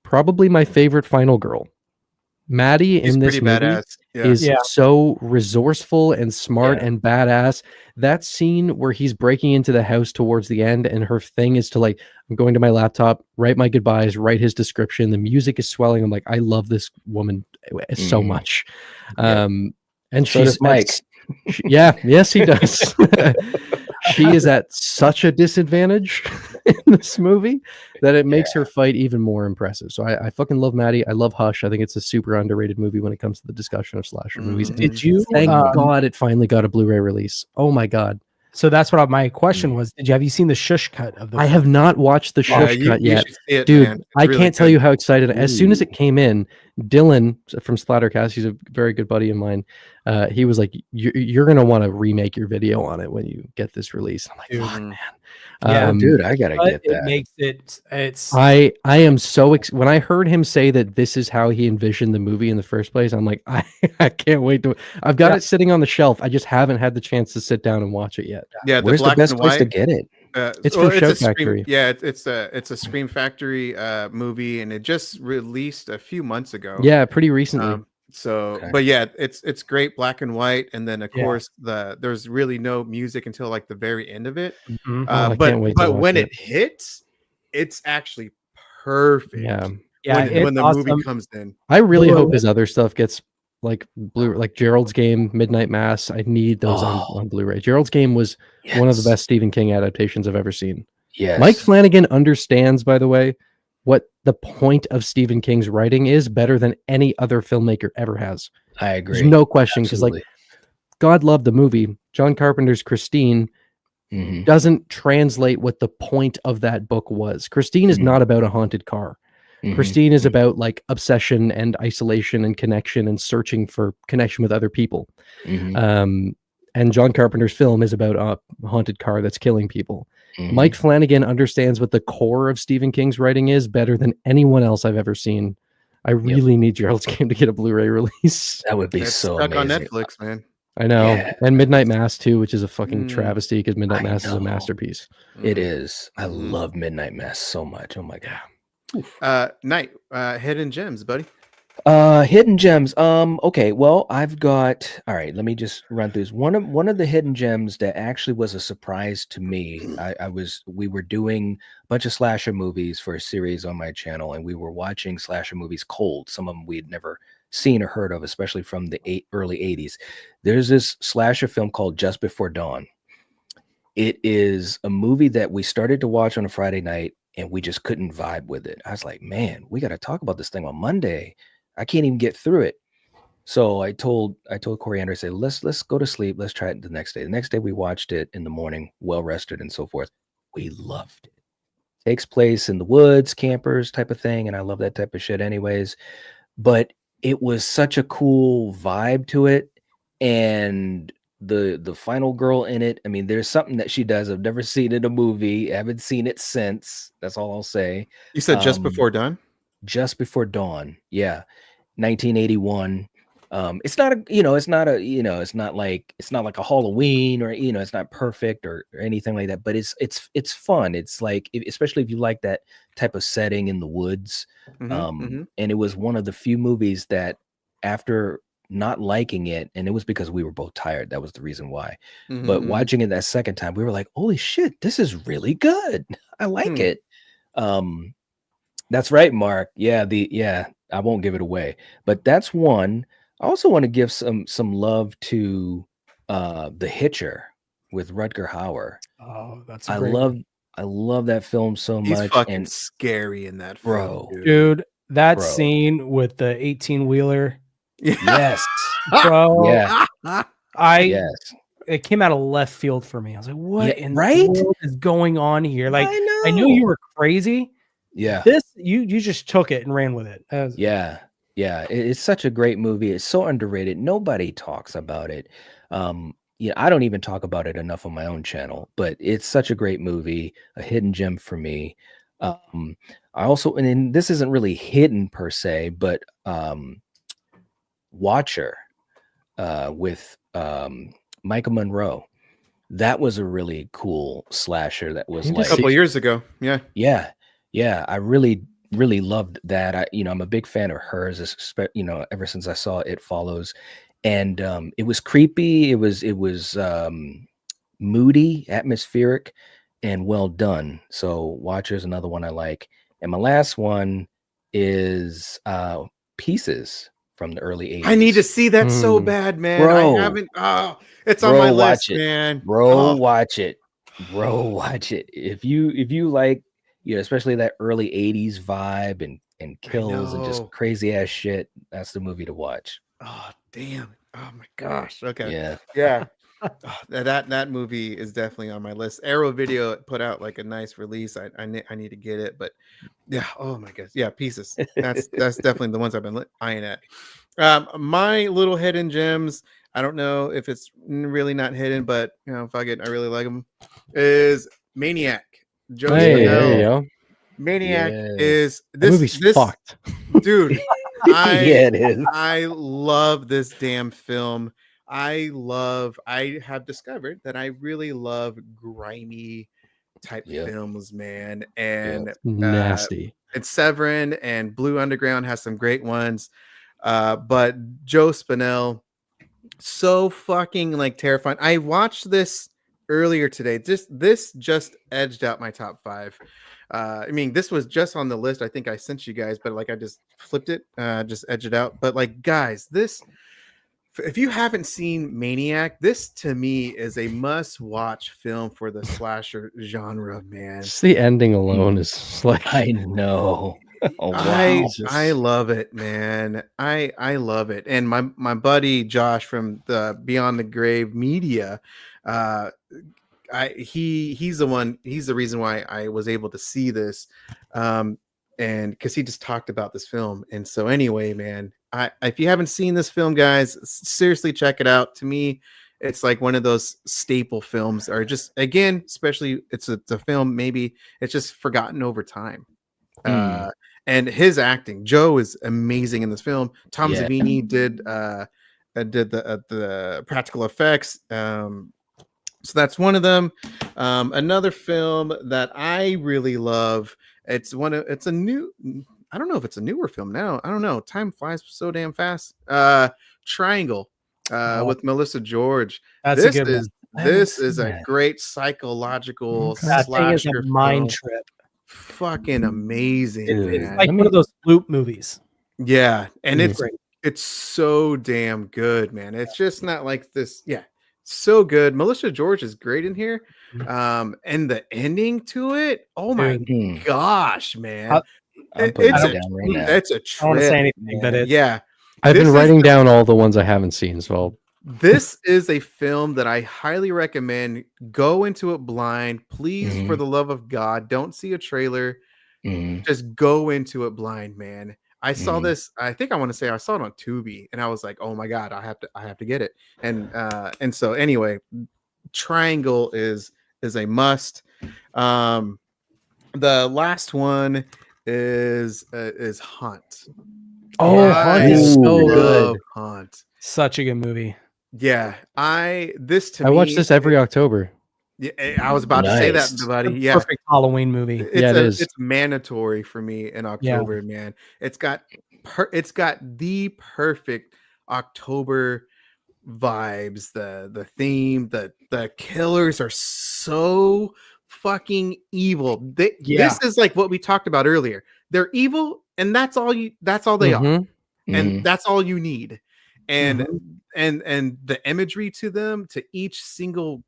probably my favorite final girl. Maddie in this movie is so resourceful and smart and badass. That scene where he's breaking into the house towards the end and her thing is to like, I'm going to my laptop, write my goodbyes, write his description. The music is swelling. I'm like, I love this woman so much. And so does Mike. Yes, he does. She is at such a disadvantage in this movie that it makes her fight even more impressive. So I fucking love Maddie. I love Hush. I think it's a super underrated movie when it comes to the discussion of slasher movies. Did you? Thank God it finally got a Blu-ray release. Oh my God. So that's what my question was. Have you seen the shush cut of the? I have not watched the shush cut yet, dude. I can't tell you how excited. As soon as it came in, Dylan from Splattercast, he's a very good buddy of mine. He was like, "You're gonna want to remake your video on it when you get this release." I'm like, "Fuck, man." Yeah, dude, I gotta get that. It makes it. It's. I am so when I heard him say that this is how he envisioned the movie in the first place. I'm like, I can't wait to. I've got it sitting on the shelf. I just haven't had the chance to sit down and watch it yet. Yeah, where's the best place to get it? It's from Show Factory. It's a Scream Factory movie, and it just released a few months ago. Yeah, pretty recently. But yeah, it's great black and white, and then of course there's really no music until like the very end of it. But when it hits, it's actually perfect. When the movie comes in, I really hope his other stuff gets like like Gerald's Game, Midnight Mass. I need those on Blu-ray. Gerald's Game was one of the best Stephen King adaptations I've ever seen. Yes. Mike Flanagan understands, by the way, what the point of Stephen King's writing is better than any other filmmaker ever has. I agree. There's no question, because like God loved the movie. John Carpenter's Christine doesn't translate what the point of that book was. Christine is not about a haunted car. Christine is about like obsession and isolation and connection and searching for connection with other people. And John Carpenter's film is about a haunted car that's killing people. Mike Flanagan understands what the core of Stephen King's writing is better than anyone else I've ever seen. I really need Gerald's Game to get a Blu-ray release. That would be so stuck amazing. on Netflix, man. I know. And Midnight Mass too, which is a fucking travesty because Midnight Mass is a masterpiece. It is. I love Midnight Mass so much. Oh my God. Night, hidden gems, buddy. Hidden gems. Okay, well, I've got, all right, let me just run through this. One of the hidden gems that actually was a surprise to me. We were doing a bunch of slasher movies for a series on my channel, and we were watching slasher movies cold. Some of them we'd never seen or heard of, especially from the early 80s. There's this slasher film called Just Before Dawn. It is a movie that we started to watch on a Friday night, and we just couldn't vibe with it. I was like, man, we got to talk about this thing on Monday. I can't even get through it. So I told Coriander, I said, let's go to sleep. Let's try it the next day. The next day we watched it in the morning, well rested and so forth. We loved it. Takes place in the woods, campers type of thing. And I love that type of shit anyways. But it was such a cool vibe to it. And the final girl in it, I mean, there's something that she does I've never seen in a movie. I haven't seen it since. That's all I'll say. You said Just Before Dawn? Just Before Dawn. Yeah. 1981. It's not like a Halloween, or it's not perfect or anything like that, but it's fun. It's like, especially if you like that type of setting in the woods. And it was one of the few movies that, after not liking it, and it was because we were both tired, that was the reason why, but watching it that second time, we were like, holy shit, this is really good. I like it. That's right, Mark. I won't give it away, but that's one. I also want to give some love to The Hitcher with Rutger Hauer. Oh, that's I I love that film so He's much. fucking And scary in that Bro. film, Dude, that Bro. scene with the 18-wheeler, yes, bro. yeah, I yes, it came out of left field for me. I was like, what Yeah, in right? the world is going on here? Like, I knew know. you were crazy. Yeah, This you just took it and ran with it. That was- yeah, yeah. It's such a great movie. It's so underrated. Nobody talks about it. Yeah, I don't even talk about it enough on my own channel, but it's such a great movie, a hidden gem for me. I also, and then this isn't really hidden per se, but Watcher with Micah Monroe. That was a really cool slasher. That was You a like, couple years ago. Yeah. yeah. I really loved that. I'm a big fan of hers. Ever since I saw It Follows, and it was creepy. It was moody, atmospheric, and well done. So Watcher's another one I like. And my last one is Pieces from the early 80s. I need to see that so Mm. bad, man. Bro. I haven't. Oh, it's on my list, man. Bro, Oh, watch it. Bro, watch it. If you like, especially that early 80s vibe and kills and just know. crazy ass shit, that's the movie to watch. oh, damn. Oh my gosh. Okay. Yeah. Yeah. Oh, that movie is definitely on my list. Arrow Video put out like a nice release. I need to get it, but yeah. Oh my gosh. Yeah. Pieces. That's definitely the ones I've been eyeing at. My little hidden gems. I don't know if it's really not hidden, but fuck it, I really like them. Is Maniac. Joe Hey, Spinell. there you go. Maniac Yes. is That movie's fucked. dude. Yeah, it is. I love this damn film. I have discovered that I really love grimy type Yep. films, man. And Nasty. it's Severin and Blue Underground has some great ones. But Joe Spinell, so fucking like terrifying. I watched this earlier today. This just edged out my top 5. I mean, this was just on the list. I think I sent you guys, but like I just flipped it, just edged it out. But like, guys, this, if you haven't seen Maniac, this to me is a must-watch film for the slasher genre, man. Just the ending alone is just like I know. Oh, wow. I love it, man. I love it. And my buddy Josh from the Beyond the Grave Media, he's the reason why I was able to see this, and because he just talked about this film. And so anyway, man, if you haven't seen this film, guys, seriously check it out. To me, it's like one of those staple films, or just, again, especially it's a film, maybe it's just forgotten over time. And his acting, Joe is amazing in this film. Tom Yeah. Savini did the practical effects. So that's one of them. Another film that I really love. It's a new. I don't know if it's a newer film now. I don't know. Time flies so damn fast. Triangle, with Melissa George. That's a good one. This is a great psychological That thing is slasher a mind film. trip. Fucking amazing, Dude, It's man. like one of those loop movies. Yeah, and It's great. it's so damn good, man. It's just not like this. Yeah, so good. Melissa George is great in here. And the ending to it, oh my Dude. gosh, man. I'm putting It's it down right now. It's a I don't want to trip, say anything, but man. it's Yeah. I've This been is writing down all the ones I haven't seen, so This is a film that I highly recommend. Go into it blind, please. For the love of God, don't see a trailer. Just go into it blind, man. I saw this. I think I want to say I saw it on Tubi, and I was like, "Oh my God, I have to get it." And so anyway, Triangle is a must. The last one is Hunt. Oh, I Hunt is so love good. Hunt. such a good movie. Yeah, I I watch this every October. Yeah, I was about to say that, Nice. buddy. The Yeah, perfect Halloween movie. Yeah, it is. It's mandatory for me in October, man. It's got the perfect October vibes. The theme, the killers are so fucking evil. This is like what we talked about earlier. They're evil, and that's all they are, and that's all you need. And and the imagery to them, to each single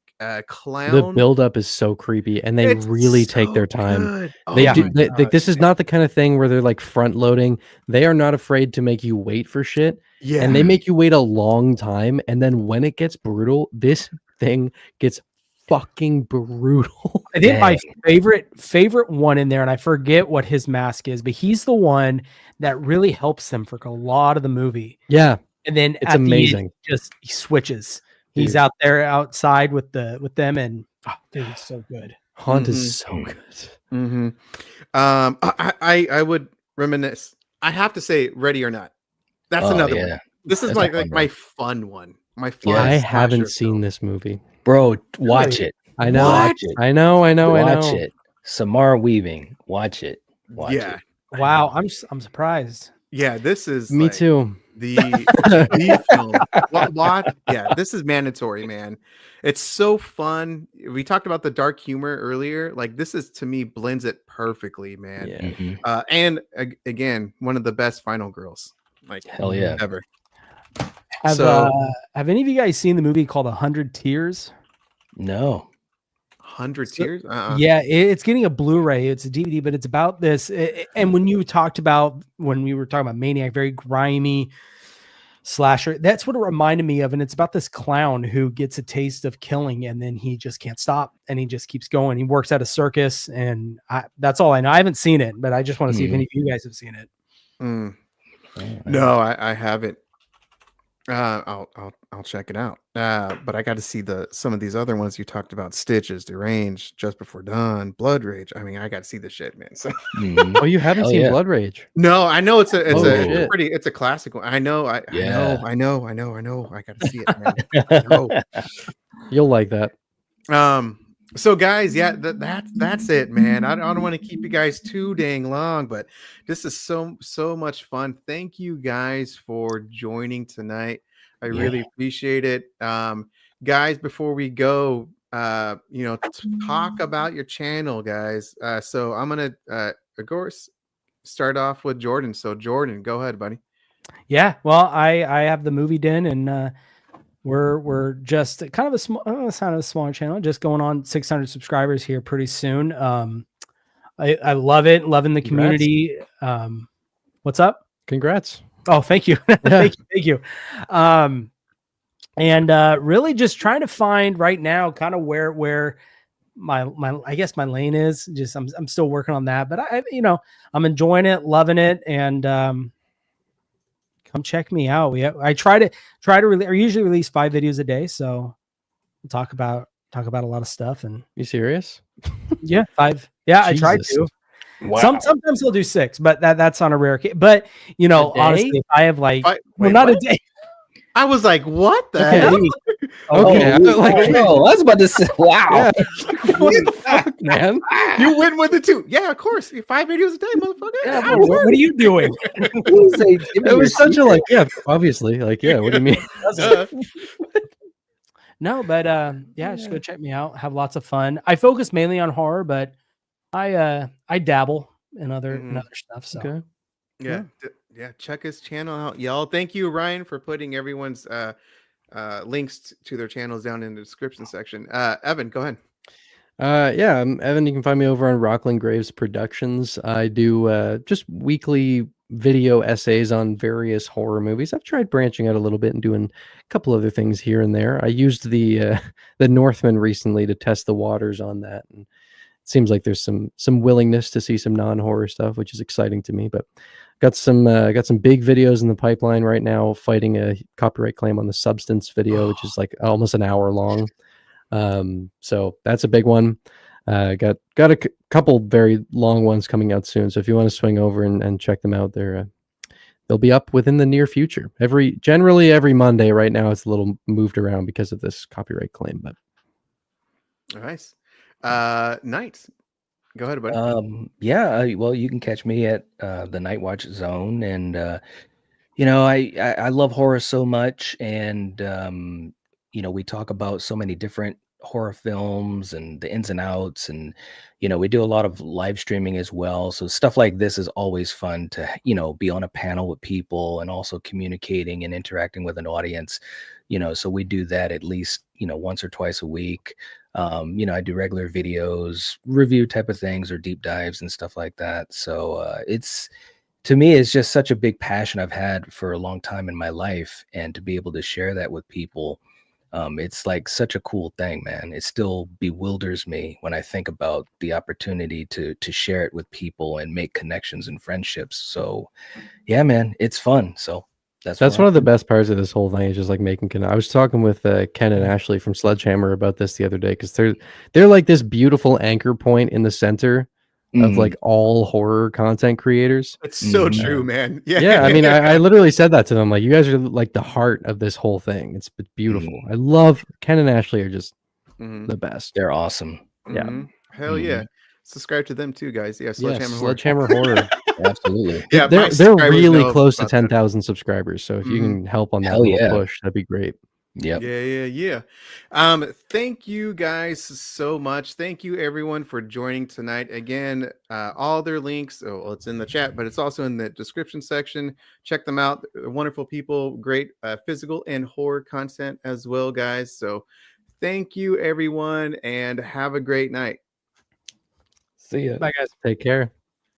clown. The buildup is so creepy, and they It's really take so their time. good. They Oh do. my This gosh, is not the kind of thing where they're like front loading. They are not afraid to make you wait for shit, yeah. and they make you wait a long time. And then when it gets brutal, this thing gets fucking brutal. I think my Dang. favorite one in there, and I forget what his mask is, but he's the one that really helps them for a lot of the movie. Yeah, And then it's at the end, amazing. he switches. He's Dude. out there outside with them, and dude, he's so good. Haunt Mhm. is so good. Mm-hmm. I would reminisce. I have to say, Ready or Not. That's Oh, another yeah. one. This is That's a like fun my one. fun one. My fun. Yeah. I slasher haven't seen film. this movie. Bro, watch Really? it. I know. What? I know. Watch it. Samara Weaving. Watch it. Watch Yeah. it. Wow, I'm surprised. Yeah. This is Me like too. the film. What? Yeah. This is mandatory, man. It's so fun. We talked about the dark humor earlier. Like this is to me blends it perfectly, man. Yeah. Mhm. And again, one of the best final girls. Like Hell yeah. ever. Have So- have any of you guys seen the movie called 100 Tears? No. 100 So- Tears. Yeah, it's getting a Blu-ray. It's a DVD, but it's about this. And when we were talking about Maniac, very grimy slasher, that's what it reminded me of. And it's about this clown who gets a taste of killing, and then he just can't stop, and he just keeps going. He works at a circus, and that's all I know. I haven't seen it, but I just want to see if any of you guys have seen it. Mm. Oh, No, I haven't. I'll check it out. But I got to see some of these other ones you talked about: Stitches, Deranged, Just Before Dawn, Blood Rage. I mean, I got to see this shit, man. So Mhm. Oh, you haven't Hell seen yeah. Blood Rage? no, I know it's a shit. it's a classic one. I know. I Yeah. know. I got to see it, man. I know. You'll like that. So guys, yeah, that's it, man. I don't want to keep you guys too dang long, but this is so much fun. Thank you guys for joining tonight. I really appreciate it. Guys, before we go, talk about your channel, guys. So I'm gonna of course start off with Jordan. So Jordan, go ahead, buddy. Yeah, well, I have the Movie Den, and we're just kind of a smaller channel, just going on 600 subscribers here pretty soon. I love it, loving the Congrats. community. What's up? Congrats. Oh, thank you. Thank you. And really just trying to find right now kind of where my I guess my lane is. Just I'm still working on that, but I'm enjoying it, loving it, and come check me out. I usually release 5 videos a day, so we'll talk about a lot of stuff. And You serious? yeah, 5. Yeah, I try Jesus. to. Wow. Sometimes I'll do 6, but that's on a rare case. But A day? honestly, if I have like Wait, not what? a day. I was like, what the Okay. hell? Okay, I was like, I was about to say, wow. What the fuck, man? You went with it too. Yeah, of course. 5 videos a day, motherfucker. Yeah, Yeah, what are you doing? It was such a like, yeah, obviously, like, yeah. What do you mean? No, but yeah, just go check me out. Have lots of fun. I focus mainly on horror, but I dabble in other stuff. So Okay. Yeah, check his channel out, y'all. Thank you, Ryan, for putting everyone's links to their channels down in the description section. Evan, go ahead. Yeah, I'm Evan. You can find me over on Rockland Graves Productions. I do just weekly video essays on various horror movies. I've tried branching out a little bit and doing a couple other things here and there. I used the Northman recently to test the waters on that, and it seems like there's some willingness to see some non-horror stuff, which is exciting to me. But got some big videos in the pipeline right now, fighting a copyright claim on the Substance video, which is like almost an hour long. So that's a big one. Got a couple very long ones coming out soon. So if you want to swing over and check them out, they'll be up within the near future. Generally every Monday. Right now it's a little moved around because of this copyright claim, but Nice. Knight, go ahead, buddy. Well, you can catch me at the Night Watch Zone, and I love horror so much, and we talk about so many different horror films and the ins and outs, and we do a lot of live streaming as well. So stuff like this is always fun to be on a panel with people and also communicating and interacting with an audience. So we do that at least, once or twice a week. I do regular videos, review type of things or deep dives and stuff like that. So to me, it's just such a big passion I've had for a long time in my life, and to be able to share that with people, it's like such a cool thing, man. It still bewilders me when I think about the opportunity to share it with people and make connections and friendships. So yeah, man, it's fun. So that's one of the best parts of this whole thing, is just like making. I was talking with Ken and Ashley from Sledgehammer about this the other day, because they're like this beautiful anchor point in the center of like all horror content creators. It's so true, man. Yeah, I mean, I literally said that to them, like, you guys are like the heart of this whole thing. It's beautiful. I love Ken and Ashley are just the best. They're awesome. Yeah, hell yeah. Subscribe to them too, guys. Yeah, Sledgehammer Horror. Absolutely. Yeah, they're really close to 10,000 subscribers. So if you can help on that push, that'd be great. Yeah. Thank you guys so much. Thank you everyone for joining tonight. Again, all their links, it's in the chat, but it's also in the description section. Check them out. They're wonderful people, great physical and horror content as well, guys. So thank you everyone, and have a great night. See ya. Bye, guys. Take care.